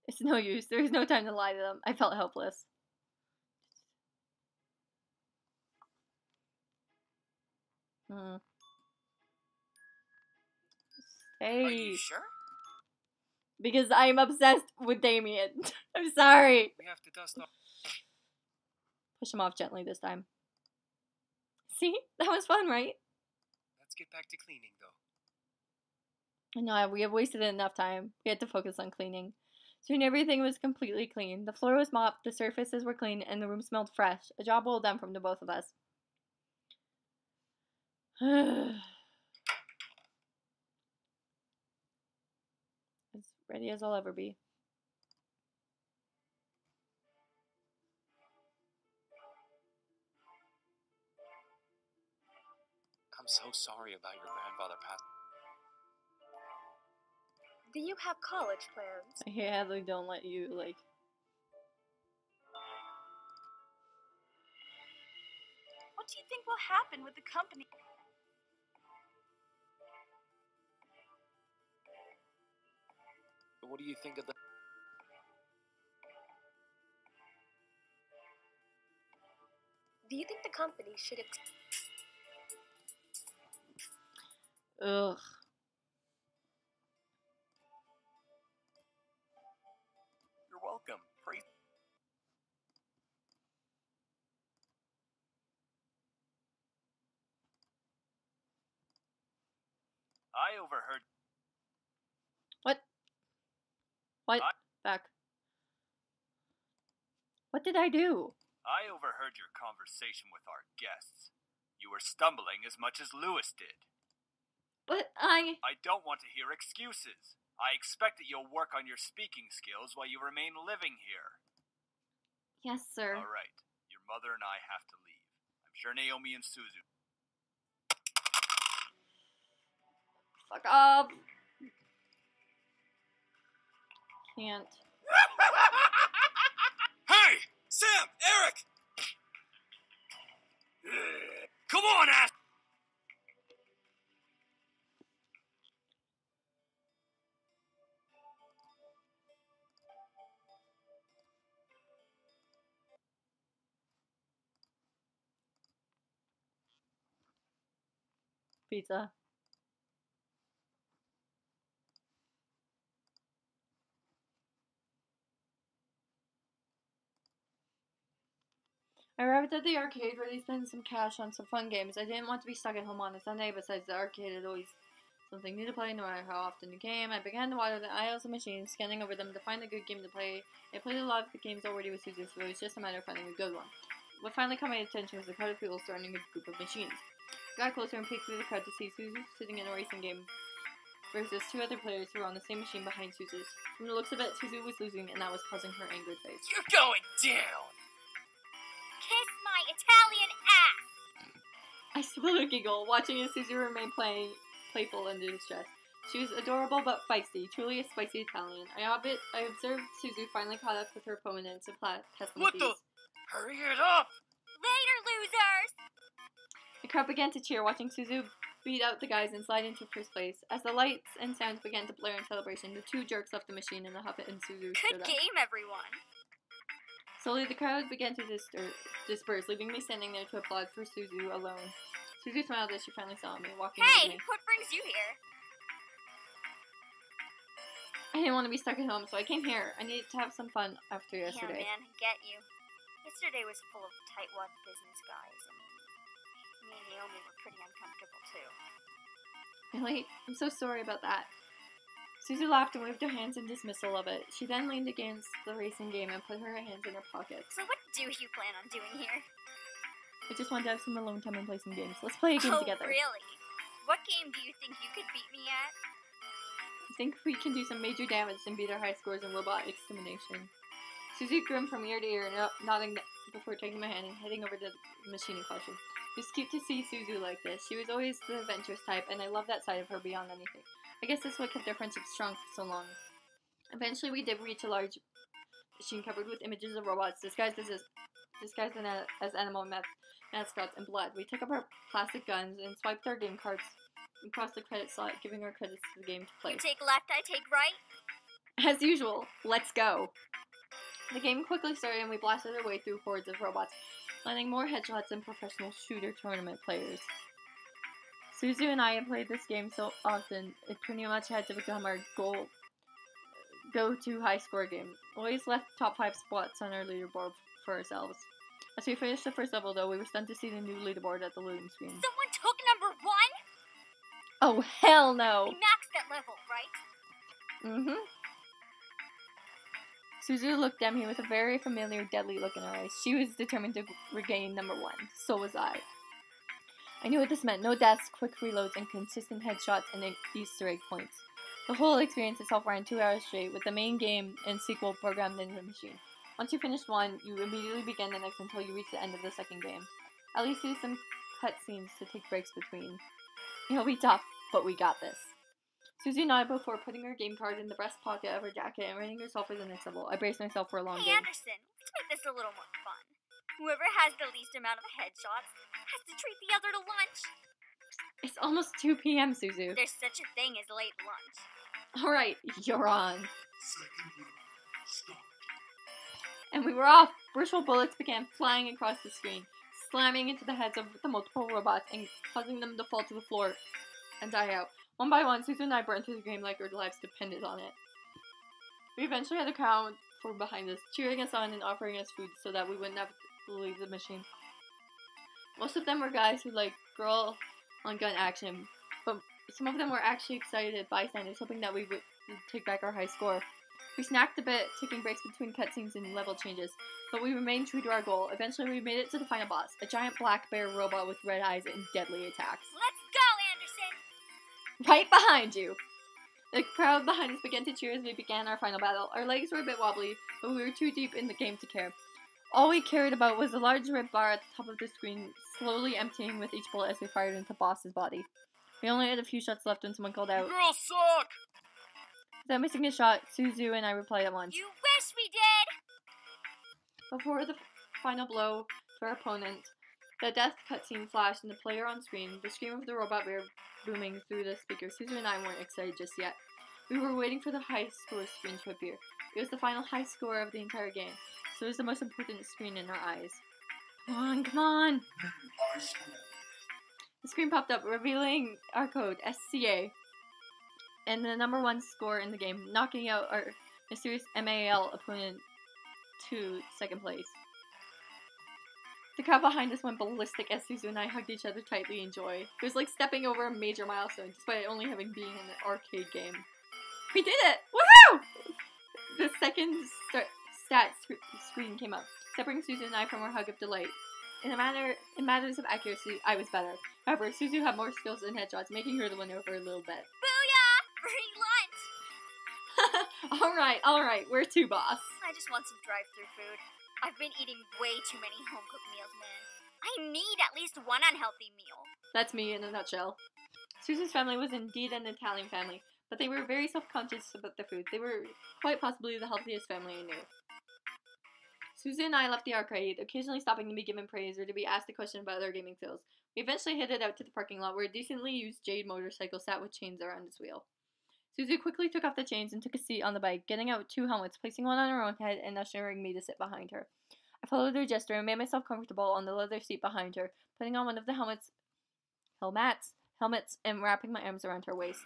[SPEAKER 1] It's no use. There's no time to lie to them. I felt helpless. Hey.
[SPEAKER 3] Are you sure?
[SPEAKER 1] Because I'm obsessed with Damien. I'm sorry.
[SPEAKER 10] We have to dust off.
[SPEAKER 1] Push him off gently this time. See? That was fun, right?
[SPEAKER 10] Let's get back to cleaning, though.
[SPEAKER 1] No, we have wasted enough time. We had to focus on cleaning. Soon everything was completely clean. The floor was mopped, the surfaces were clean, and the room smelled fresh. A job well done from the both of us. As ready as I'll ever be.
[SPEAKER 12] I'm so sorry about your grandfather passing.
[SPEAKER 11] Do you have college plans?
[SPEAKER 1] Yeah, they don't let you, like...
[SPEAKER 11] What do you think will happen with the company?
[SPEAKER 12] What do you think of the...
[SPEAKER 11] Do you think the company should
[SPEAKER 1] Ugh.
[SPEAKER 8] You're welcome. Praise. I overheard.
[SPEAKER 1] What? What? Back. What did I do?
[SPEAKER 8] I overheard your conversation with our guests. You were stumbling as much as Lewis did.
[SPEAKER 1] But
[SPEAKER 8] I don't want to hear excuses. I expect that you'll work on your speaking skills while you remain living here.
[SPEAKER 1] Yes, sir.
[SPEAKER 8] All right. Your mother and I have to leave. I'm sure Naomi and Suzu.
[SPEAKER 1] Fuck up. Can't.
[SPEAKER 8] Hey! Sam! Eric! Come on, ass!
[SPEAKER 1] Pizza. I arrived at the arcade ready to spend some cash on some fun games. I didn't want to be stuck at home on a Sunday. Besides, the arcade had always something new to play, no matter how often you came. I began to water the aisles of machines, scanning over them to find a good game to play. I played a lot of the games already with Suzu, so it was just a matter of finding a good one. What finally caught my attention was a crowd of people surrounding a group of machines. I got closer and peeked through the crowd to see Suzu sitting in a racing game versus two other players who were on the same machine behind Suzu's. From the looks of it, Suzu was losing, and that was causing her angered face.
[SPEAKER 8] You're going down!
[SPEAKER 9] Kiss my Italian ass!
[SPEAKER 1] I swallowed a giggle, watching as Suzu remained playful and distressed. She was adorable but feisty, truly a spicy Italian. I observed Suzu finally caught up with her opponents and passed them
[SPEAKER 8] What
[SPEAKER 1] with
[SPEAKER 8] the?
[SPEAKER 1] ease.
[SPEAKER 8] Hurry it up!
[SPEAKER 9] Later, losers!
[SPEAKER 1] The crowd began to cheer, watching Suzu beat out the guys and slide into first place. As the lights and sounds began to blare in celebration, the two jerks left the machine and the Huffet and Suzu stood
[SPEAKER 9] Good
[SPEAKER 1] up.
[SPEAKER 9] game, everyone!
[SPEAKER 1] Slowly, the crowd began to disperse, leaving me standing there to applaud for Suzu alone. Suzu smiled as she finally saw me, walking over to me.
[SPEAKER 9] What brings you here?
[SPEAKER 1] I didn't want to be stuck at home, so I came here. I needed to have some fun after yesterday.
[SPEAKER 9] Yeah, man, I get you. Yesterday was full of tightwad business guys, and me and Naomi were pretty uncomfortable, too.
[SPEAKER 1] Really? I'm so sorry about that. Suzu laughed and waved her hands in dismissal of it. She then leaned against the racing game and put her hands in her pockets.
[SPEAKER 9] So what do you plan on doing here?
[SPEAKER 1] I just wanted to have some alone time and play some games. Let's play a game together.
[SPEAKER 9] Really? What game do you think you could beat me at?
[SPEAKER 1] I think we can do some major damage and beat our high scores in robot extermination. Suzu grinned from ear to ear, nodding before taking my hand and heading over to the machine in question. It was cute to see Suzu like this. She was always the adventurous type, and I loved that side of her beyond anything. I guess that's what kept our friendship strong for so long. Eventually, we did reach a large machine covered with images of robots disguised as animal mascots and blood. We took up our plastic guns and swiped our game cards across the credit slot, giving our credits to the game to play.
[SPEAKER 9] You take left, I take right?
[SPEAKER 1] As usual, let's go! The game quickly started and we blasted our way through hordes of robots, landing more headshots than professional shooter tournament players. Suzu and I have played this game so often, it pretty much had to become our go-to high score game. Always left top 5 spots on our leaderboard for ourselves. As we finished the first level, though, we were stunned to see the new leaderboard at the loading screen.
[SPEAKER 9] Someone took number 1?
[SPEAKER 1] Oh, hell no!
[SPEAKER 9] We maxed that level, right?
[SPEAKER 1] Mm-hmm. Suzu looked at me with a very familiar, deadly look in her eyes. She was determined to regain number 1. So was I. I knew what this meant. No deaths, quick reloads, and consistent headshots and Easter egg points. The whole experience itself ran 2 hours straight, with the main game and sequel programmed into the machine. Once you finish one, you immediately begin the next until you reach the end of the second game. At least use some cutscenes to take breaks between. It'll be tough, but we got this. Susie nodded before putting her game card in the breast pocket of her jacket and readying herself for the next level. I braced myself for a long
[SPEAKER 9] Hey,
[SPEAKER 1] game.
[SPEAKER 9] Anderson, let's make this a little more fun. Whoever has the least amount of headshots has to treat the other to lunch.
[SPEAKER 1] It's almost 2 p.m., Suzu.
[SPEAKER 9] There's such a thing as late lunch.
[SPEAKER 1] Alright, you're on. And we were off. Virtual bullets began flying across the screen, slamming into the heads of the multiple robots and causing them to fall to the floor and die out. One by one, Suzu and I burned through the game like our lives depended on it. We eventually had a crowd from behind us, cheering us on and offering us food so that we wouldn't have to leave the machine. Most of them were guys who liked girl-on-gun action, but some of them were actually excited bystanders, hoping that we would take back our high score. We snacked a bit, taking breaks between cutscenes and level changes, but we remained true to our goal. Eventually, we made it to the final boss, a giant black bear robot with red eyes and deadly attacks.
[SPEAKER 9] Let's go, Anderson!
[SPEAKER 1] Right behind you! The crowd behind us began to cheer as we began our final battle. Our legs were a bit wobbly, but we were too deep in the game to care. All we cared about was the large red bar at the top of the screen, slowly emptying with each bullet as we fired into boss's body. We only had a few shots left when someone called out,
[SPEAKER 12] "Girls suck!"
[SPEAKER 1] Without missing a shot, Suzu and I replied at once.
[SPEAKER 9] You wish we did!
[SPEAKER 1] Before the final blow to our opponent, the death cutscene flashed and the player on screen, the scream of the robot bear booming through the speaker. Suzu and I weren't excited just yet. We were waiting for the high score screen to appear. It was the final high score of the entire game, so it was the most important screen in our eyes. Come on, come on! The screen popped up, revealing our code, SCA, and the number 1 score in the game, knocking out our mysterious MAL opponent to second place. The crowd behind us went ballistic as Suzu and I hugged each other tightly in joy. It was like stepping over a major milestone, despite only having been in an arcade game. We did it! Woohoo! The second stat screen came up, separating Suzu and I from our hug of delight. In matters of accuracy, I was better. However, Suzu had more skills and headshots, making her the winner for a little bit.
[SPEAKER 9] Booyah! Free lunch!
[SPEAKER 1] Alright, where to, boss?
[SPEAKER 9] I just want some drive-thru food. I've been eating way too many home-cooked meals, man. I need at least one unhealthy meal.
[SPEAKER 1] That's me in a nutshell. Suzu's family was indeed an Italian family, but they were very self-conscious about their food. They were quite possibly the healthiest family I knew. Suzu and I left the arcade, occasionally stopping to be given praise or to be asked a question about their gaming skills. We eventually headed out to the parking lot where a decently used Jade motorcycle sat with chains around its wheel. Suzu quickly took off the chains and took a seat on the bike, getting out 2 helmets, placing one on her own head and ushering me to sit behind her. I followed her gesture and made myself comfortable on the leather seat behind her, putting on one of the helmets, and wrapping my arms around her waist.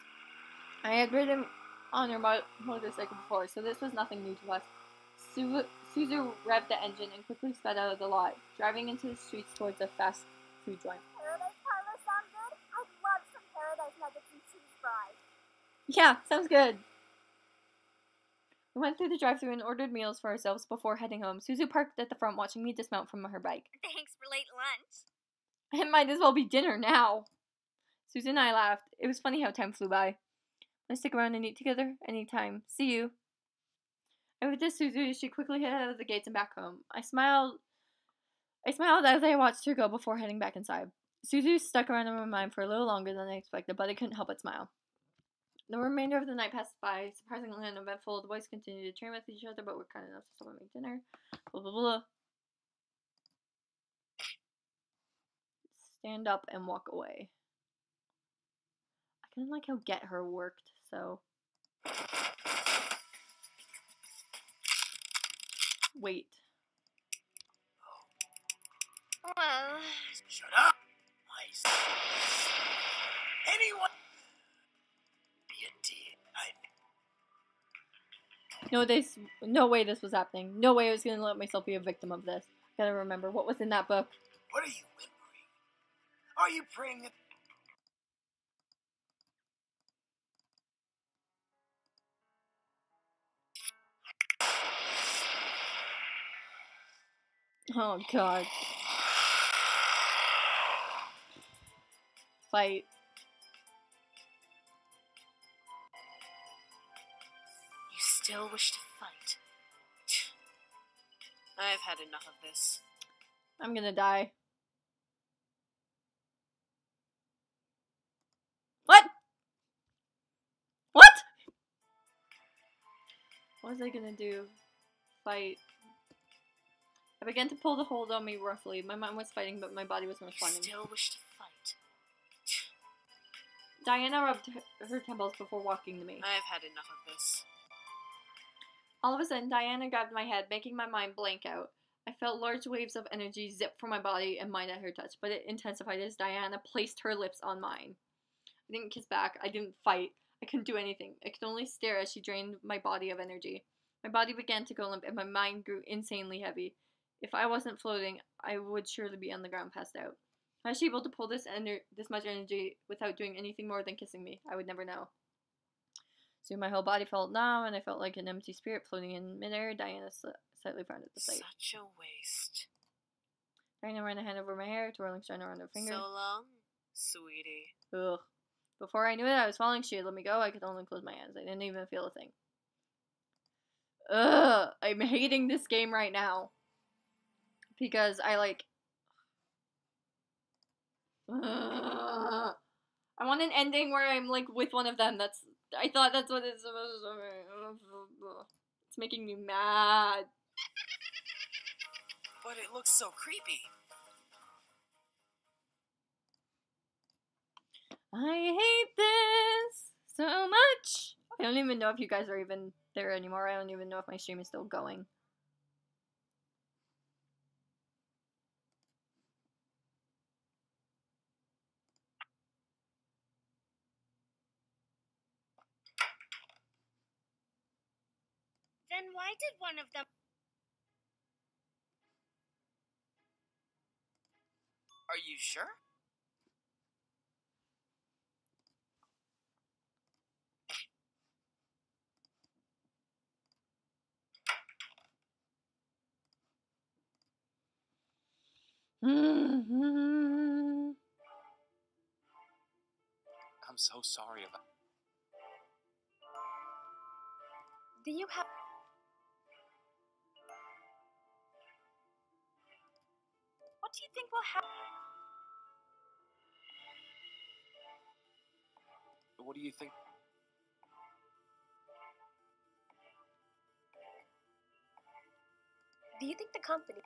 [SPEAKER 1] I had ridden on her motorcycle before, so this was nothing new to us. Suzu revved the engine and quickly sped out of the lot, driving into the streets towards a fast food joint.
[SPEAKER 9] Paradise Parlor sound good? I'd love some Paradise Nuggets and cheese fries.
[SPEAKER 1] Yeah, sounds good. We went through the drive-thru and ordered meals for ourselves before heading home. Suzu parked at the front watching me dismount from her bike.
[SPEAKER 9] Thanks for late lunch.
[SPEAKER 1] It might as well be dinner now. Suzu and I laughed. It was funny how time flew by. Let's stick around and eat together anytime. See you. I waved at Suzu as she quickly headed out of the gates and back home. I smiled as I watched her go before heading back inside. Suzu stuck around in my mind for a little longer than I expected, but I couldn't help but smile. The remainder of the night passed by, surprisingly uneventful. The boys continued to train with each other, but were kind enough to stop and make dinner. Blah, blah, blah. Stand up and walk away. I couldn't like how get her worked, so... Wait.
[SPEAKER 9] Well...
[SPEAKER 3] Shut up! Anyone... Be a dear.
[SPEAKER 1] No way this was happening. No way I was gonna let myself be a victim of this. Gotta remember what was in that book.
[SPEAKER 3] What are you whimpering? Are you praying that...
[SPEAKER 1] Oh god. Fight.
[SPEAKER 6] You still wish to fight? I've had enough of this.
[SPEAKER 1] I'm gonna die. What? What? What was I gonna do? Fight. I began to pull the hold on me roughly. My mind was fighting, but my body wasn't responding.
[SPEAKER 6] You still wish to fight?
[SPEAKER 1] Diana rubbed her temples before walking to me.
[SPEAKER 6] I've had enough of this.
[SPEAKER 1] All of a sudden, Diana grabbed my head, making my mind blank out. I felt large waves of energy zip from my body and mind at her touch, but it intensified as Diana placed her lips on mine. I didn't kiss back. I didn't fight. I couldn't do anything. I could only stare as she drained my body of energy. My body began to go limp, and my mind grew insanely heavy. If I wasn't floating, I would surely be on the ground passed out. How was she able to pull this much energy without doing anything more than kissing me? I would never know. Soon my whole body felt numb, and I felt like an empty spirit floating in midair. Diana slightly frowned at the sight.
[SPEAKER 6] Such a waste.
[SPEAKER 1] Diana ran a hand over my hair, twirling strand around her finger.
[SPEAKER 6] So long, sweetie.
[SPEAKER 1] Ugh. Before I knew it, I was falling. She had let me go. I could only close my eyes. I didn't even feel a thing. Ugh. I'm hating this game right now. Because I like... Ugh. I want an ending where I'm like with one of them. I thought that's what it's supposed to be. It's making me mad.
[SPEAKER 10] But it looks so creepy.
[SPEAKER 1] I hate this so much. I don't even know if you guys are even there anymore. I don't even know if my stream is still going.
[SPEAKER 9] Then why did one of them...
[SPEAKER 10] Are you sure?
[SPEAKER 5] I'm so sorry about...
[SPEAKER 11] Do you have... What do you think will happen?
[SPEAKER 5] What do you think?
[SPEAKER 11] Do you think the company...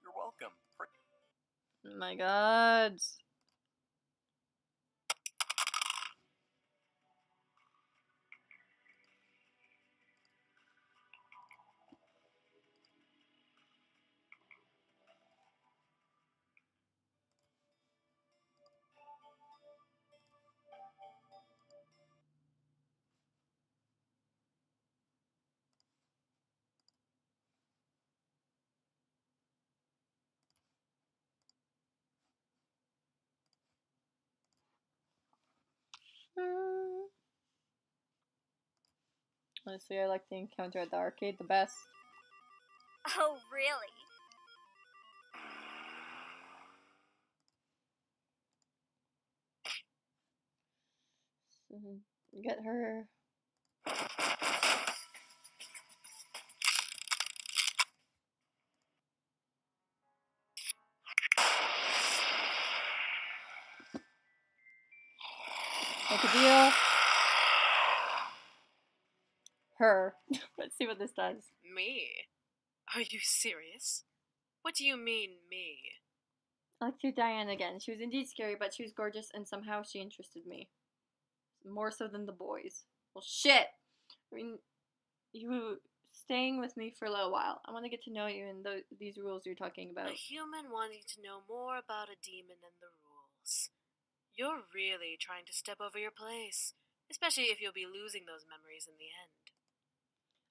[SPEAKER 8] You're welcome.
[SPEAKER 1] Oh my god. Honestly, I like the encounter at the arcade the best.
[SPEAKER 9] Oh, really?
[SPEAKER 1] Get her. Make a deal. Her. Let's see what this does.
[SPEAKER 6] Me? Are you serious? What do you mean, me?
[SPEAKER 1] I looked through Diane again. She was indeed scary, but she was gorgeous, and somehow she interested me. More so than the boys. Well, shit! I mean, you staying with me for a little while. I want to get to know you and these rules you're talking about.
[SPEAKER 6] A human wanting to know more about a demon and the rules. You're really trying to step over your place, especially if you'll be losing those memories in the end.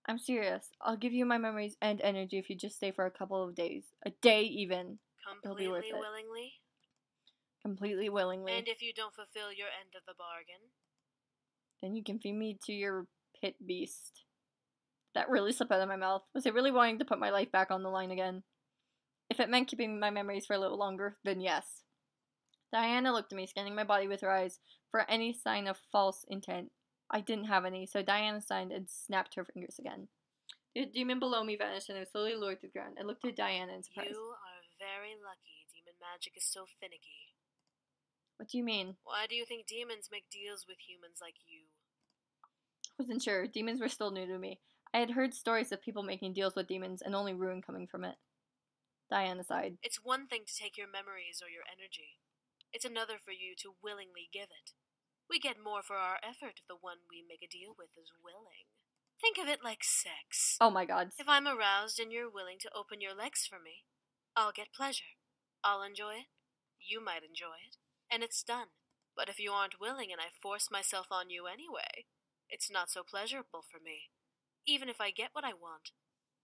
[SPEAKER 1] I'm serious. I'll give you my memories and energy if you just stay for a couple of days. A day even. It'll be worth
[SPEAKER 6] Completely
[SPEAKER 1] it.
[SPEAKER 6] willingly?
[SPEAKER 1] Completely willingly.
[SPEAKER 6] And if you don't fulfill your end of the bargain?
[SPEAKER 1] Then you can feed me to your pit beast. That really slipped out of my mouth. Was I really wanting to put my life back on the line again? If it meant keeping my memories for a little longer, then yes. Diana looked at me, scanning my body with her eyes for any sign of false intent. I didn't have any, so Diana signed and snapped her fingers again. The demon below me vanished and I was slowly lowered to the ground. I looked at Diana in surprise.
[SPEAKER 6] You are very lucky demon magic is so finicky.
[SPEAKER 1] What do you mean?
[SPEAKER 6] Why do you think demons make deals with humans like you?
[SPEAKER 1] I wasn't sure. Demons were still new to me. I had heard stories of people making deals with demons and only ruin coming from it. Diana sighed.
[SPEAKER 6] It's one thing to take your memories or your energy. It's another for you to willingly give it. We get more for our effort if the one we make a deal with is willing. Think of it like sex.
[SPEAKER 1] Oh my god.
[SPEAKER 6] If I'm aroused and you're willing to open your legs for me, I'll get pleasure. I'll enjoy it. You might enjoy it. And it's done. But if you aren't willing and I force myself on you anyway, it's not so pleasurable for me. Even if I get what I want,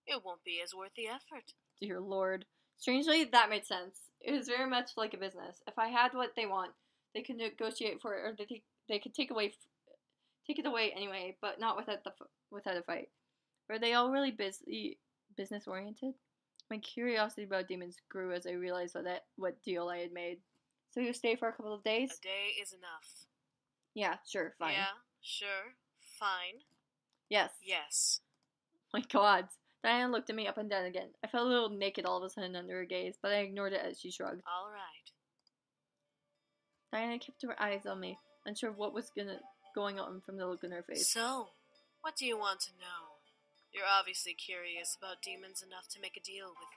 [SPEAKER 6] it won't be as worth the effort.
[SPEAKER 1] Dear Lord. Strangely, that made sense. It was very much like a business. If I had what they want, they could negotiate for it, or they could take it away anyway, but not without a fight. Were they all really business oriented? My curiosity about demons grew as I realized what deal I had made. So you stay for a couple of days?
[SPEAKER 6] A day is enough.
[SPEAKER 1] Yeah, sure, fine.
[SPEAKER 6] Yeah, sure, fine.
[SPEAKER 1] Yes.
[SPEAKER 6] Yes.
[SPEAKER 1] My god. Diana looked at me up and down again. I felt a little naked all of a sudden under her gaze, but I ignored it as she shrugged.
[SPEAKER 6] All right.
[SPEAKER 1] Diana kept her eyes on me, unsure of what was going on from the look in her face.
[SPEAKER 6] So, what do you want to know? You're obviously curious about demons enough to make a deal with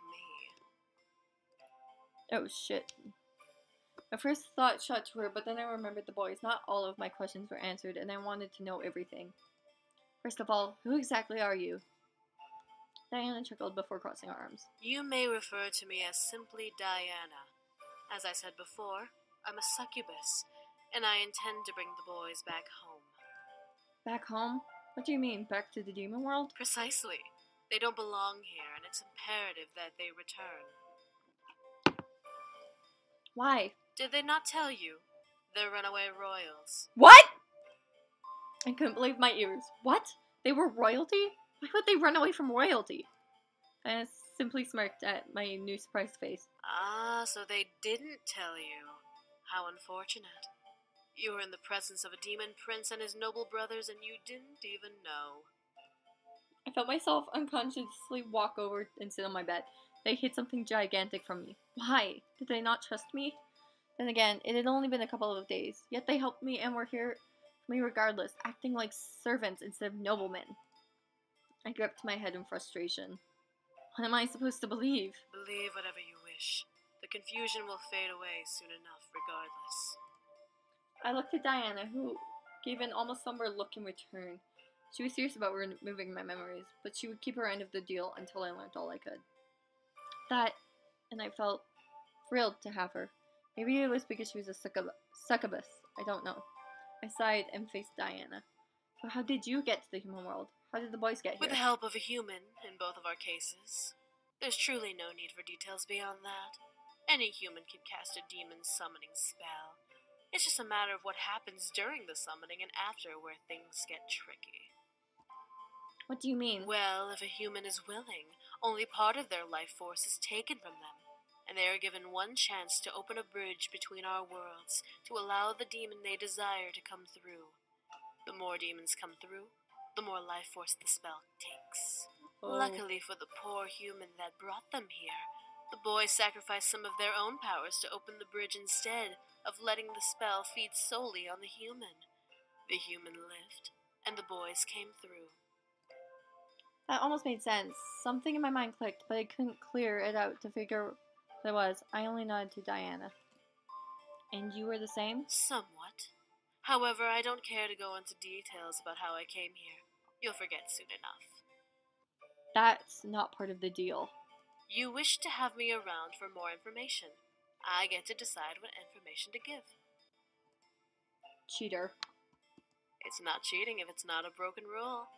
[SPEAKER 6] me.
[SPEAKER 1] Oh shit. My first thought shot to her, but then I remembered the boys. Not all of my questions were answered, and I wanted to know everything. First of all, who exactly are you? Diana chuckled before crossing her arms.
[SPEAKER 6] You may refer to me as simply Diana. As I said before, I'm a succubus, and I intend to bring the boys back home.
[SPEAKER 1] Back home? What do you mean, back to the demon world?
[SPEAKER 6] Precisely. They don't belong here, and it's imperative that they return.
[SPEAKER 1] Why?
[SPEAKER 6] Did they not tell you? They're runaway royals.
[SPEAKER 1] What? I couldn't believe my ears. What? They were royalty? Why would they run away from royalty? I simply smirked at my new surprised face.
[SPEAKER 6] Ah, so they didn't tell you. How unfortunate. You were in the presence of a demon prince and his noble brothers, and you didn't even know.
[SPEAKER 1] I felt myself unconsciously walk over and sit on my bed. They hid something gigantic from me. Why? Did they not trust me? Then again, it had only been a couple of days, yet they helped me and were here for me regardless, acting like servants instead of noblemen. I gripped my head in frustration. What am I supposed to believe?
[SPEAKER 6] Believe whatever you wish. The confusion will fade away soon enough, regardless.
[SPEAKER 1] I looked at Diana, who gave an almost somber look in return. She was serious about removing my memories, but she would keep her end of the deal until I learned all I could. And I felt thrilled to have her. Maybe it was because she was a succubus. I don't know. I sighed and faced Diana. So how did you get to the human world? How did the boys get here?
[SPEAKER 6] With the help of a human, in both of our cases. There's truly no need for details beyond that. Any human can cast a demon summoning spell. It's just a matter of what happens during the summoning and after where things get tricky.
[SPEAKER 1] What do you mean?
[SPEAKER 6] Well, if a human is willing, only part of their life force is taken from them, and they are given one chance to open a bridge between our worlds to allow the demon they desire to come through. The more demons come through, the more life force the spell takes.
[SPEAKER 1] Oh.
[SPEAKER 6] Luckily for the poor human that brought them here, the boys sacrificed some of their own powers to open the bridge instead of letting the spell feed solely on the human. The human lived, and the boys came through.
[SPEAKER 1] That almost made sense. Something in my mind clicked, but I couldn't clear it out to figure what it was. I only nodded to Diana. And you were the same?
[SPEAKER 6] Somewhat. However, I don't care to go into details about how I came here. You'll forget soon enough.
[SPEAKER 1] That's not part of the deal.
[SPEAKER 6] You wish to have me around for more information. I get to decide what information to give.
[SPEAKER 1] Cheater.
[SPEAKER 6] It's not cheating if it's not a broken rule.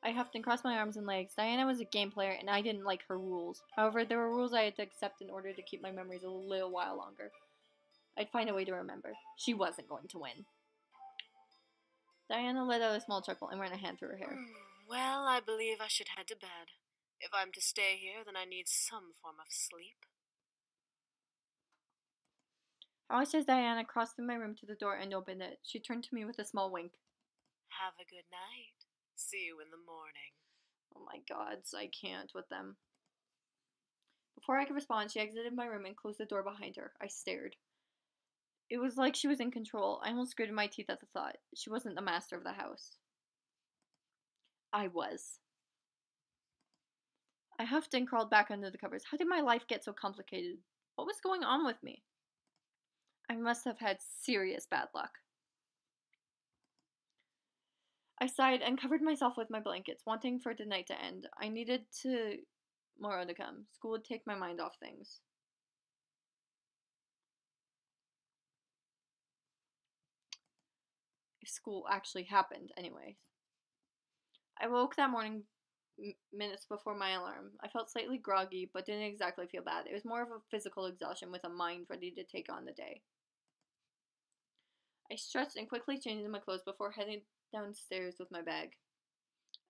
[SPEAKER 1] I huffed and crossed my arms and legs. Diana was a game player, and I didn't like her rules. However, there were rules I had to accept in order to keep my memories a little while longer. I'd find a way to remember. She wasn't going to win. Diana let out a small chuckle and ran a hand through her hair.
[SPEAKER 6] Well, I believe I should head to bed. If I'm to stay here, then I need some form of sleep.
[SPEAKER 1] I watched as Diana crossed through my room to the door and opened it. She turned to me with a small wink.
[SPEAKER 6] Have a good night. See you in the morning.
[SPEAKER 1] Oh my gods, I can't with them. Before I could respond, she exited my room and closed the door behind her. I stared. It was like she was in control. I almost gritted my teeth at the thought. She wasn't the master of the house. I was. I huffed and crawled back under the covers. How did my life get so complicated? What was going on with me? I must have had serious bad luck. I sighed and covered myself with my blankets, wanting for the night to end. I needed tomorrow to come. School would take my mind off things. If school actually happened, anyways. I woke that morning minutes before my alarm. I felt slightly groggy, but didn't exactly feel bad. It was more of a physical exhaustion with a mind ready to take on the day. I stretched and quickly changed into my clothes before heading downstairs with my bag.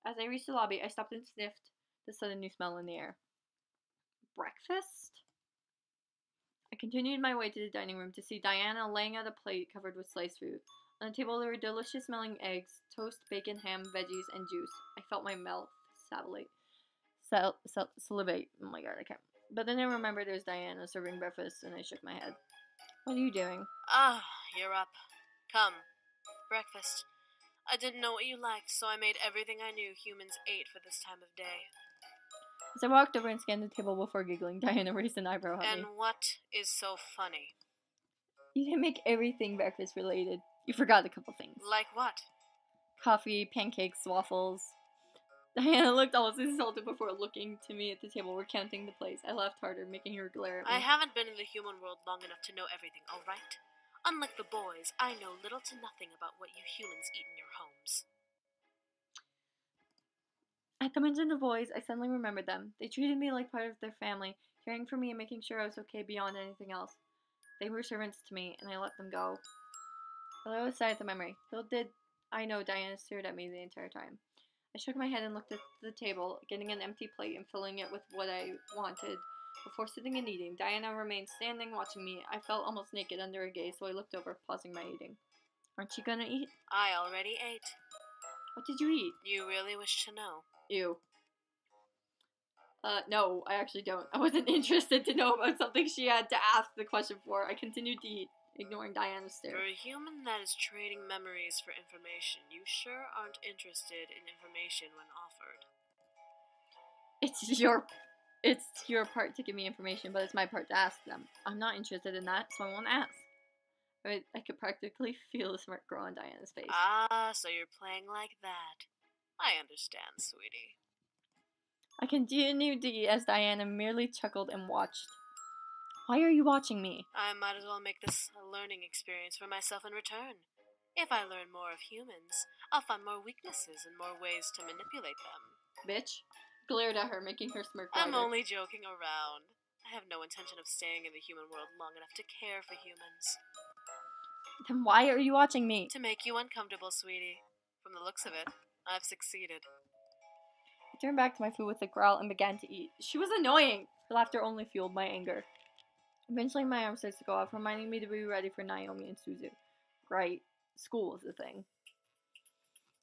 [SPEAKER 1] As I reached the lobby, I stopped and sniffed the sudden new smell in the air. Breakfast? I continued my way to the dining room to see Diana laying out a plate covered with sliced fruit. On the table there were delicious smelling eggs, toast, bacon, ham, veggies, and juice. I felt my mouth salivate. Oh my god, I can't. But then I remembered it was Diana serving breakfast, and I shook my head. What are you doing?
[SPEAKER 6] Ah, you're up. Come. Breakfast. I didn't know what you liked, so I made everything I knew humans ate for this time of day.
[SPEAKER 1] As I walked over and scanned the table before giggling, Diana raised an eyebrow at me.
[SPEAKER 6] And what is so funny?
[SPEAKER 1] You didn't make everything breakfast related. You forgot a couple things.
[SPEAKER 6] Like what?
[SPEAKER 1] Coffee, pancakes, waffles. Diana looked almost insulted before looking to me at the table, recounting the plates. I laughed harder, making her glare at me.
[SPEAKER 6] I haven't been in the human world long enough to know everything, alright? Unlike the boys, I know little to nothing about what you humans eat in your homes.
[SPEAKER 1] At the mention of boys, I suddenly remembered them. They treated me like part of their family, caring for me and making sure I was okay beyond anything else. They were servants to me, and I let them go. Although I was sad at the memory, little did I know Diana stared at me the entire time. I shook my head and looked at the table, getting an empty plate and filling it with what I wanted. Before sitting and eating, Diana remained standing, watching me. I felt almost naked under her gaze, so I looked over, pausing my eating. Aren't you gonna eat?
[SPEAKER 6] I already ate.
[SPEAKER 1] What did you eat?
[SPEAKER 6] You really wish to know?
[SPEAKER 1] Ew. No, I actually don't. I wasn't interested to know about something she had to ask the question for. I continued to eat, ignoring Diana's stare.
[SPEAKER 6] For a human that is trading memories for information, you sure aren't interested in information when offered.
[SPEAKER 1] It's your part to give me information, but it's my part to ask them. I'm not interested in that, so I won't ask. I could practically feel the smirk grow on Diana's face.
[SPEAKER 6] Ah, so you're playing like that. I understand, sweetie.
[SPEAKER 1] I continued to eat as Diana merely chuckled and watched. Why are you watching me?
[SPEAKER 6] I might as well make this a learning experience for myself in return. If I learn more of humans, I'll find more weaknesses and more ways to manipulate them.
[SPEAKER 1] Bitch. Glared at her, making her smirk wider.
[SPEAKER 6] I'm only joking around. I have no intention of staying in the human world long enough to care for humans.
[SPEAKER 1] Then why are you watching me?
[SPEAKER 6] To make you uncomfortable, sweetie. From the looks of it, I've succeeded.
[SPEAKER 1] I turned back to my food with a growl and began to eat. She was annoying! Her laughter only fueled my anger. Eventually my arm starts to go off, reminding me to be ready for Naomi and Suzu. Right. School was the thing.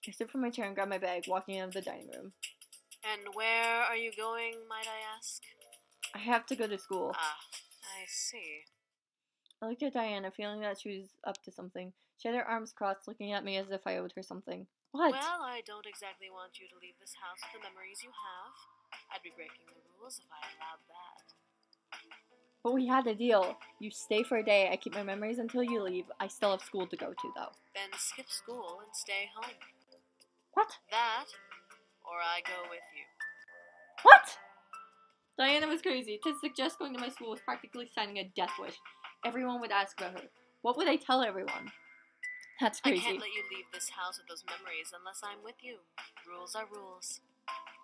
[SPEAKER 1] I stood from my chair and grabbed my bag, walking out of the dining room.
[SPEAKER 6] And where are you going, might I ask?
[SPEAKER 1] I have to go to school.
[SPEAKER 6] Ah, I see.
[SPEAKER 1] I looked at Diana, feeling that she was up to something. She had her arms crossed, looking at me as if I owed her something. What?
[SPEAKER 6] Well, I don't exactly want you to leave this house with the memories you have. I'd be breaking the rules if I allowed that.
[SPEAKER 1] But we had a deal. You stay for a day, I keep my memories until you leave. I still have school to go to, though.
[SPEAKER 6] Then skip school and stay home.
[SPEAKER 1] What?
[SPEAKER 6] That, or I go with you.
[SPEAKER 1] What? Diana was crazy. To suggest going to my school was practically signing a death wish. Everyone would ask about her. What would I tell everyone? That's
[SPEAKER 6] I
[SPEAKER 1] crazy.
[SPEAKER 6] can't let you leave this house with those memories unless I'm with you. Rules are rules.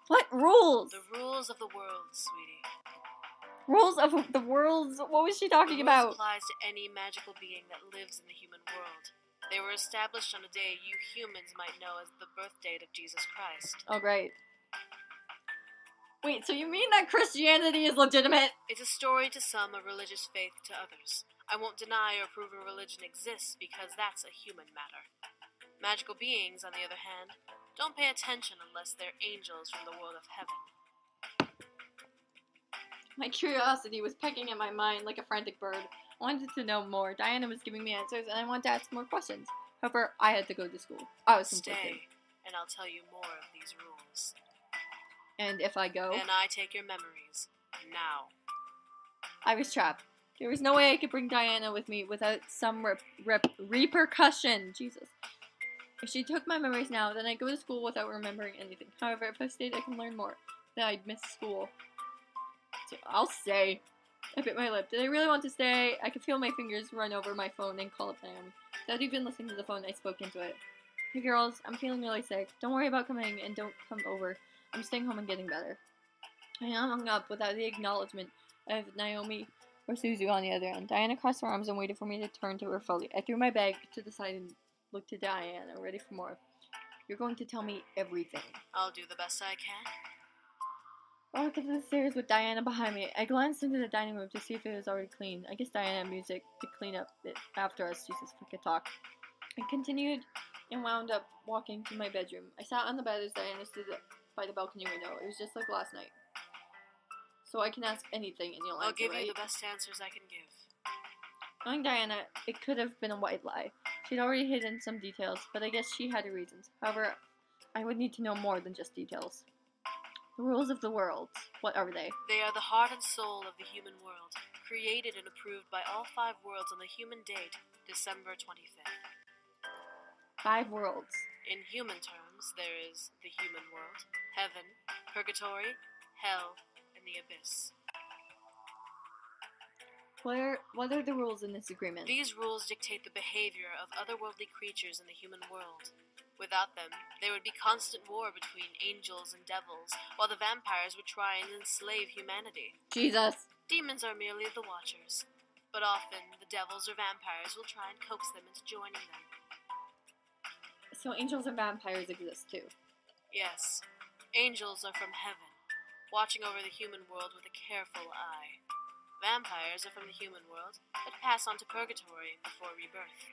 [SPEAKER 1] What rules?
[SPEAKER 6] The rules of the world, sweetie.
[SPEAKER 1] Rules of the world? What was she talking
[SPEAKER 6] The
[SPEAKER 1] about?
[SPEAKER 6] rules applies to any magical being that lives in the human world. They were established on a day you humans might know as the birth date of Jesus Christ.
[SPEAKER 1] Oh, great. Wait, so you mean that Christianity is legitimate?
[SPEAKER 6] It's a story to some, a religious faith to others. I won't deny or prove a religion exists because that's a human matter. Magical beings, on the other hand, don't pay attention unless they're angels from the world of heaven.
[SPEAKER 1] My curiosity was pecking at my mind like a frantic bird. I wanted to know more. Diana was giving me answers, and I wanted to ask more questions. However, I had to go to school. I was conflicted.
[SPEAKER 6] Stay, and I'll tell you more of these rules.
[SPEAKER 1] And if I go,
[SPEAKER 6] And I take your memories. Now.
[SPEAKER 1] I was trapped. There was no way I could bring Diana with me without some repercussion. Jesus. If she took my memories now, then I'd go to school without remembering anything. However, if I stayed, I can learn more. Then I'd miss school. So I'll stay. I bit my lip. Did I really want to stay? I could feel my fingers run over my phone and call up Naomi. Without even listening to the phone, I spoke into it. Hey girls, I'm feeling really sick. Don't worry about coming and don't come over. I'm staying home and getting better. I hung up without the acknowledgement of Naomi or Suzu on the other end. Diana crossed her arms and waited for me to turn to her fully. I threw my bag to the side and looked to Diana, ready for more. You're going to tell me everything.
[SPEAKER 6] I'll do the best I can.
[SPEAKER 1] I walked up the stairs with Diana behind me. I glanced into the dining room to see if it was already clean. I guess Diana had music to clean up it after us. Jesus, fucking talk. I continued and wound up walking to my bedroom. I sat on the bed as Diana stood by the balcony window. It was just like last night. So I can ask anything and you'll answer,
[SPEAKER 6] I'll give
[SPEAKER 1] right?
[SPEAKER 6] you the best answers I can give.
[SPEAKER 1] Knowing Diana, it could have been a white lie. She'd already hidden some details, but I guess she had her reasons. However, I would need to know more than just details. The rules of the world. What are they?
[SPEAKER 6] They are the heart and soul of the human world, created and approved by all 5 worlds on the human date, December 25th.
[SPEAKER 1] 5 worlds.
[SPEAKER 6] In human terms, there is the human world, heaven, purgatory, hell, and the abyss.
[SPEAKER 1] What are the rules in this agreement?
[SPEAKER 6] These rules dictate the behavior of otherworldly creatures in the human world. Without them, there would be constant war between angels and devils, while the vampires would try and enslave humanity.
[SPEAKER 1] Jesus.
[SPEAKER 6] Demons are merely the watchers, but often the devils or vampires will try and coax them into joining them.
[SPEAKER 1] So angels and vampires exist too?
[SPEAKER 6] Yes. Angels are from heaven, watching over the human world with a careful eye. Vampires are from the human world, but pass on to purgatory before rebirth.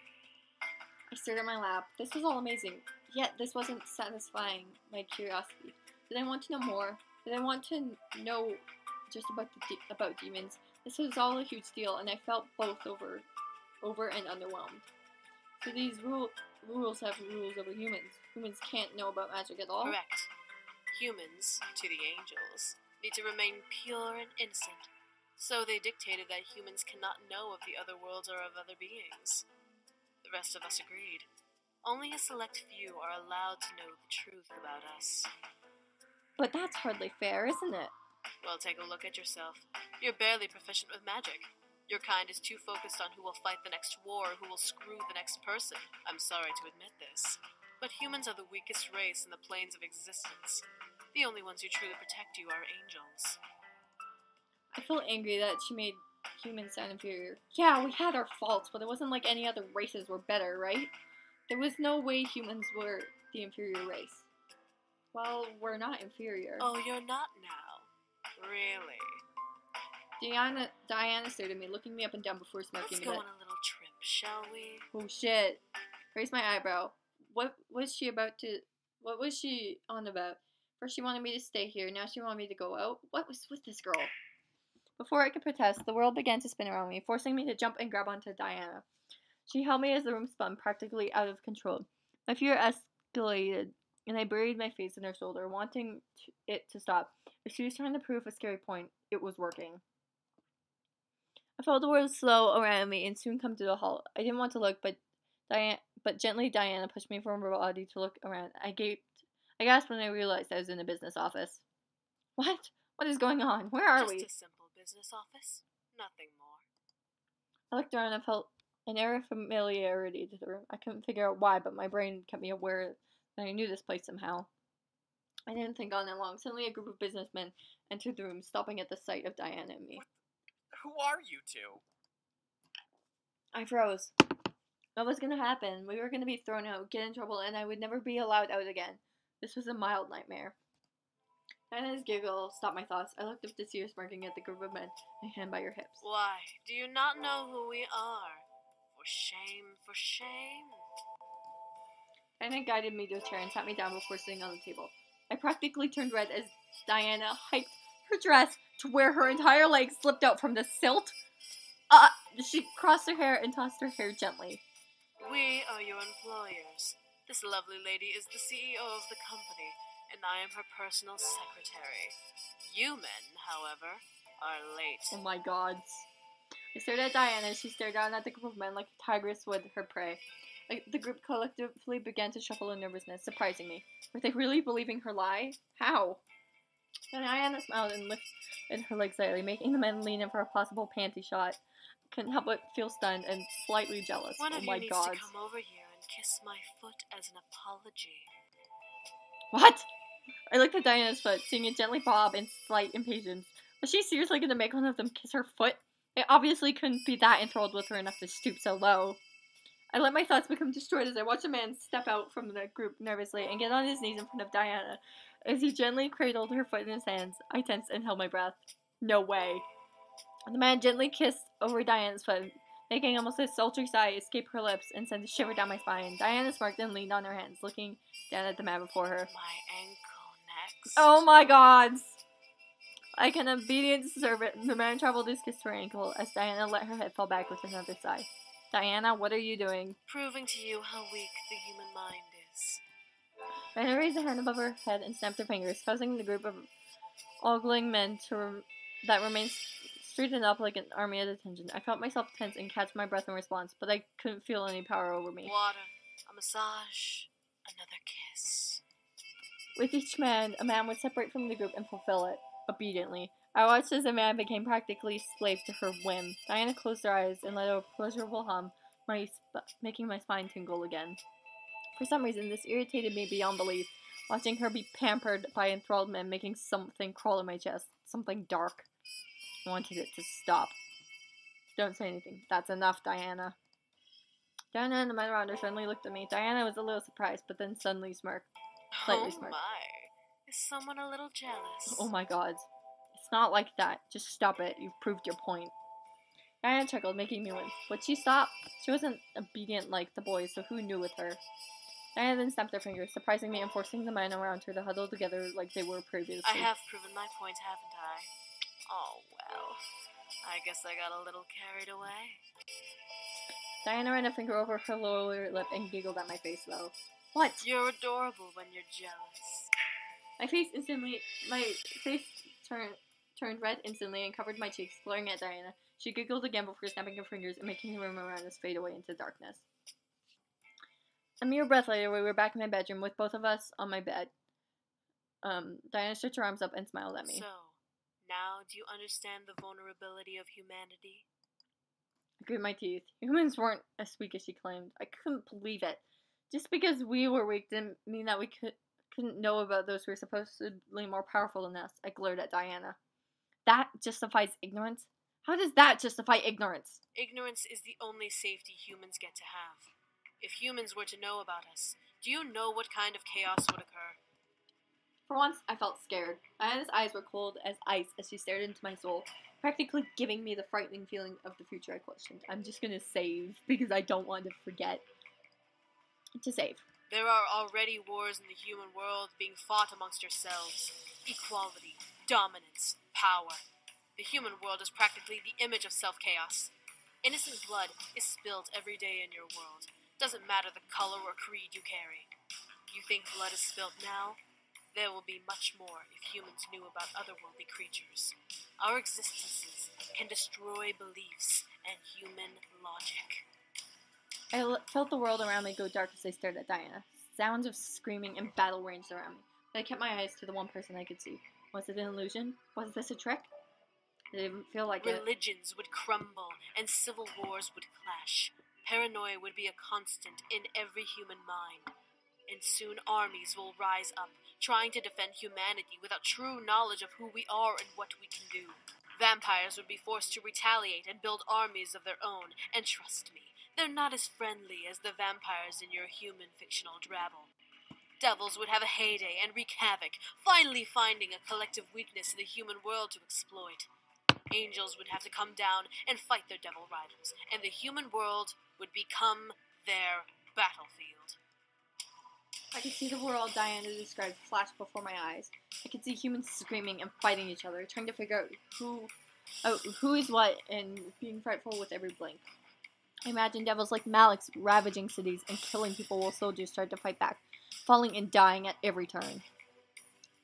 [SPEAKER 1] I stared at my lap. This was all amazing, yet this wasn't satisfying my curiosity. Did I want to know more? Did I want to know just about demons? This was all a huge deal, and I felt both over and underwhelmed. So these rules have rules over humans. Humans can't know about magic at all?
[SPEAKER 6] Correct. Humans, to the angels, need to remain pure and innocent. So they dictated that humans cannot know of the other worlds or of other beings. The rest of us agreed. Only a select few are allowed to know the truth about us.
[SPEAKER 1] But that's hardly fair, isn't it?
[SPEAKER 6] Well, take a look at yourself. You're barely proficient with magic. Your kind is too focused on who will fight the next war or who will screw the next person. I'm sorry to admit this, but humans are the weakest race in the planes of existence. The only ones who truly protect you are angels.
[SPEAKER 1] I felt angry that she made humans sound inferior. Yeah, we had our faults, but it wasn't like any other races were better, right? There was no way humans were the inferior race. Well, we're not inferior.
[SPEAKER 6] Oh, you're not now? Really?
[SPEAKER 1] Diana stared at me, looking me up and down before smirking
[SPEAKER 6] Let's
[SPEAKER 1] a
[SPEAKER 6] go
[SPEAKER 1] bit.
[SPEAKER 6] on a little trip, shall we?
[SPEAKER 1] Oh shit. Raised my eyebrow. What was she on about? First she wanted me to stay here, now she wanted me to go out? What was with this girl? Before I could protest, the world began to spin around me, forcing me to jump and grab onto Diana. She held me as the room spun, practically out of control. My fear escalated, and I buried my face in her shoulder, wanting it to stop. If she was trying to prove a scary point, it was working. I felt the world slow around me and soon come to a halt. I didn't want to look, but gently Diana pushed me from her body to look around. I gasped when I realized I was in a business office. What? What is going on? Where are we?
[SPEAKER 6] Just a simple business office. Nothing more.
[SPEAKER 1] I looked around and felt An air of familiarity to the room. I couldn't figure out why, but my brain kept me aware that I knew this place somehow. I didn't think on it long. Suddenly a group of businessmen entered the room, stopping at the sight of Diana and me.
[SPEAKER 12] Who are you two?
[SPEAKER 1] I froze. What was going to happen? We were going to be thrown out, get in trouble, and I would never be allowed out again. This was a mild nightmare. Diana's giggle stopped my thoughts. I looked up to see her smirking at the group of men, my hand by your hips.
[SPEAKER 6] Why, do you not know who we are? For shame, for shame.
[SPEAKER 1] Diana guided me to a chair and sat me down before sitting on the table. I practically turned red as Diana hiked her dress to where her entire leg slipped out from the silt. She crossed her hair and tossed her hair gently.
[SPEAKER 6] We are your employers. This lovely lady is the CEO of the company, and I am her personal secretary. You men, however, are late.
[SPEAKER 1] Oh my gods. I stared at Diana as she stared down at the group of men like a tigress would her prey. The group collectively began to shuffle in nervousness, surprising me. Were they really believing her lie? How? Then Diana smiled and lifted her leg slightly, making the men lean in for a possible panty shot. I couldn't help but feel stunned and slightly jealous.
[SPEAKER 6] One
[SPEAKER 1] oh
[SPEAKER 6] of
[SPEAKER 1] my
[SPEAKER 6] you needs
[SPEAKER 1] god.
[SPEAKER 6] to come over here and kiss my foot as an apology.
[SPEAKER 1] What? I looked at Diana's foot, seeing it gently bob in slight impatience. Was she seriously going to make one of them kiss her foot? They obviously couldn't be that enthralled with her enough to stoop so low. I let my thoughts become destroyed as I watched a man step out from the group nervously and get on his knees in front of Diana. As he gently cradled her foot in his hands, I tensed and held my breath. No way. The man gently kissed over Diana's foot, making almost a sultry sigh escape her lips and sent a shiver down my spine. Diana smirked and leaned on her hands, looking down at the man before her.
[SPEAKER 6] My ankle next.
[SPEAKER 1] Oh my gods! Like an obedient servant, the man traveled his kiss to her ankle as Diana let her head fall back with another sigh. Diana, what are you doing?
[SPEAKER 6] Proving to you how weak the human mind is.
[SPEAKER 1] Diana raised a hand above her head and snapped her fingers, causing the group of ogling men that remained straightened up like an army at attention. I felt myself tense and catch my breath in response, but I couldn't feel any power over me.
[SPEAKER 6] Water, a massage, another kiss.
[SPEAKER 1] With each command, a man would separate from the group and fulfill it, obediently. I watched as the man became practically slave to her whim. Diana closed her eyes and let out a pleasurable hum, making my spine tingle again. For some reason, this irritated me beyond belief, watching her be pampered by enthralled men, making something crawl in my chest, something dark. I wanted it to stop. Don't say anything. That's enough, Diana. Diana and the men around her suddenly looked at me. Diana was a little surprised, but then suddenly smirked. Slightly smirked.
[SPEAKER 6] My. Is someone a little jealous?
[SPEAKER 1] Oh my god. It's not like that. Just stop it. You've proved your point. Diana chuckled, making me wince. Would she stop? She wasn't obedient like the boys, so who knew with her? Diana then snapped her fingers, surprising me and forcing the men around her to huddle together like they were previously.
[SPEAKER 6] I have proven my point, haven't I? Oh, well. I guess I got a little carried away.
[SPEAKER 1] Diana ran a finger over her lower lip and giggled at my face, though. What?
[SPEAKER 6] You're adorable when you're jealous.
[SPEAKER 1] My face turned red instantly and covered my cheeks, glaring at Diana. She giggled again before snapping her fingers and making the room around us fade away into darkness. A mere breath later, we were back in my bedroom with both of us on my bed. Diana stretched her arms up and smiled at me.
[SPEAKER 6] So, now do you understand the vulnerability of humanity?
[SPEAKER 1] I grit my teeth. Humans weren't as weak as she claimed. I couldn't believe it. Just because we were weak didn't mean that we couldn't know about those who were supposedly more powerful than us. I glared at Diana. That justifies ignorance? How does that justify ignorance?
[SPEAKER 6] Ignorance is the only safety humans get to have. If humans were to know about us, do you know what kind of chaos would occur?
[SPEAKER 1] For once, I felt scared. Diana's eyes were cold as ice as she stared into my soul, practically giving me the frightening feeling of the future I questioned. I'm just gonna save, because I don't want to forget. To save.
[SPEAKER 6] There are already wars in the human world being fought amongst yourselves. Equality, dominance, power. The human world is practically the image of self-chaos. Innocent blood is spilled every day in your world. Doesn't matter the color or creed you carry. You think blood is spilled now? There will be much more if humans knew about otherworldly creatures. Our existences can destroy beliefs and human logic.
[SPEAKER 1] I felt the world around me go dark as I stared at Diana. Sounds of screaming and battle raged around me, but I kept my eyes to the one person I could see. Was it an illusion? Was this a trick? It didn't feel like it.
[SPEAKER 6] Religions would crumble and civil wars would clash. Paranoia would be a constant in every human mind, and soon armies will rise up, trying to defend humanity without true knowledge of who we are and what we can do. Vampires would be forced to retaliate and build armies of their own, and trust me, they're not as friendly as the vampires in your human fictional drabble. Devils would have a heyday and wreak havoc, finally finding a collective weakness in the human world to exploit. Angels would have to come down and fight their devil rivals, and the human world would become their battlefield.
[SPEAKER 1] I could see the world Diana described flash before my eyes. I could see humans screaming and fighting each other, trying to figure out who is what, and being frightful with every blink. I imagined devils like Malix ravaging cities and killing people while soldiers tried to fight back, falling and dying at every turn.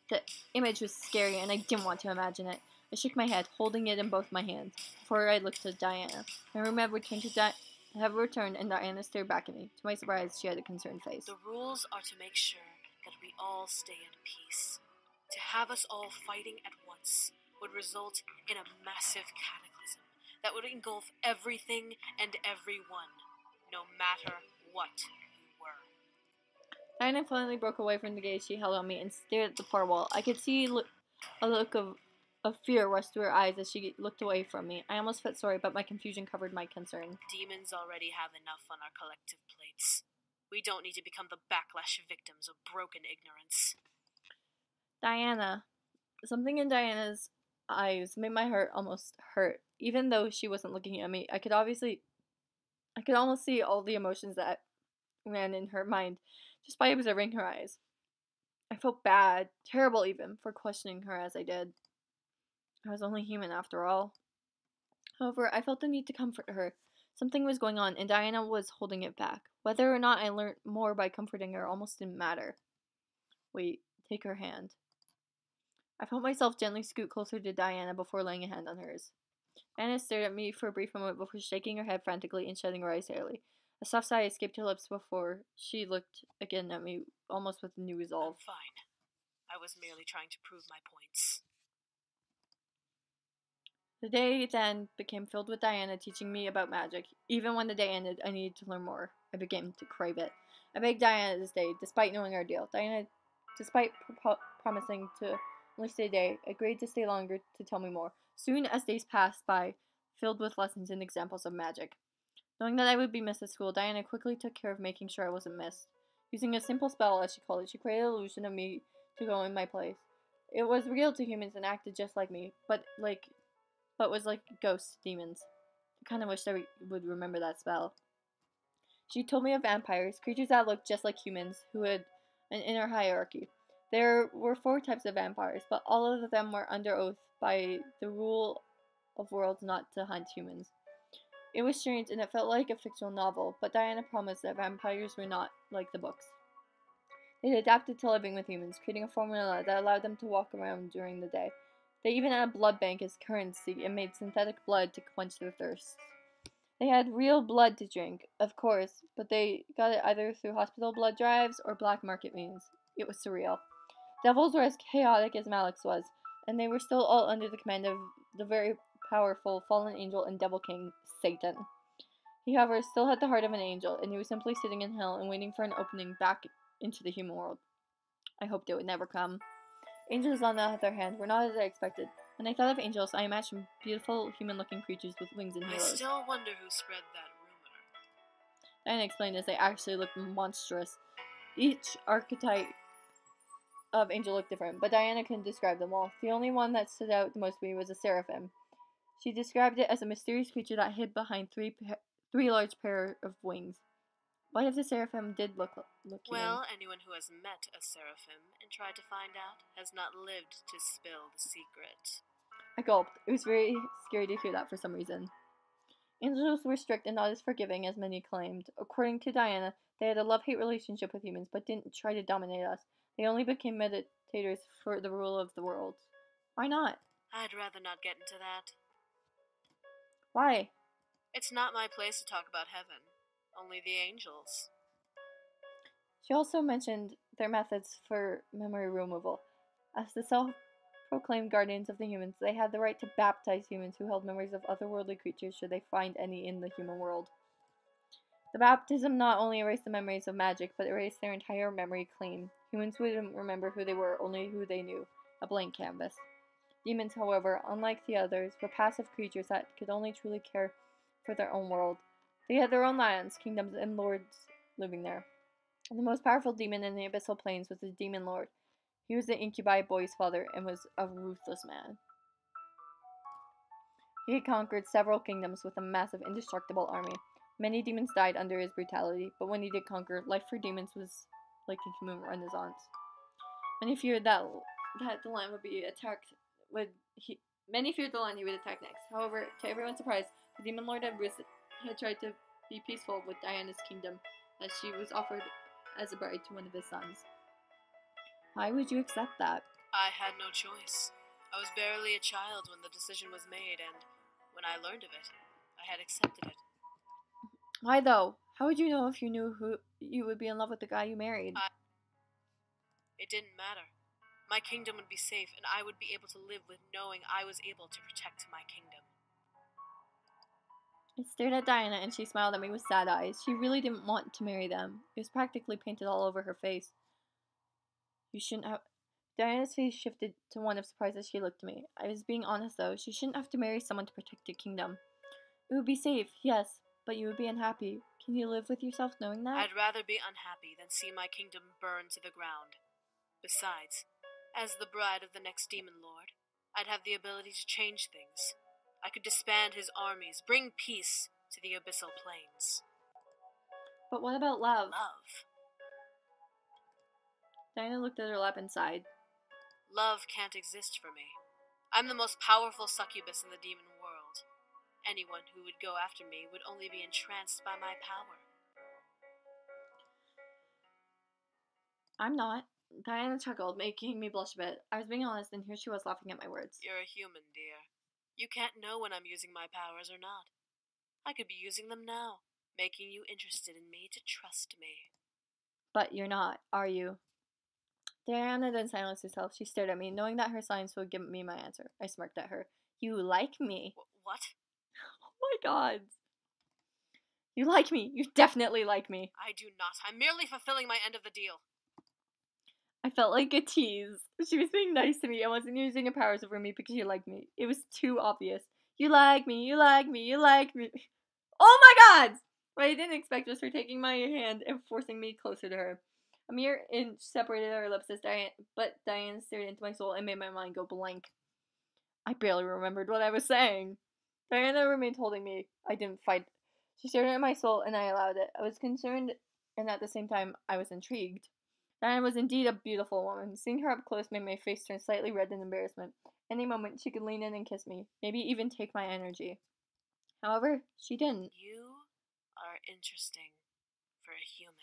[SPEAKER 1] The image was scary, and I didn't want to imagine it. I shook my head, holding it in both my hands, before I looked at Diana. My roommate have returned, and Diana stared back at me. To my surprise, she had a concerned face.
[SPEAKER 6] The rules are to make sure that we all stay at peace. To have us all fighting at once would result in a massive cataclysm that would engulf everything and everyone, no matter what you were.
[SPEAKER 1] Diana finally broke away from the gaze she held on me and stared at the far wall. I could see a look of fear rush through her eyes as she looked away from me. I almost felt sorry, but my confusion covered my concern.
[SPEAKER 6] Demons already have enough on our collective plates. We don't need to become the backlash victims of broken ignorance.
[SPEAKER 1] Diana. Something in Diana's eyes made my heart almost hurt. Even though she wasn't looking at me, I could almost see all the emotions that ran in her mind just by observing her eyes. I felt bad, terrible even, for questioning her as I did. I was only human after all. However, I felt the need to comfort her. Something was going on, and Diana was holding it back. Whether or not I learned more by comforting her almost didn't matter. Wait, take her hand. I felt myself gently scoot closer to Diana before laying a hand on hers. Diana stared at me for a brief moment before shaking her head frantically and shutting her eyes heavily. A soft sigh escaped her lips before she looked again at me, almost with a new resolve.
[SPEAKER 6] I'm fine. I was merely trying to prove my points.
[SPEAKER 1] The day then became filled with Diana teaching me about magic. Even when the day ended, I needed to learn more. I began to crave it. I begged Diana to stay, despite knowing our deal. Diana, despite promising to only stay a day, agreed to stay longer to tell me more. Soon as days passed by, filled with lessons and examples of magic. Knowing that I would be missed at school, Diana quickly took care of making sure I wasn't missed. Using a simple spell, as she called it, she created an illusion of me to go in my place. It was real to humans and acted just like me, but was like ghosts, demons. I kind of wished I would remember that spell. She told me of vampires, creatures that looked just like humans, who had an inner hierarchy. There were 4 types of vampires, but all of them were under oath by the rule of worlds not to hunt humans. It was strange, and it felt like a fictional novel, but Diana promised that vampires were not like the books. They had adapted to living with humans, creating a formula that allowed them to walk around during the day. They even had a blood bank as currency and made synthetic blood to quench their thirsts. They had real blood to drink, of course, but they got it either through hospital blood drives or black market means. It was surreal. Devils were as chaotic as Malix was, and they were still all under the command of the very powerful fallen angel and devil king, Satan. He, however, still had the heart of an angel, and he was simply sitting in hell and waiting for an opening back into the human world. I hoped it would never come. Angels, on the other hand, were not as I expected. When I thought of angels, I imagined beautiful, human-looking creatures with wings and halos.
[SPEAKER 6] I still wonder who spread that rumor.
[SPEAKER 1] Diana explained as they actually looked monstrous. Each archetype of angel looked different, but Diana couldn't describe them all. The only one that stood out the most to me was a seraphim. She described it as a mysterious creature that hid behind three large pair of wings. What if the seraphim did look human?
[SPEAKER 6] Well, anyone who has met a seraphim and tried to find out has not lived to spill the secret.
[SPEAKER 1] I gulped. It was very scary to hear that for some reason. Angels were strict and not as forgiving as many claimed. According to Diana, they had a love-hate relationship with humans, but didn't try to dominate us. They only became meditators for the rule of the world. Why not?
[SPEAKER 6] I'd rather not get into that.
[SPEAKER 1] Why?
[SPEAKER 6] It's not my place to talk about heaven. Only the angels.
[SPEAKER 1] She also mentioned their methods for memory removal. As the self-proclaimed guardians of the humans, they had the right to baptize humans who held memories of otherworldly creatures should they find any in the human world. The baptism not only erased the memories of magic, but erased their entire memory clean. Humans wouldn't remember who they were, only who they knew. A blank canvas. Demons, however, unlike the others, were passive creatures that could only truly care for their own world. They had their own lands, kingdoms, and lords living there. The most powerful demon in the Abyssal Plains was the Demon Lord. He was the incubi boy's father and was a ruthless man. He had conquered several kingdoms with a massive, indestructible army. Many demons died under his brutality, but when he did conquer, life for demons was like a human renaissance. Many feared that the land would be attacked. Many feared the land he would attack next. However, to everyone's surprise, the Demon Lord had tried to be peaceful with Diana's kingdom, as she was offered as a bride to one of his sons. Why would you accept that?
[SPEAKER 6] I had no choice. I was barely a child when the decision was made, and when I learned of it, I had accepted it.
[SPEAKER 1] Why though? How would you know if you knew who you would be in love with the guy you married?
[SPEAKER 6] It didn't matter. My kingdom would be safe, and I would be able to live with knowing I was able to protect my kingdom.
[SPEAKER 1] I stared at Diana, and she smiled at me with sad eyes. She really didn't want to marry them. It was practically painted all over her face. You shouldn't have... Diana's face shifted to one of surprise as she looked at me. I was being honest, though. She shouldn't have to marry someone to protect your kingdom. It would be safe, yes, but you would be unhappy. Can you live with yourself knowing that?
[SPEAKER 6] I'd rather be unhappy than see my kingdom burn to the ground. Besides, as the bride of the next Demon Lord, I'd have the ability to change things. I could disband his armies, bring peace to the Abyssal Plains.
[SPEAKER 1] But what about love?
[SPEAKER 6] Love?
[SPEAKER 1] Diana looked at her lap and sighed.
[SPEAKER 6] Love can't exist for me. I'm the most powerful succubus in the demon world. Anyone who would go after me would only be entranced by my power.
[SPEAKER 1] I'm not. Diana chuckled, making me blush a bit. I was being honest, and here she was laughing at my words.
[SPEAKER 6] You're a human, dear. You can't know when I'm using my powers or not. I could be using them now, making you interested in me to trust me.
[SPEAKER 1] But you're not, are you? Diana then silenced herself. She stared at me, knowing that her silence would give me my answer. I smirked at her. You like me.
[SPEAKER 6] What?
[SPEAKER 1] Oh my god. You like me. You definitely like me.
[SPEAKER 6] I do not. I'm merely fulfilling my end of the deal.
[SPEAKER 1] I felt like a tease. She was being nice to me. I wasn't using her powers over me because she liked me. It was too obvious. You like me, you like me, you like me. Oh my god! What I didn't expect was her taking my hand and forcing me closer to her. A mere inch separated our lips as Diana stared into my soul and made my mind go blank. I barely remembered what I was saying. Diana remained holding me. I didn't fight. She stared at my soul and I allowed it. I was concerned and at the same time I was intrigued. Diana was indeed a beautiful woman. Seeing her up close made my face turn slightly red in embarrassment. Any moment she could lean in and kiss me, maybe even take my energy. However, she didn't.
[SPEAKER 6] You are interesting for a human.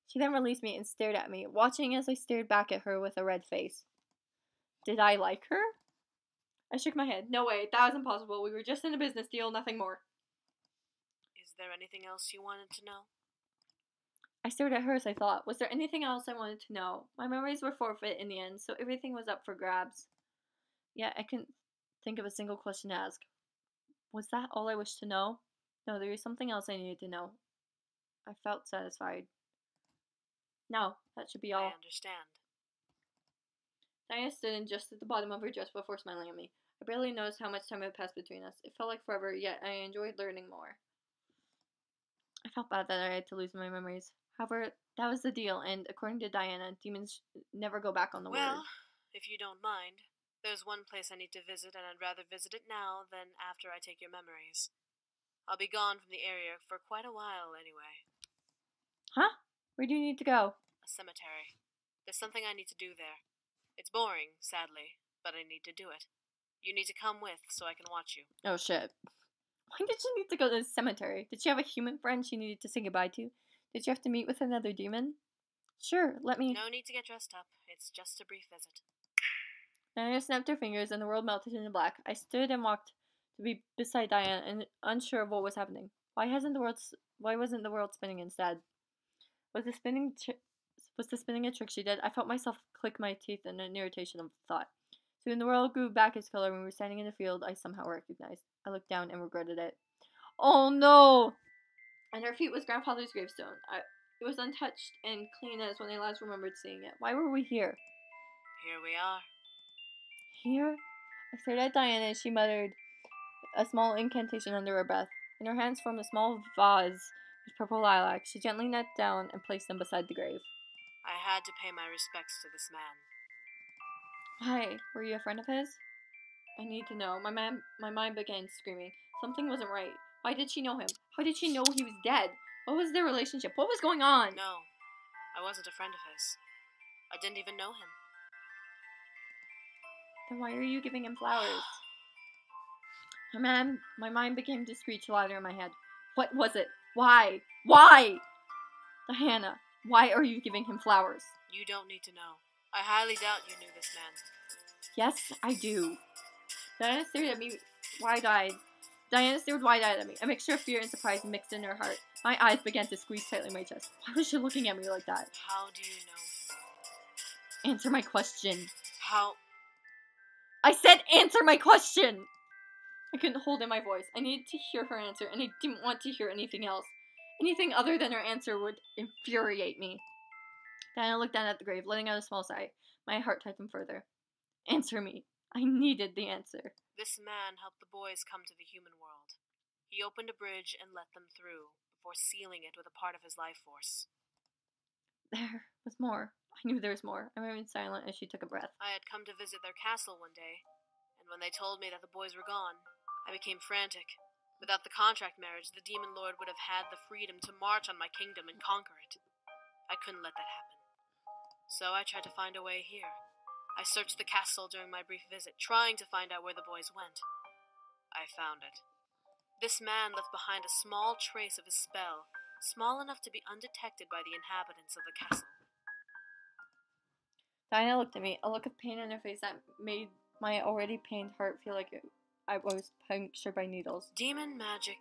[SPEAKER 1] She then released me and stared at me, watching as I stared back at her with a red face. Did I like her? I shook my head. No way, that was impossible. We were just in a business deal, nothing more.
[SPEAKER 6] Is there anything else you wanted to know?
[SPEAKER 1] I stared at her as I thought. Was there anything else I wanted to know? My memories were forfeit in the end, so everything was up for grabs. Yet I couldn't think of a single question to ask. Was that all I wished to know? No, there was something else I needed to know. I felt satisfied. No, that should be all.
[SPEAKER 6] I understand.
[SPEAKER 1] Diana stood just at the bottom of her dress before smiling at me. I barely noticed how much time had passed between us. It felt like forever, yet I enjoyed learning more. I felt bad that I had to lose my memories. However, that was the deal, and according to Diana, demons never go back on the word.
[SPEAKER 6] Well, if you don't mind, there's one place I need to visit, and I'd rather visit it now than after I take your memories. I'll be gone from the area for quite a while, anyway.
[SPEAKER 1] Huh? Where do you need to go?
[SPEAKER 6] A cemetery. There's something I need to do there. It's boring, sadly, but I need to do it. You need to come with so I can watch you.
[SPEAKER 1] Oh, shit. Why did she need to go to the cemetery? Did she have a human friend she needed to say goodbye to? Did you have to meet with another demon? Sure, let me...
[SPEAKER 6] No need to get dressed up. It's just a brief visit.
[SPEAKER 1] Diana snapped her fingers and the world melted into black. I stood and walked to be beside Diana and unsure of what was happening. Why wasn't the world spinning instead? Was the spinning a trick she did? I felt myself click my teeth in an irritation of thought. Soon the world grew back its color when we were standing in a field I somehow recognized. I looked down and regretted it. Oh no! At her feet was grandfather's gravestone. It was untouched and clean as when I last remembered seeing it. Why were we here?
[SPEAKER 6] Here we are.
[SPEAKER 1] Here? I stared at Diana as she muttered a small incantation under her breath. In her hands formed a small vase with purple lilac. She gently knelt down and placed them beside the grave.
[SPEAKER 6] I had to pay my respects to this man.
[SPEAKER 1] Why? Were you a friend of his? I need to know. My mind began screaming. Something wasn't right. Why did she know him? How did she know he was dead? What was their relationship? What was going on?
[SPEAKER 6] No, I wasn't a friend of his. I didn't even know him.
[SPEAKER 1] Then why are you giving him flowers? My mind began to screech louder in my head. What was it? Why? Why? Diana, why are you giving him flowers?
[SPEAKER 6] You don't need to know. I highly doubt you knew this man.
[SPEAKER 1] Yes, I do. Diana stared at me wide-eyed. Diana stared wide-eyed at me. A mixture of fear and surprise mixed in her heart. My eyes began to squeeze tightly my chest. Why was she looking at me like that?
[SPEAKER 6] How do you know him?
[SPEAKER 1] Answer my question.
[SPEAKER 6] How?
[SPEAKER 1] I said answer my question! I couldn't hold in my voice. I needed to hear her answer, and I didn't want to hear anything else. Anything other than her answer would infuriate me. Diana looked down at the grave, letting out a small sigh. My heart tightened further. Answer me. I needed the answer.
[SPEAKER 6] This man helped the boys come to the human world. He opened a bridge and let them through, before sealing it with a part of his life force.
[SPEAKER 1] There was more. I knew there was more. I remained silent as she took a breath.
[SPEAKER 6] I had come to visit their castle one day, and when they told me that the boys were gone, I became frantic. Without the contract marriage, the demon lord would have had the freedom to march on my kingdom and conquer it. I couldn't let that happen. So I tried to find a way here. I searched the castle during my brief visit, trying to find out where the boys went. I found it. This man left behind a small trace of his spell, small enough to be undetected by the inhabitants of the castle.
[SPEAKER 1] Diana looked at me, a look of pain on her face that made my already pained heart feel like I was punctured by needles.
[SPEAKER 6] Demon magic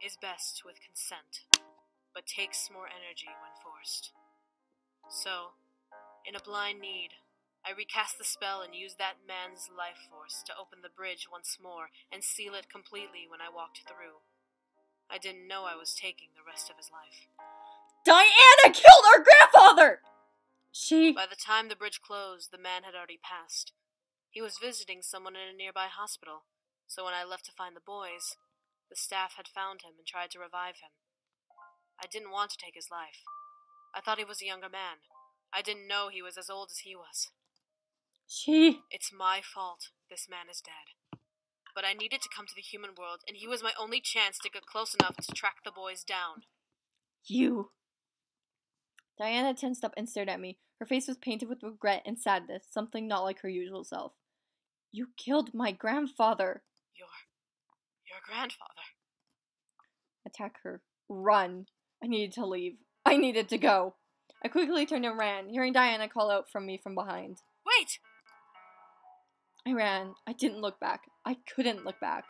[SPEAKER 6] is best with consent, but takes more energy when forced. So, in a blind need, I recast the spell and used that man's life force to open the bridge once more and seal it completely when I walked through. I didn't know I was taking the rest of his life.
[SPEAKER 1] Diana killed our grandfather!
[SPEAKER 6] By the time the bridge closed, the man had already passed. He was visiting someone in a nearby hospital, so when I left to find the boys, the staff had found him and tried to revive him. I didn't want to take his life. I thought he was a younger man. I didn't know he was as old as he was. It's my fault this man is dead. But I needed to come to the human world, and he was my only chance to get close enough to track the boys down.
[SPEAKER 1] You. Diana tensed up and stared at me. Her face was painted with regret and sadness, something not like her usual self. You killed my grandfather.
[SPEAKER 6] Your grandfather.
[SPEAKER 1] Attack her. Run. I needed to leave. I needed to go. I quickly turned and ran, hearing Diana call out from me from behind.
[SPEAKER 6] Wait!
[SPEAKER 1] I ran. I didn't look back. I couldn't look back.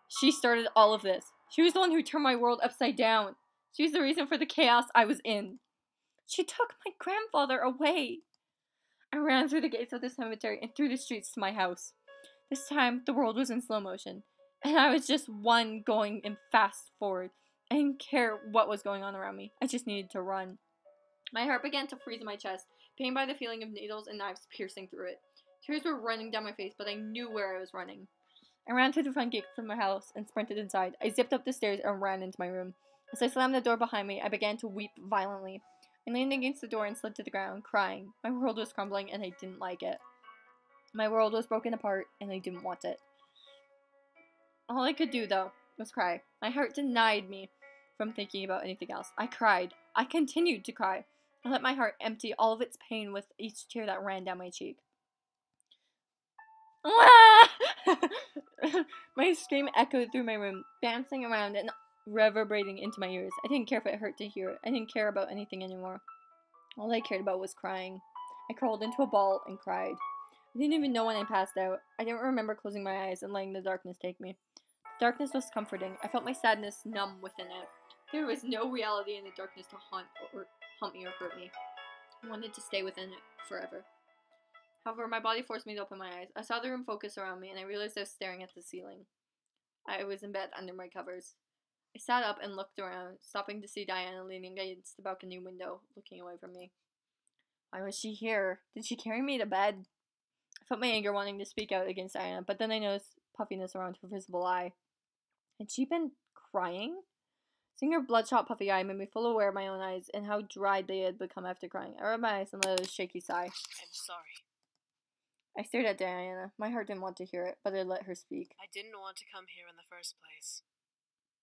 [SPEAKER 1] She started all of this. She was the one who turned my world upside down. She was the reason for the chaos I was in. She took my grandfather away. I ran through the gates of the cemetery and through the streets to my house. This time, the world was in slow motion, and I was just one going in fast forward. I didn't care what was going on around me. I just needed to run. My heart began to freeze in my chest, pained by the feeling of needles and knives piercing through it. Tears were running down my face, but I knew where I was running. I ran to the front gate of my house and sprinted inside. I zipped up the stairs and ran into my room. As I slammed the door behind me, I began to weep violently. I leaned against the door and slid to the ground, crying. My world was crumbling, and I didn't like it. My world was broken apart, and I didn't want it. All I could do, though, was cry. My heart denied me from thinking about anything else. I cried. I continued to cry. I let my heart empty all of its pain with each tear that ran down my cheek. My scream echoed through my room, bouncing around and reverberating into my ears. I didn't care if it hurt to hear it. I didn't care about anything anymore. All I cared about was crying. I crawled into a ball and cried. I didn't even know when I passed out. I didn't remember closing my eyes and letting the darkness take me. The darkness was comforting. I felt my sadness numb within it. There was no reality in the darkness to haunt me or hurt me. I wanted to stay within it forever. However, my body forced me to open my eyes. I saw the room focus around me, and I realized I was staring at the ceiling. I was in bed under my covers. I sat up and looked around, stopping to see Diana leaning against the balcony window, looking away from me. Why was she here? Did she carry me to bed? I felt my anger wanting to speak out against Diana, but then I noticed puffiness around her visible eye. Had she been crying? Seeing her bloodshot puffy eye made me full aware of my own eyes and how dried they had become after crying. I rubbed my eyes and let out a shaky sigh.
[SPEAKER 6] I'm sorry.
[SPEAKER 1] I stared at Diana. My heart didn't want to hear it, but I let her speak.
[SPEAKER 6] I didn't want to come here in the first place.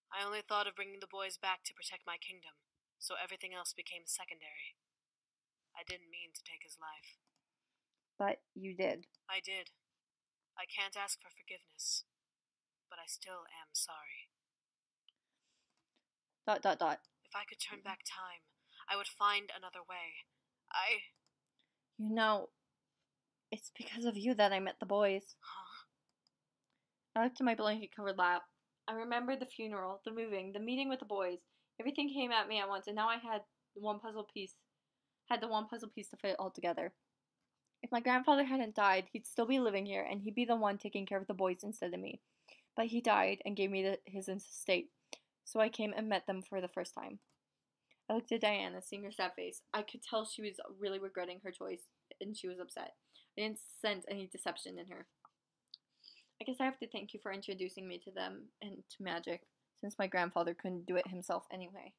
[SPEAKER 6] I only thought of bringing the boys back to protect my kingdom, so everything else became secondary. I didn't mean to take his life.
[SPEAKER 1] But you did.
[SPEAKER 6] I did. I can't ask for forgiveness, but I still am sorry. ... If I could turn back time, I would find another way.
[SPEAKER 1] You know, it's because of you that I met the boys.
[SPEAKER 6] Huh?
[SPEAKER 1] I looked at my blanket-covered lap. I remembered the funeral, the moving, the meeting with the boys. Everything came at me at once, and now I had the one puzzle piece to fit all together. If my grandfather hadn't died, he'd still be living here, and he'd be the one taking care of the boys instead of me. But he died and gave me his estate, so I came and met them for the first time. I looked at Diana, seeing her sad face. I could tell she was really regretting her choice, and she was upset. I didn't sense any deception in her. I guess I have to thank you for introducing me to them and to magic, since my grandfather couldn't do it himself anyway.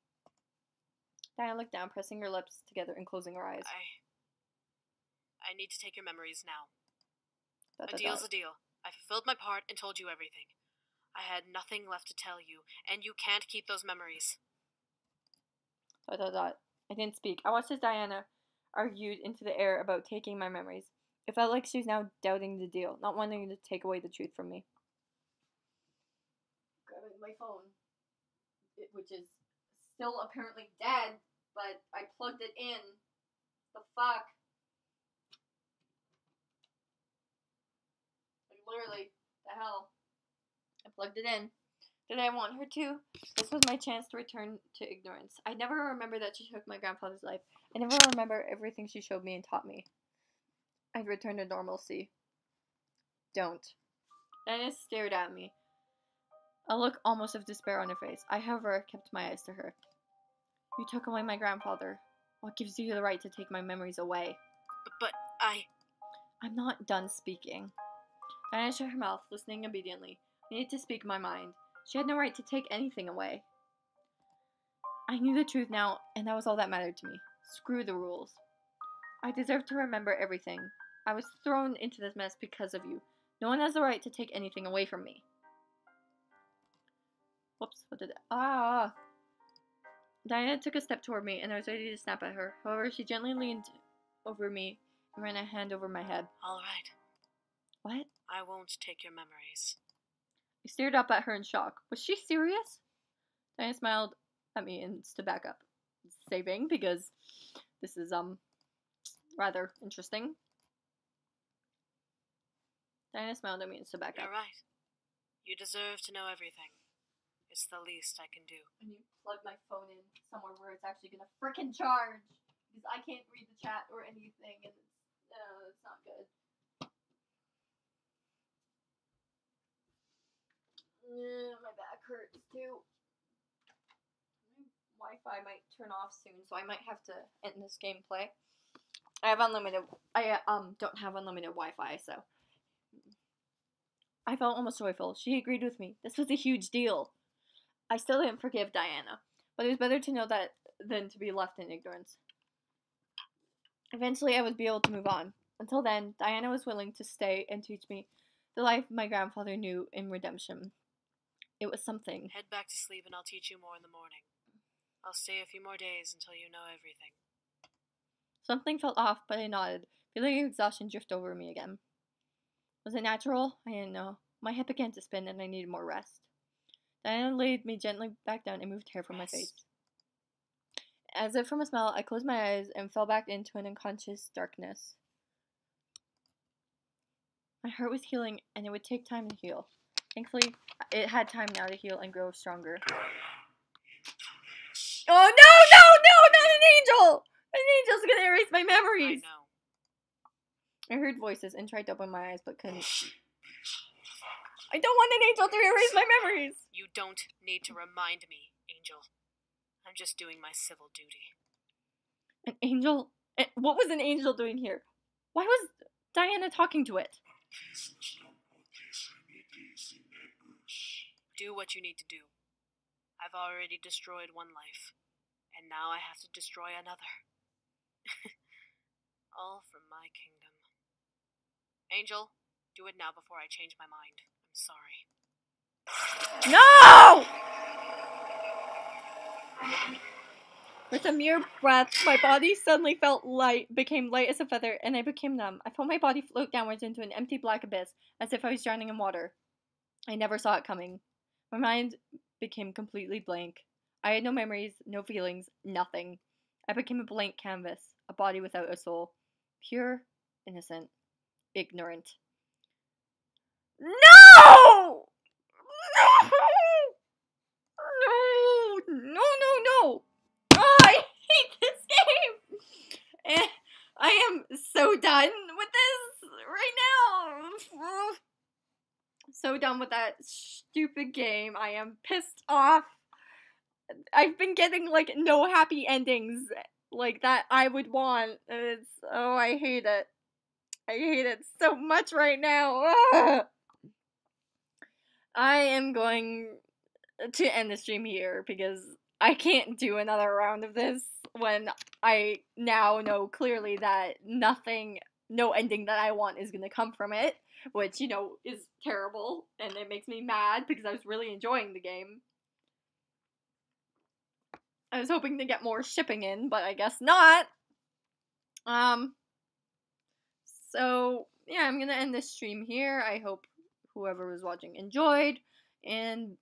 [SPEAKER 1] Diana looked down, pressing her lips together and closing her eyes.
[SPEAKER 6] I need to take your memories now. A deal's a deal. I fulfilled my part and told you everything. I had nothing left to tell you, and you can't keep those memories. ...
[SPEAKER 1] I didn't speak. I watched as Diana argued into the air about taking my memories. It felt like she was now doubting the deal, not wanting to take away the truth from me. Grabbing my phone, which is still apparently dead, but I plugged it in. The fuck? Like, literally, the hell? I plugged it in. Did I want her to? This was my chance to return to ignorance. I never remember that she took my grandfather's life. I never remember everything she showed me and taught me. I'd return to normalcy. Don't. Diana stared at me, a look almost of despair on her face. I, however, kept my eyes to her. You took away my grandfather. What gives you the right to take my memories away?
[SPEAKER 6] But
[SPEAKER 1] I'm not done speaking. Diana shut her mouth, listening obediently. I needed to speak my mind. She had no right to take anything away. I knew the truth now, and that was all that mattered to me. Screw the rules. I deserve to remember everything. I was thrown into this mess because of you. No one has the right to take anything away from me. Whoops, what did I... Diana took a step toward me, and I was ready to snap at her. However, she gently leaned over me and ran a hand over my head.
[SPEAKER 6] All right.
[SPEAKER 1] What?
[SPEAKER 6] I won't take your memories.
[SPEAKER 1] I stared up at her in shock. Was she serious? Diana smiled at me and stood back up. Saving, because this is, rather interesting. Diana smiled at me and stood back up.
[SPEAKER 6] You're right. You deserve to know everything. It's the least I can do.
[SPEAKER 1] I need to plug my phone in somewhere where it's actually gonna frickin' charge. Because I can't read the chat or anything, and it's not good. My back hurts too. My Wi-Fi might turn off soon, so I might have to end this gameplay. I don't have unlimited Wi-Fi, so I felt almost joyful. She agreed with me. This was a huge deal. I still didn't forgive Diana, but it was better to know that than to be left in ignorance. Eventually, I would be able to move on. Until then, Diana was willing to stay and teach me the life my grandfather knew in redemption. It was something.
[SPEAKER 6] Head back to sleep and I'll teach you more in the morning. I'll stay a few more days until you know everything.
[SPEAKER 1] Something felt off, but I nodded, feeling exhaustion drift over me again. Was it natural? I didn't know. My head began to spin and I needed more rest. Diana laid me gently back down and moved hair from my face. As if from a smell, I closed my eyes and fell back into an unconscious darkness. My heart was healing, and it would take time to heal. Thankfully, it had time now to heal and grow stronger. Oh, no, not an angel! An angel's gonna erase my memories! I heard voices and tried to open my eyes, but couldn't. I don't want an angel to erase my memories.
[SPEAKER 6] You don't need to remind me, Angel. I'm just doing my civil duty.
[SPEAKER 1] An angel? What was an angel doing here? Why was Diana talking to it?
[SPEAKER 6] Do what you need to do. I've already destroyed one life, and now I have to destroy another. All from my kingdom. Angel, do it now before I change my mind. I'm sorry.
[SPEAKER 1] No! With a mere breath, my body suddenly became light as a feather, and I became numb. I felt my body float downwards into an empty black abyss, as if I was drowning in water. I never saw it coming. My mind became completely blank. I had no memories, no feelings, nothing. I became a blank canvas, a body without a soul. Pure, innocent, ignorant. No! No! Oh, I hate this game! I am so done with this right now! So done with that stupid game. I am pissed off. I've been getting, like, no happy endings, like, that I would want. I hate it. I hate it so much right now. Ugh. I am going to end the stream here because I can't do another round of this when I now know clearly that no ending that I want is gonna come from it, which, is terrible, and it makes me mad because I was really enjoying the game. I was hoping to get more shipping in, but I guess not. So, yeah, I'm gonna end this stream here. I hope whoever was watching enjoyed, and